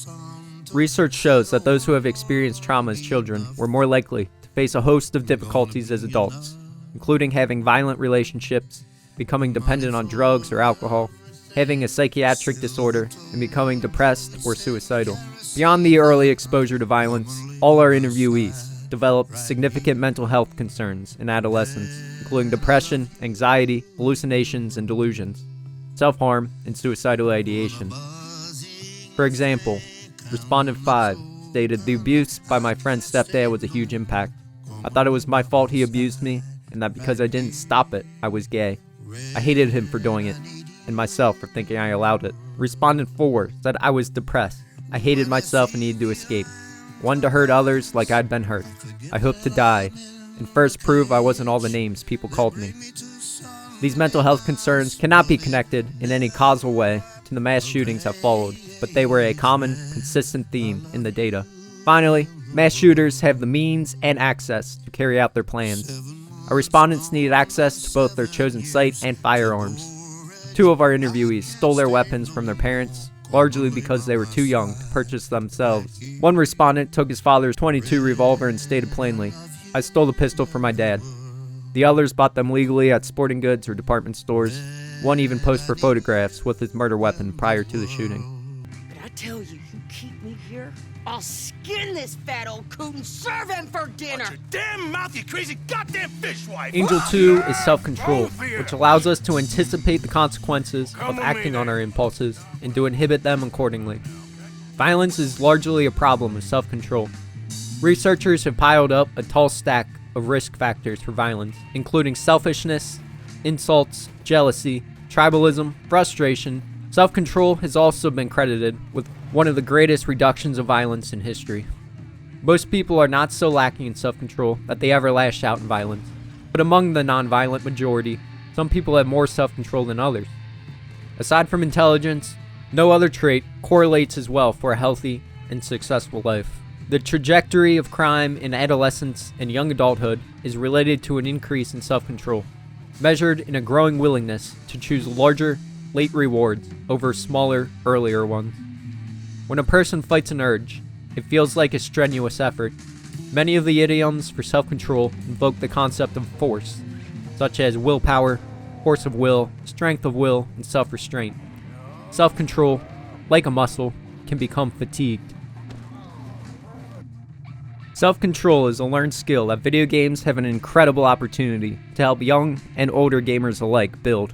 S4: "Research shows that those who have experienced trauma as children were more likely to face a host of difficulties as adults, including having violent relationships, becoming dependent on drugs or alcohol, having a psychiatric disorder, and becoming depressed or suicidal. Beyond the early exposure to violence, all our interviewees developed significant mental health concerns in adolescence, including depression, anxiety, hallucinations, and delusions, self-harm, and suicidal ideation. For example, Respondent 5 stated, "The abuse by my friend's stepdad was a huge impact. I thought it was my fault he abused me, and that because I didn't stop it, I was gay. I hated him for doing it, and myself for thinking I allowed it." Respondent 4 said, "I was depressed. I hated myself and needed to escape. Wanted to hurt others like I'd been hurt. I hoped to die, and first prove I wasn't all the names people called me." These mental health concerns cannot be connected in any causal way to the mass shootings that followed, but they were a common, consistent theme in the data. Finally, mass shooters have the means and access to carry out their plans. Our respondents needed access to both their chosen site and firearms. 2 of our interviewees stole their weapons from their parents, largely because they were too young to purchase themselves. One respondent took his father's .22 revolver and stated plainly, "I stole the pistol from my dad." The others bought them legally at sporting goods or department stores. One even posed for photographs with his murder weapon prior to the shooting.
S19: But I tell you, you keep me here, I'll skin this fat old coot and serve him for dinner.
S15: Watch your damn mouth, you crazy goddamn fishwife.
S4: Angel 2 is self-control, which allows us to anticipate the consequences of acting on our impulses and to inhibit them accordingly. Violence is largely a problem of self-control. Researchers have piled up a tall stack of risk factors for violence, including selfishness, insults, jealousy, tribalism, frustration. Self-control has also been credited with one of the greatest reductions of violence in history. Most people are not so lacking in self-control that they ever lash out in violence. But among the non-violent majority, some people have more self-control than others. Aside from intelligence, no other trait correlates as well for a healthy and successful life. The trajectory of crime in adolescence and young adulthood is related to an increase in self-control, measured in a growing willingness to choose larger, late rewards over smaller, earlier ones. When a person fights an urge, it feels like a strenuous effort. Many of the idioms for self-control invoke the concept of force, such as willpower, force of will, strength of will, and self-restraint. Self-control, like a muscle, can become fatigued. Self-control is a learned skill that video games have an incredible opportunity to help young and older gamers alike build.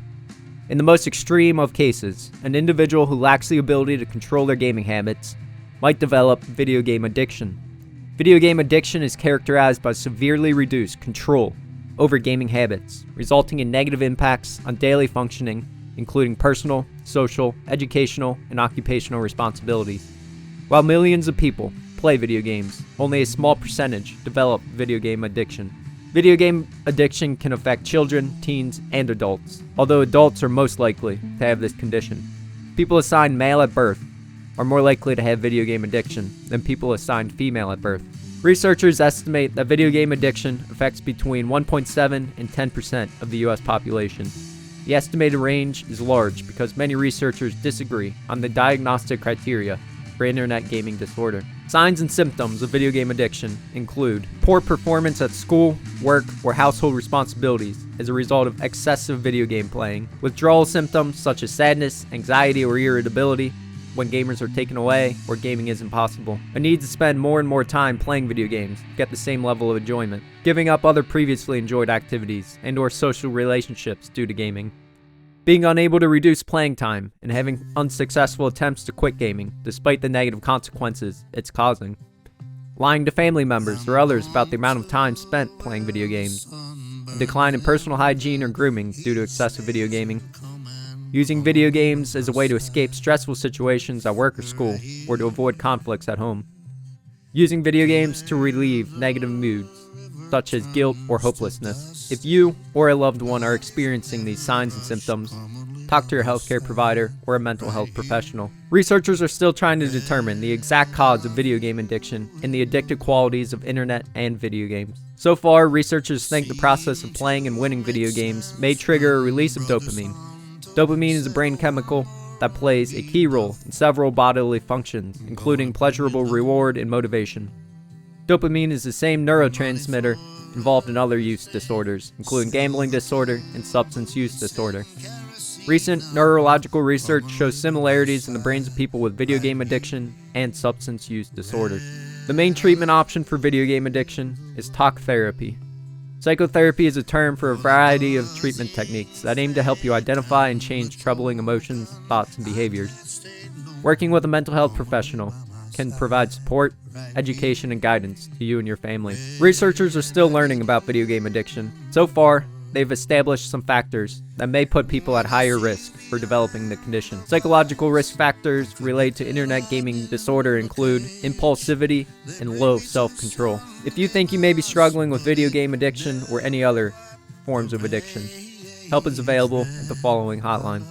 S4: In the most extreme of cases, an individual who lacks the ability to control their gaming habits might develop video game addiction. Video game addiction is characterized by severely reduced control over gaming habits, resulting in negative impacts on daily functioning, including personal, social, educational, and occupational responsibilities. While millions of people play video games, only a small percentage develop video game addiction. Video game addiction can affect children, teens, and adults, although adults are most likely to have this condition. People assigned male at birth are more likely to have video game addiction than people assigned female at birth. Researchers estimate that video game addiction affects between 1.7 and 10% of the US population. The estimated range is large because many researchers disagree on the diagnostic criteria for internet gaming disorder. Signs and symptoms of video game addiction include poor performance at school, work, or household responsibilities as a result of excessive video game playing, withdrawal symptoms such as sadness, anxiety, or irritability when gamers are taken away or gaming is impossible, a need to spend more and more time playing video games to get the same level of enjoyment, giving up other previously enjoyed activities and/or social relationships due to gaming, being unable to reduce playing time and having unsuccessful attempts to quit gaming despite the negative consequences it's causing, lying to family members or others about the amount of time spent playing video games, a decline in personal hygiene or grooming due to excessive video gaming, using video games as a way to escape stressful situations at work or school or to avoid conflicts at home, using video games to relieve negative moods such as guilt or hopelessness. If you or a loved one are experiencing these signs and symptoms, talk to your healthcare provider or a mental health professional. Researchers are still trying to determine the exact cause of video game addiction and the addictive qualities of internet and video games. So far, researchers think the process of playing and winning video games may trigger a release of dopamine. Dopamine is a brain chemical that plays a key role in several bodily functions, including pleasurable reward and motivation. Dopamine is the same neurotransmitter involved in other use disorders, including gambling disorder and substance use disorder. Recent neurological research shows similarities in the brains of people with video game addiction and substance use disorders. The main treatment option for video game addiction is talk therapy. Psychotherapy is a term for a variety of treatment techniques that aim to help you identify and change troubling emotions, thoughts, and behaviors. Working with a mental health professional can provide support, education, and guidance to you and your family. Researchers are still learning about video game addiction. So far, they've established some factors that may put people at higher risk for developing the condition. Psychological risk factors related to internet gaming disorder include impulsivity and low self-control. If you think you may be struggling with video game addiction or any other forms of addiction, help is available at the following hotline.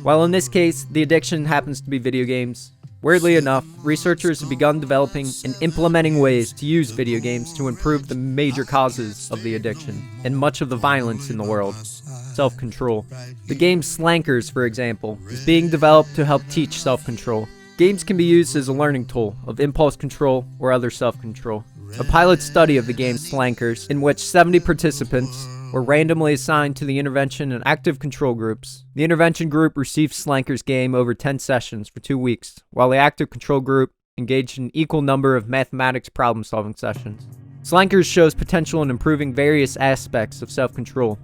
S4: While in this case, the addiction happens to be video games, weirdly enough, researchers have begun developing and implementing ways to use video games to improve the major causes of the addiction and much of the violence in the world: self-control. The game Slankers, for example, is being developed to help teach self-control. Games can be used as a learning tool of impulse control or other self-control. A pilot study of the game Slankers, in which 70 participants were randomly assigned to the intervention and active control groups. The intervention group received Slankers game over 10 sessions for 2 weeks, while the active control group engaged in an equal number of mathematics problem-solving sessions. Slankers shows potential in improving various aspects of self-control.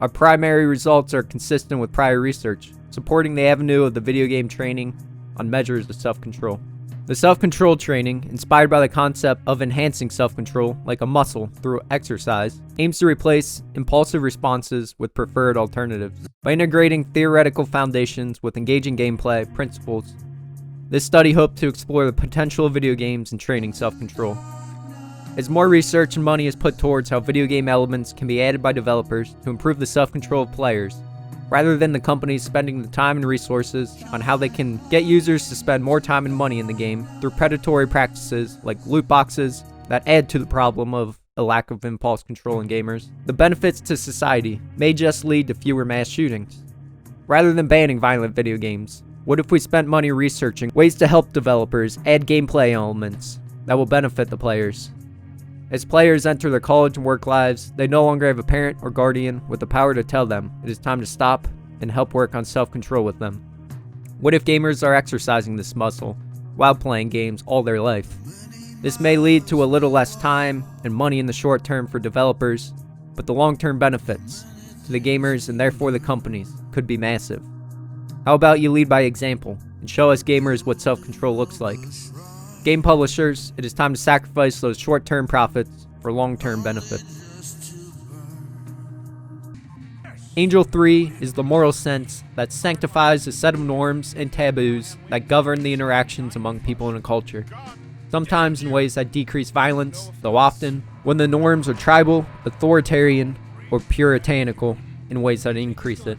S4: Our primary results are consistent with prior research, supporting the avenue of the video game training on measures of self-control. The self-control training, inspired by the concept of enhancing self-control like a muscle through exercise, aims to replace impulsive responses with preferred alternatives. By integrating theoretical foundations with engaging gameplay principles, this study hoped to explore the potential of video games in training self-control. As more research and money is put towards how video game elements can be added by developers to improve the self-control of players, rather than the companies spending the time and resources on how they can get users to spend more time and money in the game through predatory practices like loot boxes that add to the problem of a lack of impulse control in gamers, the benefits to society may just lead to fewer mass shootings. Rather than banning violent video games, what if we spent money researching ways to help developers add gameplay elements that will benefit the players? As players enter their college and work lives, they no longer have a parent or guardian with the power to tell them it is time to stop and help work on self-control with them. What if gamers are exercising this muscle while playing games all their life? This may lead to a little less time and money in the short term for developers, but the long-term benefits to the gamers and therefore the companies could be massive. How about you lead by example and show us gamers what self-control looks like? Game publishers, it is time to sacrifice those short-term profits for long-term benefits. Angel 3 is the moral sense that sanctifies a set of norms and taboos that govern the interactions among people in a culture. Sometimes in ways that decrease violence, though often when the norms are tribal, authoritarian, or puritanical in ways that increase it.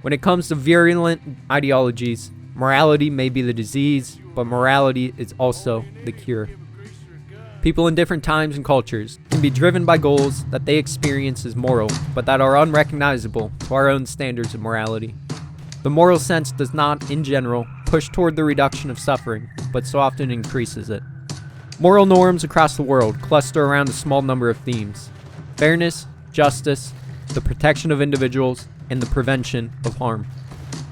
S4: When it comes to virulent ideologies, morality may be the disease, but morality is also the cure. People in different times and cultures can be driven by goals that they experience as moral, but that are unrecognizable to our own standards of morality. The moral sense does not, in general, push toward the reduction of suffering, but so often increases it. Moral norms across the world cluster around a small number of themes: fairness, justice, the protection of individuals, and the prevention of harm.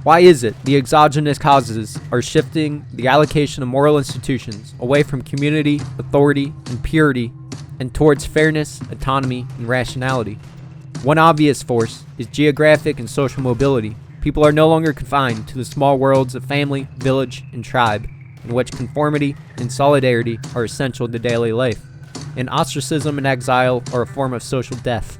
S4: Why is it the exogenous causes are shifting the allocation of moral institutions away from community, authority, and purity, and towards fairness, autonomy, and rationality? One obvious force is geographic and social mobility. People are no longer confined to the small worlds of family, village, and tribe, in which conformity and solidarity are essential to daily life, and ostracism and exile are a form of social death.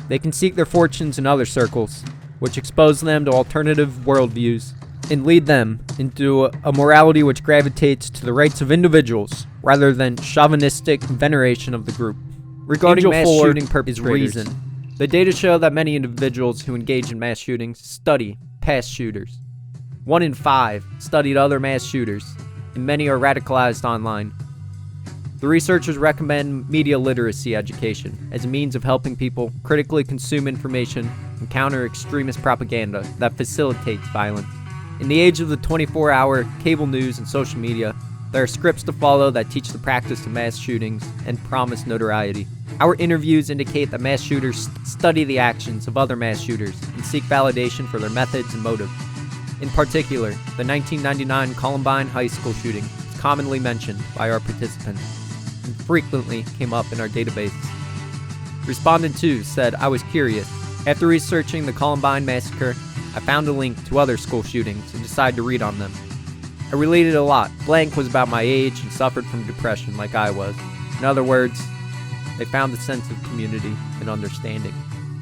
S4: They can seek their fortunes in other circles, which expose them to alternative worldviews and lead them into a morality which gravitates to the rights of individuals rather than chauvinistic veneration of the group. Regarding mass shooting perpetrators, reason. The data show that many individuals who engage in mass shootings study past shooters. 1 in 5 studied other mass shooters, and many are radicalized online. The researchers recommend media literacy education as a means of helping people critically consume information and counter extremist propaganda that facilitates violence. In the age of the 24-hour cable news and social media, there are scripts to follow that teach the practice of mass shootings and promise notoriety. Our interviews indicate that mass shooters study the actions of other mass shooters and seek validation for their methods and motives. In particular, the 1999 Columbine High School shooting is commonly mentioned by our participants and frequently came up in our database. Respondent 2 said, "I was curious. After researching the Columbine massacre, I found a link to other school shootings and decided to read on them. I related a lot. Blank was about my age and suffered from depression like I was. In other words, they found a sense of community and understanding."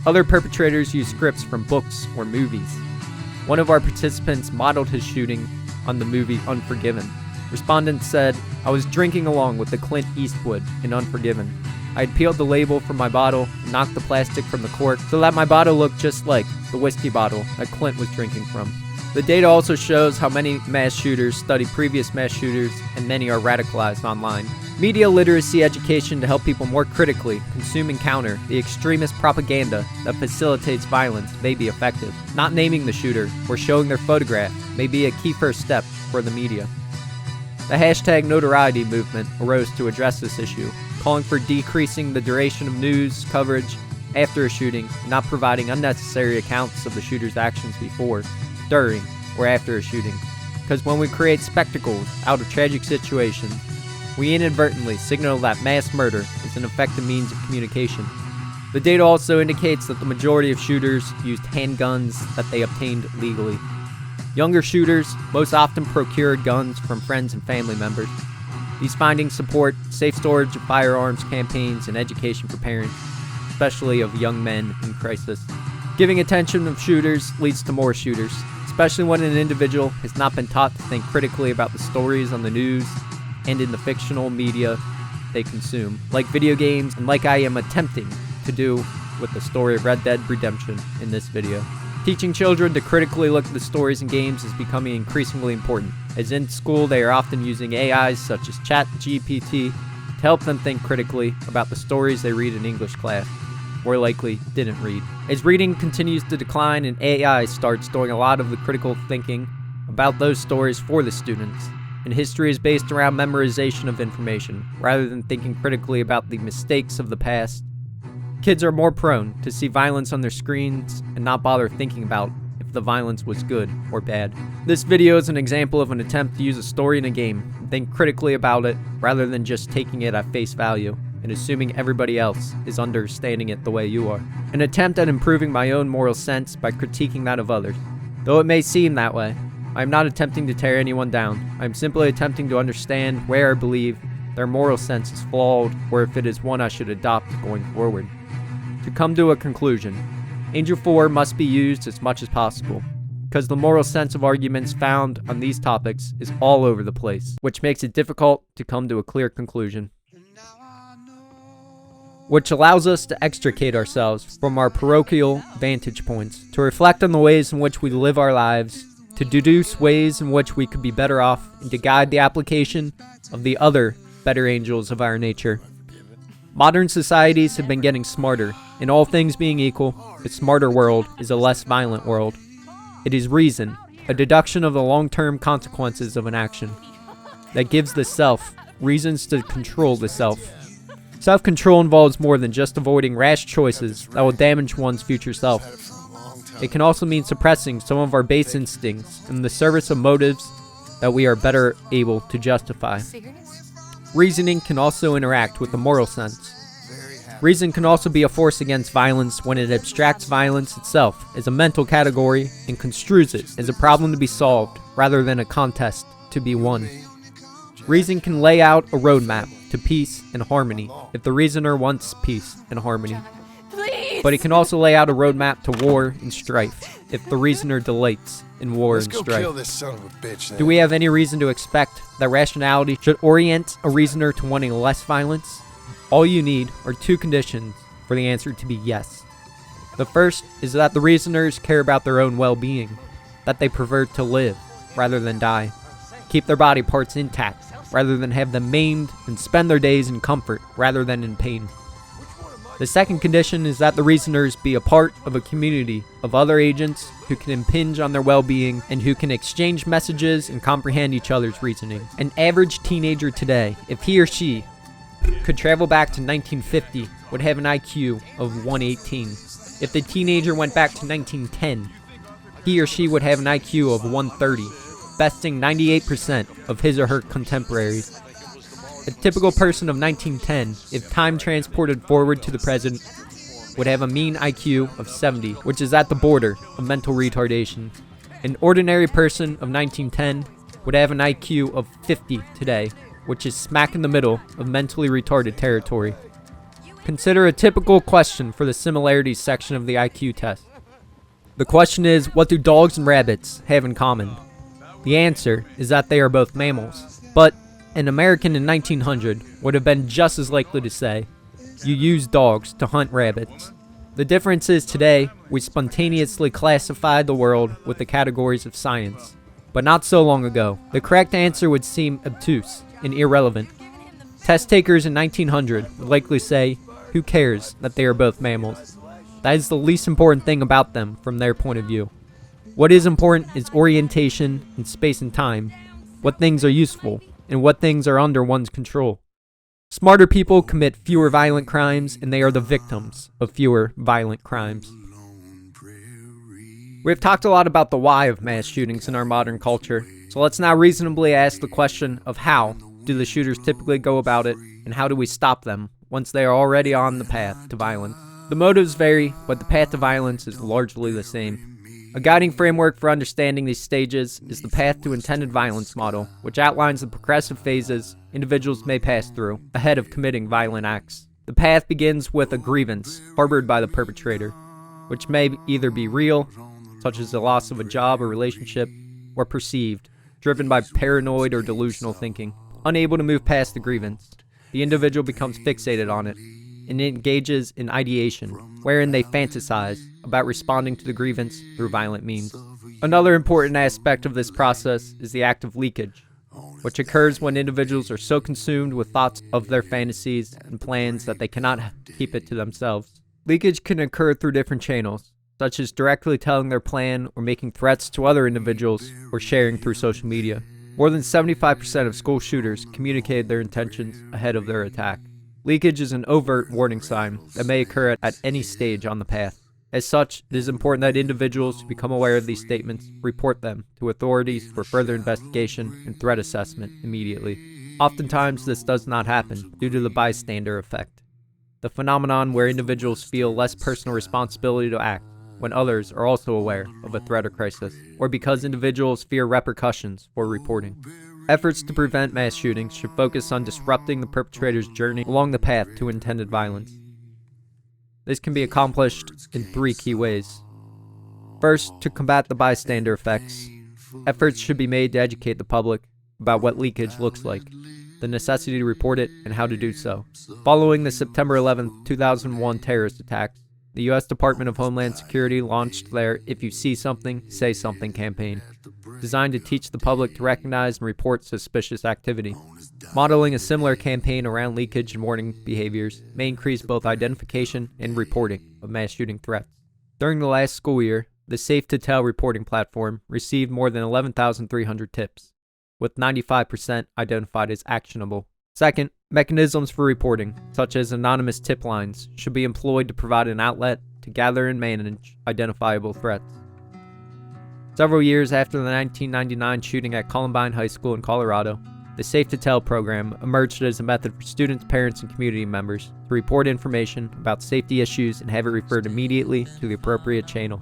S4: Other perpetrators used scripts from books or movies. One of our participants modeled his shooting on the movie Unforgiven. Respondent said, "I was drinking along with the Clint Eastwood in Unforgiven. I had peeled the label from my bottle and knocked the plastic from the cork so that my bottle looked just like the whiskey bottle that Clint was drinking from." The data also shows how many mass shooters study previous mass shooters and many are radicalized online. Media literacy education to help people more critically consume and counter the extremist propaganda that facilitates violence may be effective. Not naming the shooter or showing their photograph may be a key first step for the media. The hashtag notoriety movement arose to address this issue, calling for decreasing the duration of news coverage after a shooting, not providing unnecessary accounts of the shooter's actions before, during, or after a shooting. Because when we create spectacles out of tragic situations, we inadvertently signal that mass murder is an effective means of communication. The data also indicates that the majority of shooters used handguns that they obtained legally. Younger shooters most often procured guns from friends and family members. These findings support safe storage of firearms campaigns and education for parents, especially of young men in crisis. Giving attention to shooters leads to more shooters, especially when an individual has not been taught to think critically about the stories on the news and in the fictional media they consume, like video games and like I am attempting to do with the story of Red Dead Redemption in this video. Teaching children to critically look at the stories in games is becoming increasingly important, as in school they are often using AIs such as ChatGPT to help them think critically about the stories they read in English class, or likely didn't read. As reading continues to decline and AI starts doing a lot of the critical thinking about those stories for the students, and history is based around memorization of information, rather than thinking critically about the mistakes of the past. Kids are more prone to see violence on their screens and not bother thinking about if the violence was good or bad. This video is an example of an attempt to use a story in a game and think critically about it rather than just taking it at face value and assuming everybody else is understanding it the way you are. An attempt at improving my own moral sense by critiquing that of others. Though it may seem that way, I am not attempting to tear anyone down. I am simply attempting to understand where I believe their moral sense is flawed or if it is one I should adopt going forward. To come to a conclusion, Angel 4 must be used as much as possible, because the moral sense of arguments found on these topics is all over the place, which makes it difficult to come to a clear conclusion. Which allows us to extricate ourselves from our parochial vantage points, to reflect on the ways in which we live our lives, to deduce ways in which we could be better off, and to guide the application of the other better angels of our nature. Modern societies have been getting smarter, and all things being equal, a smarter world is a less violent world. It is reason, a deduction of the long-term consequences of an action, that gives the self reasons to control the self. Self-control involves more than just avoiding rash choices that will damage one's future self. It can also mean suppressing some of our base instincts in the service of motives that we are better able to justify. Reasoning can also interact with the moral sense. Reason can also be a force against violence when it abstracts violence itself as a mental category and construes it as a problem to be solved rather than a contest to be won. Reason can lay out a roadmap to peace and harmony if the reasoner wants peace and harmony. But it can also lay out a roadmap to war and strife if the reasoner delights in war and strife.
S22: Kill this son of a bitch, then.
S4: Do we have any reason to expect that rationality should orient a reasoner to wanting less violence? All you need are two conditions for the answer to be yes. The first is that the reasoners care about their own well-being, that they prefer to live rather than die, keep their body parts intact rather than have them maimed, and spend their days in comfort rather than in pain. The second condition is that the reasoners be a part of a community of other agents who can impinge on their well-being and who can exchange messages and comprehend each other's reasoning. An average teenager today, if he or she could travel back to 1950, would have an IQ of 118. If the teenager went back to 1910, he or she would have an IQ of 130, besting 98% of his or her contemporaries. A typical person of 1910, if time transported forward to the present, would have a mean IQ of 70, which is at the border of mental retardation. An ordinary person of 1910 would have an IQ of 50 today, which is smack in the middle of mentally retarded territory. Consider a typical question for the similarities section of the IQ test. The question is, what do dogs and rabbits have in common? The answer is that they are both mammals, but an American in 1900 would have been just as likely to say, you use dogs to hunt rabbits. The difference is today, we spontaneously classified the world with the categories of science. But not so long ago, the correct answer would seem obtuse and irrelevant. Test takers in 1900 would likely say, who cares that they are both mammals? That is the least important thing about them from their point of view. What is important is orientation in space and time, what things are useful, and what things are under one's control. Smarter people commit fewer violent crimes, and they are the victims of fewer violent crimes. We have talked a lot about the why of mass shootings in our modern culture, so let's now reasonably ask the question of how do the shooters typically go about it, and how do we stop them once they are already on the path to violence? The motives vary, but the path to violence is largely the same. A guiding framework for understanding these stages is the Path to Intended Violence model, which outlines the progressive phases individuals may pass through ahead of committing violent acts. The path begins with a grievance harbored by the perpetrator, which may either be real, such as the loss of a job or relationship, or perceived, driven by paranoid or delusional thinking. Unable to move past the grievance, the individual becomes fixated on it and engages in ideation, wherein they fantasize about responding to the grievance through violent means. Another important aspect of this process is the act of leakage, which occurs when individuals are so consumed with thoughts of their fantasies and plans that they cannot keep it to themselves. Leakage can occur through different channels, such as directly telling their plan or making threats to other individuals or sharing through social media. More than 75% of school shooters communicated their intentions ahead of their attack. Leakage is an overt warning sign that may occur at any stage on the path. As such, it is important that individuals who become aware of these statements report them to authorities for further investigation and threat assessment immediately. Oftentimes, this does not happen due to the bystander effect, the phenomenon where individuals feel less personal responsibility to act when others are also aware of a threat or crisis, or because individuals fear repercussions for reporting. Efforts to prevent mass shootings should focus on disrupting the perpetrator's journey along the path to intended violence. This can be accomplished in 3 key ways. First, to combat the bystander effects, efforts should be made to educate the public about what leakage looks like, the necessity to report it, and how to do so. Following the September 11, 2001 terrorist attacks, the U.S. Department of Homeland Security launched their If You See Something, Say Something campaign, designed to teach the public to recognize and report suspicious activity. Modeling a similar campaign around leakage and warning behaviors may increase both identification and reporting of mass shooting threats. During the last school year, the Safe to Tell reporting platform received more than 11,300 tips, with 95% identified as actionable. Second, mechanisms for reporting, such as anonymous tip lines, should be employed to provide an outlet to gather and manage identifiable threats. Several years after the 1999 shooting at Columbine High School in Colorado, the Safe to Tell program emerged as a method for students, parents, and community members to report information about safety issues and have it referred immediately to the appropriate channel,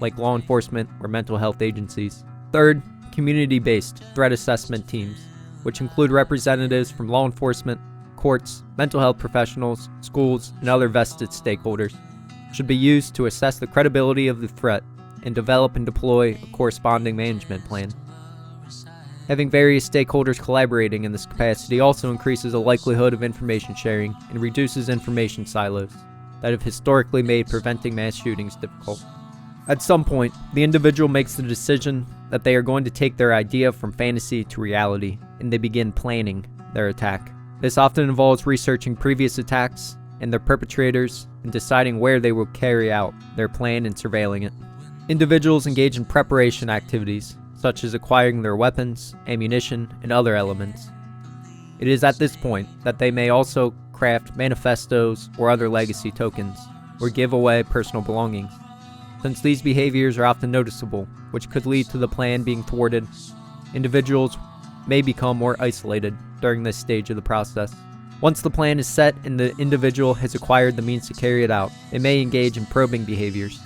S4: like law enforcement or mental health agencies. Third, community-based threat assessment teams, which include representatives from law enforcement, courts, mental health professionals, schools, and other vested stakeholders, should be used to assess the credibility of the threat and develop and deploy a corresponding management plan. Having various stakeholders collaborating in this capacity also increases the likelihood of information sharing and reduces information silos that have historically made preventing mass shootings difficult. At some point, the individual makes the decision that they are going to take their idea from fantasy to reality, and they begin planning their attack. This often involves researching previous attacks and their perpetrators and deciding where they will carry out their plan and surveilling it. Individuals engage in preparation activities, such as acquiring their weapons, ammunition, and other elements. It is at this point that they may also craft manifestos or other legacy tokens, or give away personal belongings. Since these behaviors are often noticeable, which could lead to the plan being thwarted, individuals may become more isolated during this stage of the process. Once the plan is set and the individual has acquired the means to carry it out, they may engage in probing behaviors,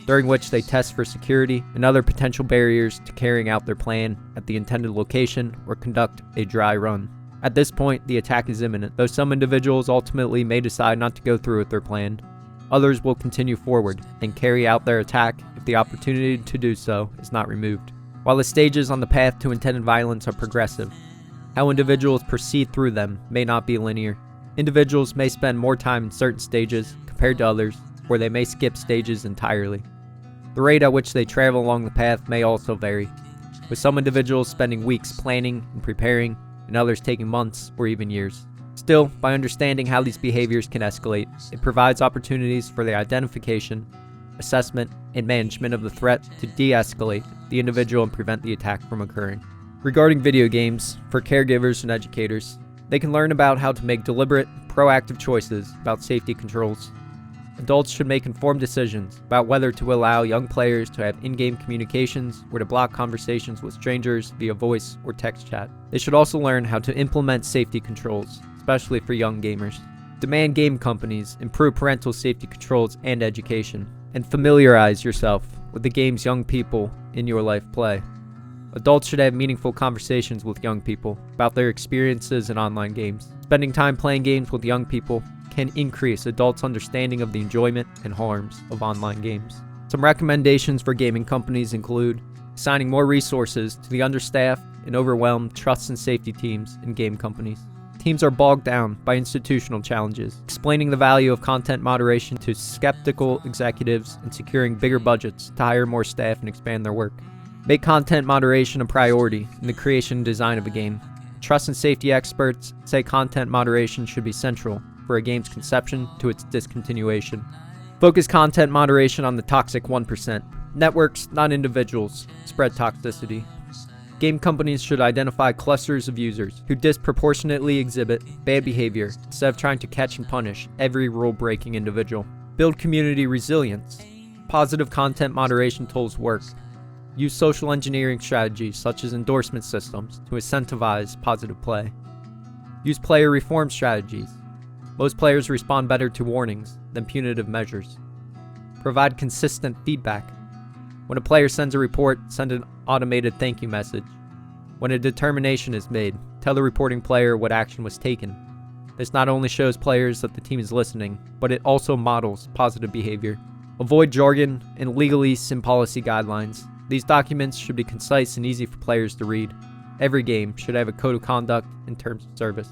S4: during which they test for security and other potential barriers to carrying out their plan at the intended location or conduct a dry run. At this point, the attack is imminent, though some individuals ultimately may decide not to go through with their plan. Others will continue forward and carry out their attack if the opportunity to do so is not removed. While the stages on the path to intended violence are progressive, how individuals proceed through them may not be linear. Individuals may spend more time in certain stages compared to others, or they may skip stages entirely. The rate at which they travel along the path may also vary, with some individuals spending weeks planning and preparing, and others taking months or even years. Still, by understanding how these behaviors can escalate, it provides opportunities for the identification, assessment, and management of the threat to de-escalate the individual and prevent the attack from occurring. Regarding video games, for caregivers and educators, they can learn about how to make deliberate, proactive choices about safety controls. Adults should make informed decisions about whether to allow young players to have in-game communications or to block conversations with strangers via voice or text chat. They should also learn how to implement safety controls, especially for young gamers. Demand game companies improve parental safety controls and education, and familiarize yourself with the games young people in your life play. Adults should have meaningful conversations with young people about their experiences in online games. Spending time playing games with young people can increase adults' understanding of the enjoyment and harms of online games. Some recommendations for gaming companies include assigning more resources to the understaffed and overwhelmed trust and safety teams in game companies. Teams are bogged down by institutional challenges, explaining the value of content moderation to skeptical executives and securing bigger budgets to hire more staff and expand their work. Make content moderation a priority in the creation and design of a game. Trust and safety experts say content moderation should be central for a game's conception to its discontinuation. Focus content moderation on the toxic 1%. Networks, not individuals, spread toxicity. game companies should identify clusters of users who disproportionately exhibit bad behavior instead of trying to catch and punish every rule-breaking individual. Build community resilience. Positive content moderation tools work. Use social engineering strategies such as endorsement systems to incentivize positive play. Use player reform strategies. Most players respond better to warnings than punitive measures. Provide consistent feedback. When a player sends a report, send an automated thank you message. When a determination is made, tell the reporting player what action was taken. This not only shows players that the team is listening, but it also models positive behavior. Avoid jargon and legalese in policy guidelines. These documents should be concise and easy for players to read. Every game should have a code of conduct and terms of service.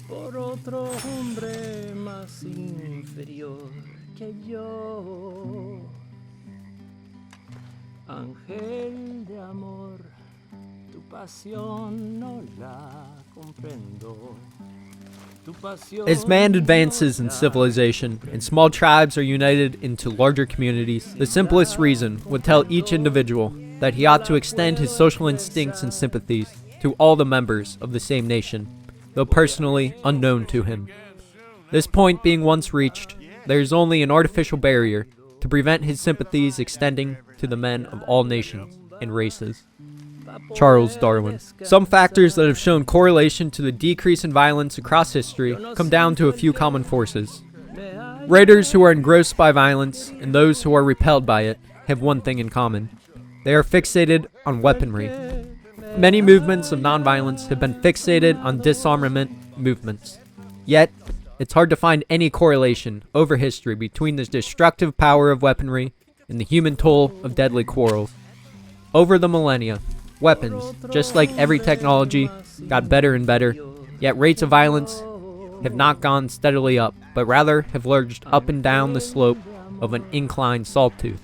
S1: Por otro hombre más inferior que yo, ángel de amor, tu pasión no la comprendo.
S4: As man advances in civilization and small tribes are united into larger communities, the simplest reason would tell each individual that he ought to extend his social instincts and sympathies to all the members of the same nation, though personally unknown to him. This point being once reached, there is only an artificial barrier to prevent his sympathies extending to the men of all nations and races. Charles Darwin. Some factors that have shown correlation to the decrease in violence across history come down to a few common forces. Writers who are engrossed by violence and those who are repelled by it have one thing in common. They are fixated on weaponry. Many movements of nonviolence have been fixated on disarmament movements. Yet, it's hard to find any correlation over history between the destructive power of weaponry and the human toll of deadly quarrels. Over the millennia, weapons, just like every technology, got better and better, yet rates of violence have not gone steadily up, but rather have lurched up and down the slope of an inclined sawtooth.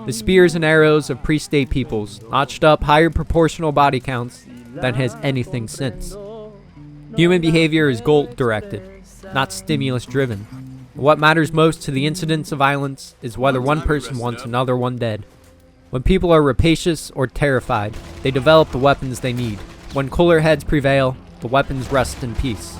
S4: The spears and arrows of pre-state peoples notched up higher proportional body counts than has anything since. Human behavior is goal-directed, not stimulus-driven. What matters most to the incidents of violence is whether one person wants another one dead. When people are rapacious or terrified, they develop the weapons they need. When cooler heads prevail, the weapons rest in peace.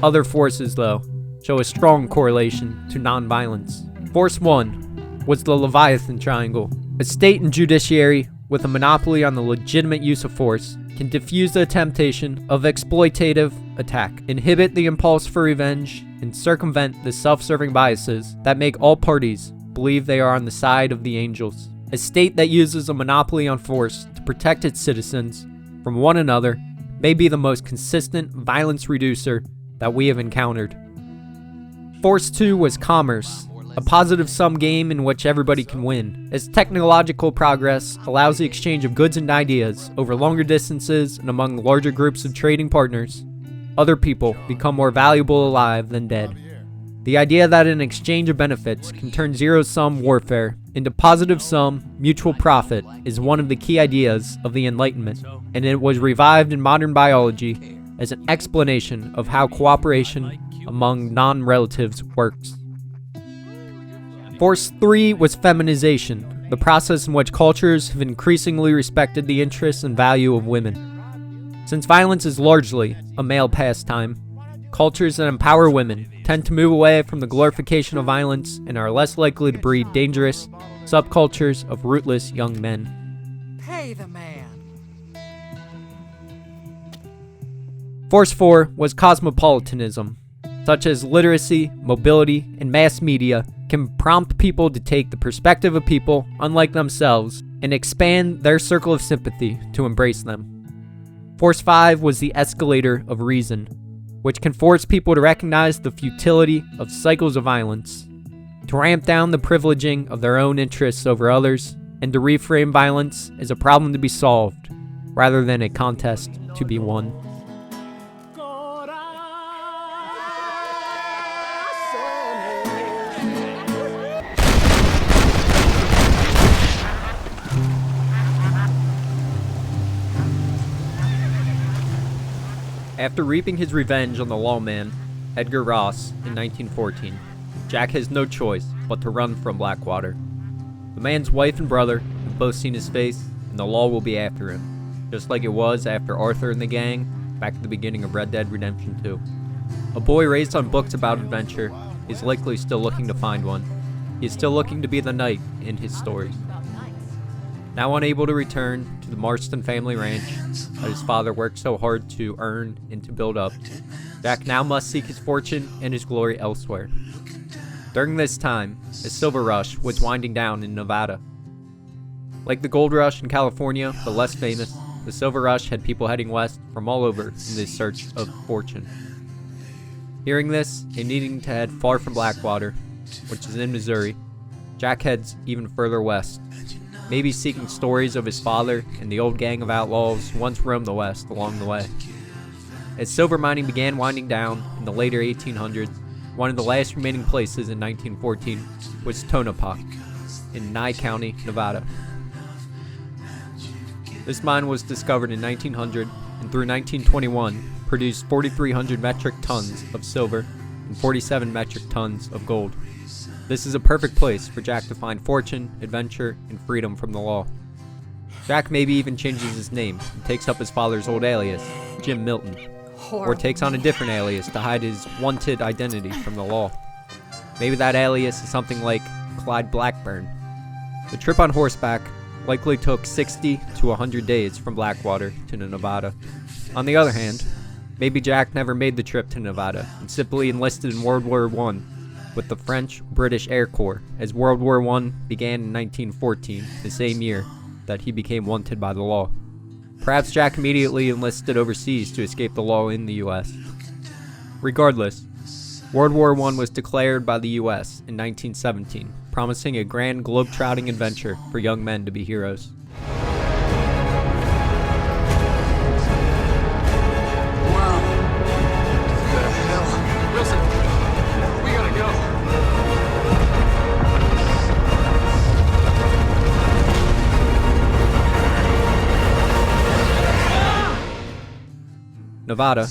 S4: Other forces, though, show a strong correlation to nonviolence. Force 1 was the Leviathan Triangle. A state and judiciary with a monopoly on the legitimate use of force can diffuse the temptation of exploitative attack, inhibit the impulse for revenge, and circumvent the self-serving biases that make all parties believe they are on the side of the angels. A state that uses a monopoly on force to protect its citizens from one another may be the most consistent violence reducer that we have encountered. Force 2 was commerce, a positive-sum game in which everybody can win. As technological progress allows the exchange of goods and ideas over longer distances and among larger groups of trading partners, other people become more valuable alive than dead. The idea that an exchange of benefits can turn zero-sum warfare into positive-sum mutual profit is one of the key ideas of the Enlightenment, and it was revived in modern biology as an explanation of how cooperation among non-relatives works. Force 3 was feminization, the process in which cultures have increasingly respected the interests and value of women. Since violence is largely a male pastime, cultures that empower women tend to move away from the glorification of violence and are less likely to breed dangerous subcultures of rootless young men.
S17: Pay the man.
S4: Force 4 was cosmopolitanism, such as literacy, mobility, and mass media can prompt people to take the perspective of people unlike themselves and expand their circle of sympathy to embrace them. Force 5 was the escalator of reason, which can force people to recognize the futility of cycles of violence, to ramp down the privileging of their own interests over others, and to reframe violence as a problem to be solved rather than a contest to be won. After reaping his revenge on the lawman, Edgar Ross, in 1914, Jack has no choice but to run from Blackwater. The man's wife and brother have both seen his face, and the law will be after him, just like it was after Arthur and the gang back at the beginning of Red Dead Redemption 2. A boy raised on books about adventure is likely still looking to find one. He is still looking to be the knight in his stories. Now unable to return to the Marston family ranch that his father worked so hard to earn and to build up, Jack now must seek his fortune and his glory elsewhere. During this time, the silver rush was winding down in Nevada. Like the gold rush in California, but less famous, the silver rush had people heading west from all over in this search of fortune. Hearing this, and needing to head far from Blackwater, which is in Missouri, Jack heads even further west, maybe seeking stories of his father and the old gang of outlaws who once roamed the west along the way. As silver mining began winding down in the later 1800s, one of the last remaining places in 1914 was Tonopah in Nye County, Nevada. This mine was discovered in 1900 and through 1921 produced 4,300 metric tons of silver and 47 metric tons of gold. This is a perfect place for Jack to find fortune, adventure, and freedom from the law. Jack maybe even changes his name and takes up his father's old alias, Jim Milton, or takes on a different alias to hide his wanted identity from the law. Maybe that alias is something like Clyde Blackburn. The trip on horseback likely took 60 to 100 days from Blackwater to Nevada. On the other hand, maybe Jack never made the trip to Nevada and simply enlisted in World War I with the French-British Air Corps as World War I began in 1914, the same year that he became wanted by the law. Perhaps Jack immediately enlisted overseas to escape the law in the US. Regardless, World War I was declared by the US in 1917, promising a grand globe-trotting adventure for young men to be heroes. Nevada,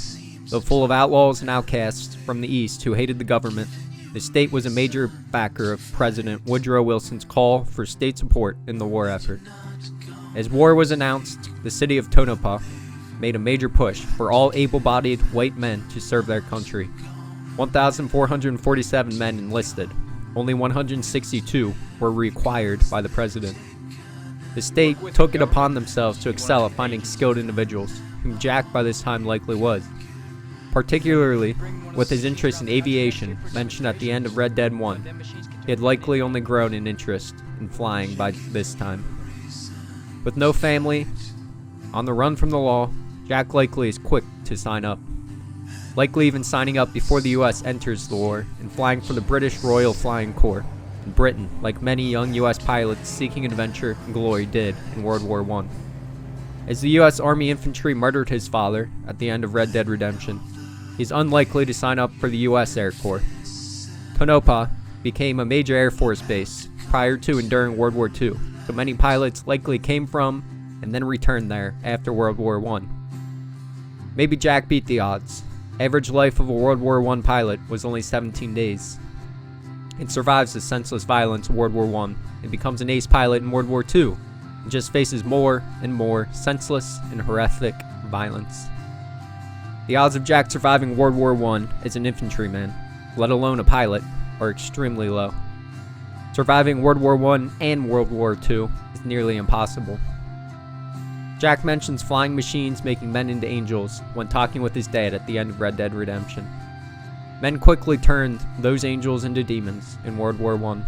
S4: though full of outlaws and outcasts from the East who hated the government, the state was a major backer of President Woodrow Wilson's call for state support in the war effort. As war was announced, the city of Tonopah made a major push for all able-bodied white men to serve their country. 1,447 men enlisted. Only 162 were required by the president. The state took it upon themselves to excel at finding skilled individuals, whom Jack by this time likely was, particularly with his interest in aviation mentioned at the end of Red Dead 1. He had likely only grown in interest in flying by this time. With no family, on the run from the law, Jack likely is quick to sign up, likely even signing up before the US enters the war and flying for the British Royal Flying Corps in Britain, like many young US pilots seeking adventure and glory did in World War I. As the US Army infantry murdered his father at the end of Red Dead Redemption, he's unlikely to sign up for the US Air Corps. Tonopah became a major Air Force base prior to and during World War II, so many pilots likely came from and then returned there after World War I. Maybe Jack beat the odds. Average life of a World War I pilot was only 17 days. It survives the senseless violence of World War I and becomes an ace pilot in World War II, and just faces more and more senseless and horrific violence. The odds of Jack surviving World War I as an infantryman, let alone a pilot, are extremely low. Surviving World War I and World War II is nearly impossible. Jack mentions flying machines making men into angels when talking with his dad at the end of Red Dead Redemption. Men quickly turned those angels into demons in World War I.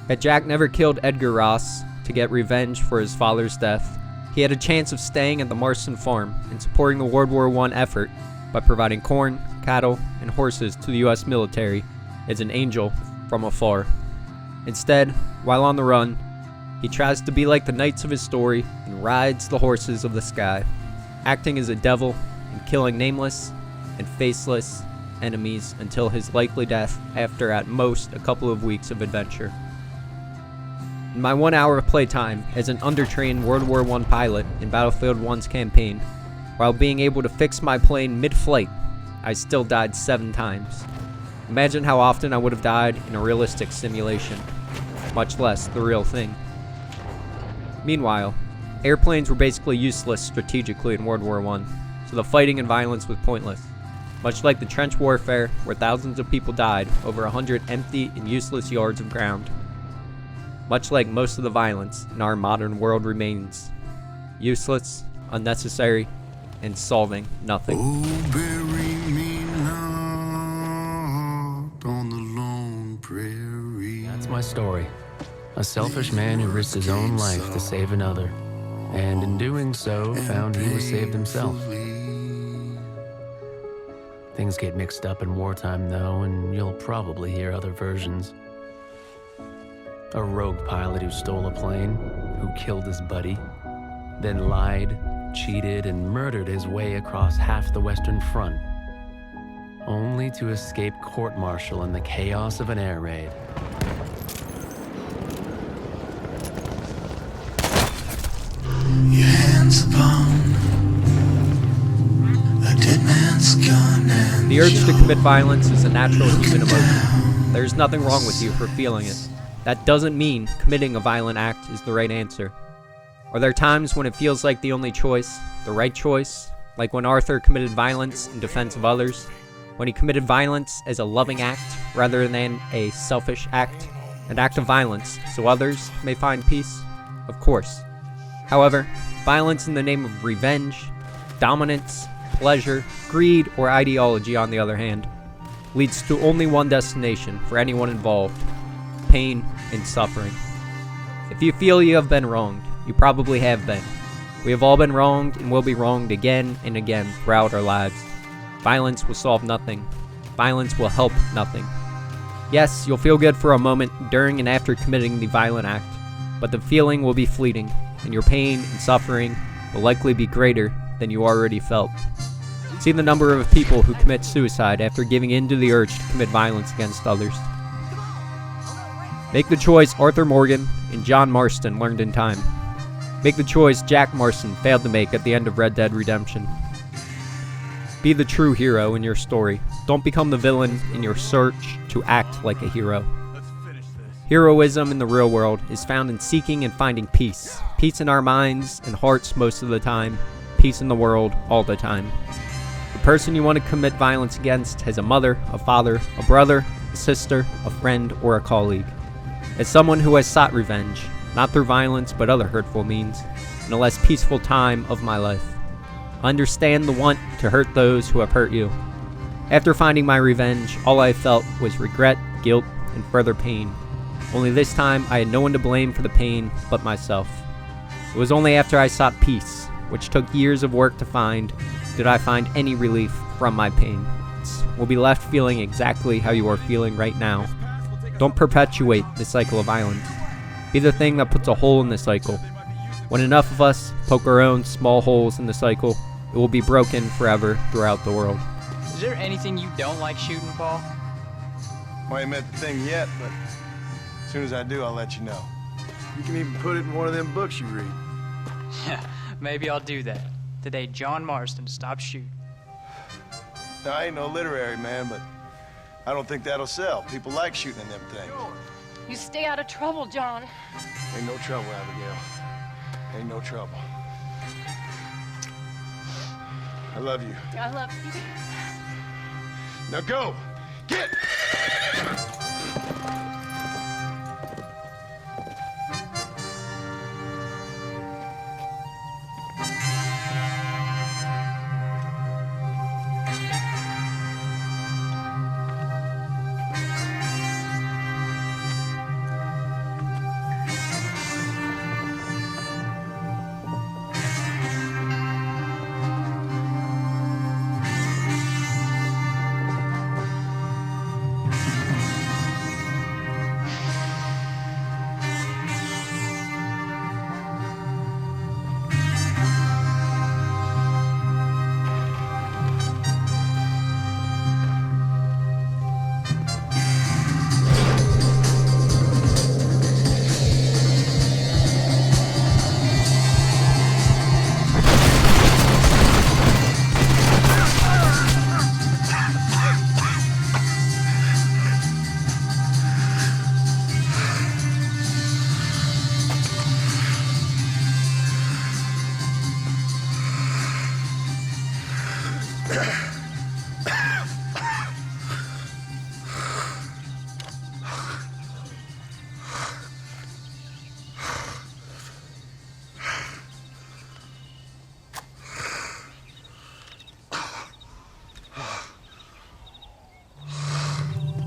S4: Had Jack never killed Edgar Ross to get revenge for his father's death, he had a chance of staying at the Marston farm and supporting the World War I effort by providing corn, cattle, and horses to the US military as an angel from afar. Instead, while on the run, he tries to be like the knights of his story and rides the horses of the sky, acting as a devil and killing nameless and faceless enemies until his likely death after at most a couple of weeks of adventure. In my 1 hour of playtime as an undertrained World War I pilot in Battlefield 1's campaign, While being able to fix my plane mid-flight, I still died 7 times. Imagine how often I would have died in a realistic simulation, much less the real thing. Meanwhile, airplanes were basically useless strategically in World War I, so the fighting and violence was pointless. Much like the trench warfare, where thousands of people died over 100 empty and useless yards of ground. Much like most of the violence in our modern world remains useless, unnecessary, and solving nothing.
S18: Oh, bury me not on the lone prairie.
S1: That's my story. A selfish man who risked his own life to save another, and in doing so, found he was saved himself. Things get mixed up in wartime, though, and you'll probably hear other versions. A rogue pilot who stole a plane, who killed his buddy, then lied, cheated, and murdered his way across half the Western Front, only to escape court-martial in the chaos of an air raid.
S18: Your hands upon a dead man's gun and
S4: The urge to commit violence is a natural human emotion. There's nothing wrong with you for feeling it. That doesn't mean committing a violent act is the right answer. Are there times when it feels like the only choice, the right choice? Like when Arthur committed violence in defense of others? When he committed violence as a loving act rather than a selfish act? An act of violence so others may find peace? Of course. However, violence in the name of revenge, dominance, pleasure, greed, or ideology, on the other hand, leads to only one destination for anyone involved: pain and suffering. If you feel you have been wronged, you probably have been. We have all been wronged and will be wronged again and again throughout our lives. Violence will solve nothing. Violence will help nothing. Yes, you'll feel good for a moment during and after committing the violent act, but the feeling will be fleeting, and your pain and suffering will likely be greater than you already felt. See the number of people who commit suicide after giving in to the urge to commit violence against others. Make the choice Arthur Morgan and John Marston learned in time. Make the choice Jack Marston failed to make at the end of Red Dead Redemption. Be the true hero in your story. Don't become the villain in your search to act like a hero. Heroism in the real world is found in seeking and finding peace. Peace in our minds and hearts most of the time. Peace in the world all the time. The person you want to commit violence against has a mother, a father, a brother, a sister, a friend, or a colleague. As someone who has sought revenge, not through violence but other hurtful means, in a less peaceful time of my life, understand the want to hurt those who have hurt you. After finding my revenge, all I felt was regret, guilt, and further pain. Only this time, I had no one to blame for the pain but myself. It was only after I sought peace, which took years of work to find, did I find any relief from my pain. We'll be left feeling exactly how you are feeling right now. Don't perpetuate the cycle of violence. Be the thing that puts a hole in the cycle. When enough of us poke our own small holes in the cycle, it will be broken forever throughout the world.
S2: Is there anything you don't like shooting, Paul?
S6: I ain't met the thing yet, but as soon as I do, I'll let you know. You can even put it in one of them books you read.
S2: Yeah, maybe I'll do that. Today, John Marston stopped shooting.
S6: Now, I ain't no literary man, but I don't think that'll sell. People like shooting in them things.
S23: You stay out of trouble, John.
S6: Ain't no trouble, Abigail. Ain't no trouble. I love you.
S23: I love you.
S6: Now go! Get!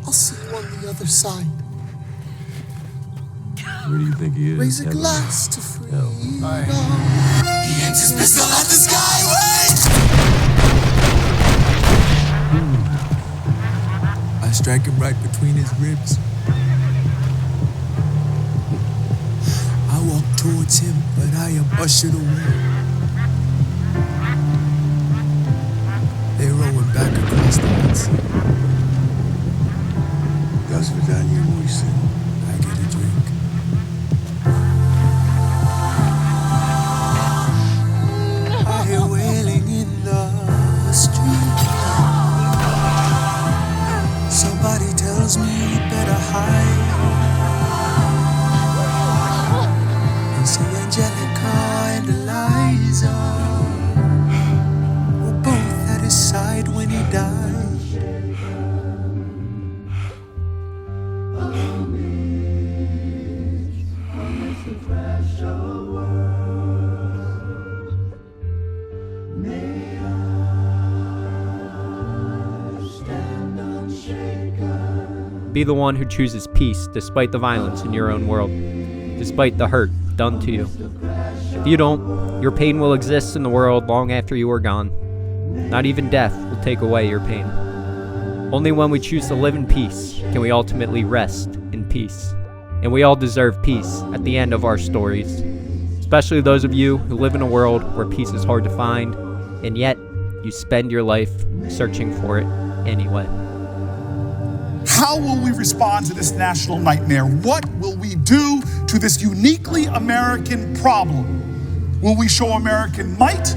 S5: I'll see you on the other side.
S7: Where do you think he is?
S5: Raise a
S7: Heaven?
S5: glass to freedom.
S18: He aims his pistol at the skyway. I strike him right between his ribs. I walk towards him, but I am ushered away. They're rolling back across the Hudson.
S7: До свидания, мой сын.
S18: I get a drink. I hear wailing in the street. Somebody tells me you better hide. They say Angelica and Eliza were both at his side when he died.
S4: Be the one who chooses peace despite the violence in your own world, despite the hurt done to you. If you don't, your pain will exist in the world long after you are gone. Not even death will take away your pain. Only when we choose to live in peace can we ultimately rest in peace. And we all deserve peace at the end of our stories, especially those of you who live in a world where peace is hard to find, and yet you spend your life searching for it anyway.
S8: How will we respond to this national nightmare? What will we do to this uniquely American problem? Will we show American might?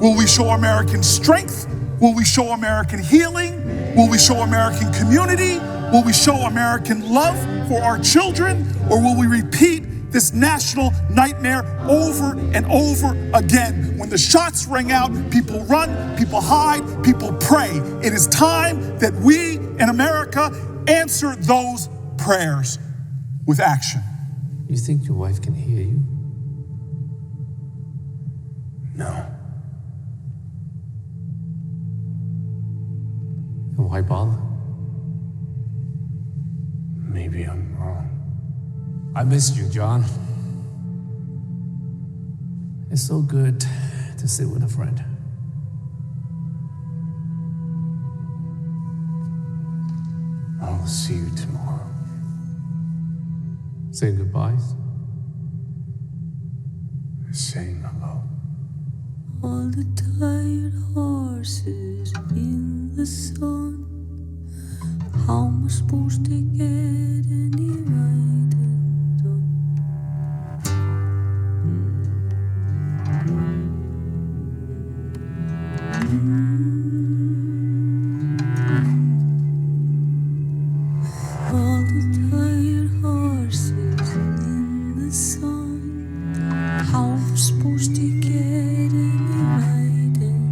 S8: Will we show American strength? Will we show American healing? Will we show American community? Will we show American love for our children? Or will we repeat this national nightmare over and over again? When the shots ring out, people run, people hide, people pray. It is time that we in America answer those prayers with action.
S1: You think your wife can hear you?
S7: No.
S1: And why bother?
S7: Maybe I'm wrong.
S1: I missed you, John. It's so good to sit with a friend.
S7: I'll see you tomorrow.
S1: Saying goodbyes?
S7: Saying hello.
S17: All the tired horses in the sun. How am I supposed to get any riding done? All the tired horses in the sun. How am I supposed to get any riding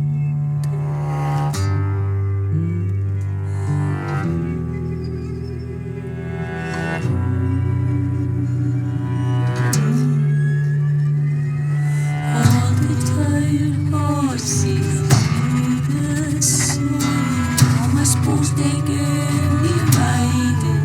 S17: all the tired horses in the sun. How am I supposed to get any riding?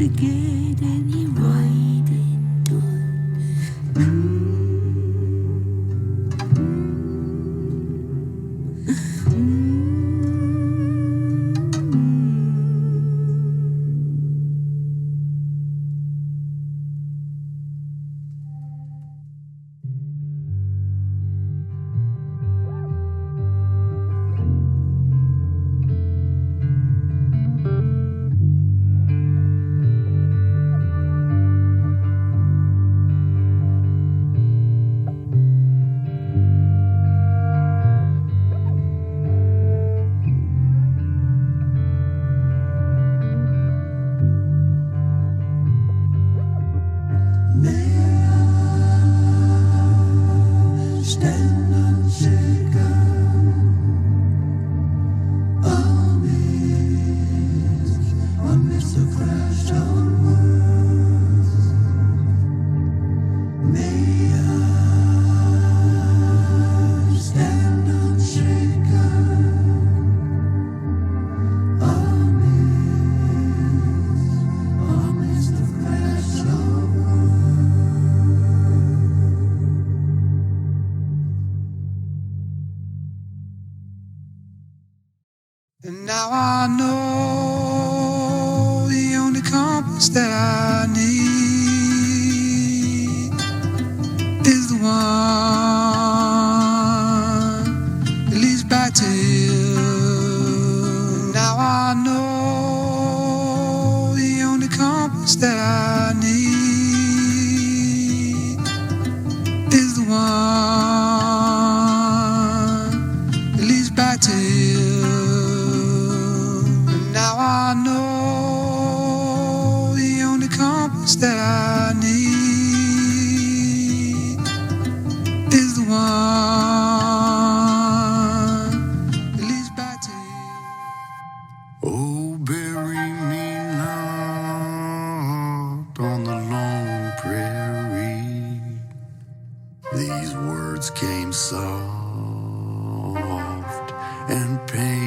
S17: the gate and he ride into it. Stand unshaken, amidst the crash of words. May I stand unshaken, amidst the crash of And now I know the only compass that I need is the one that leads back to you. And now I know the only compass that I need is the one that leads back to you. Now I know the only compass that I need is the one that leads back to you.
S7: Oh, bury me not on the long prairie. These words came soft and painful.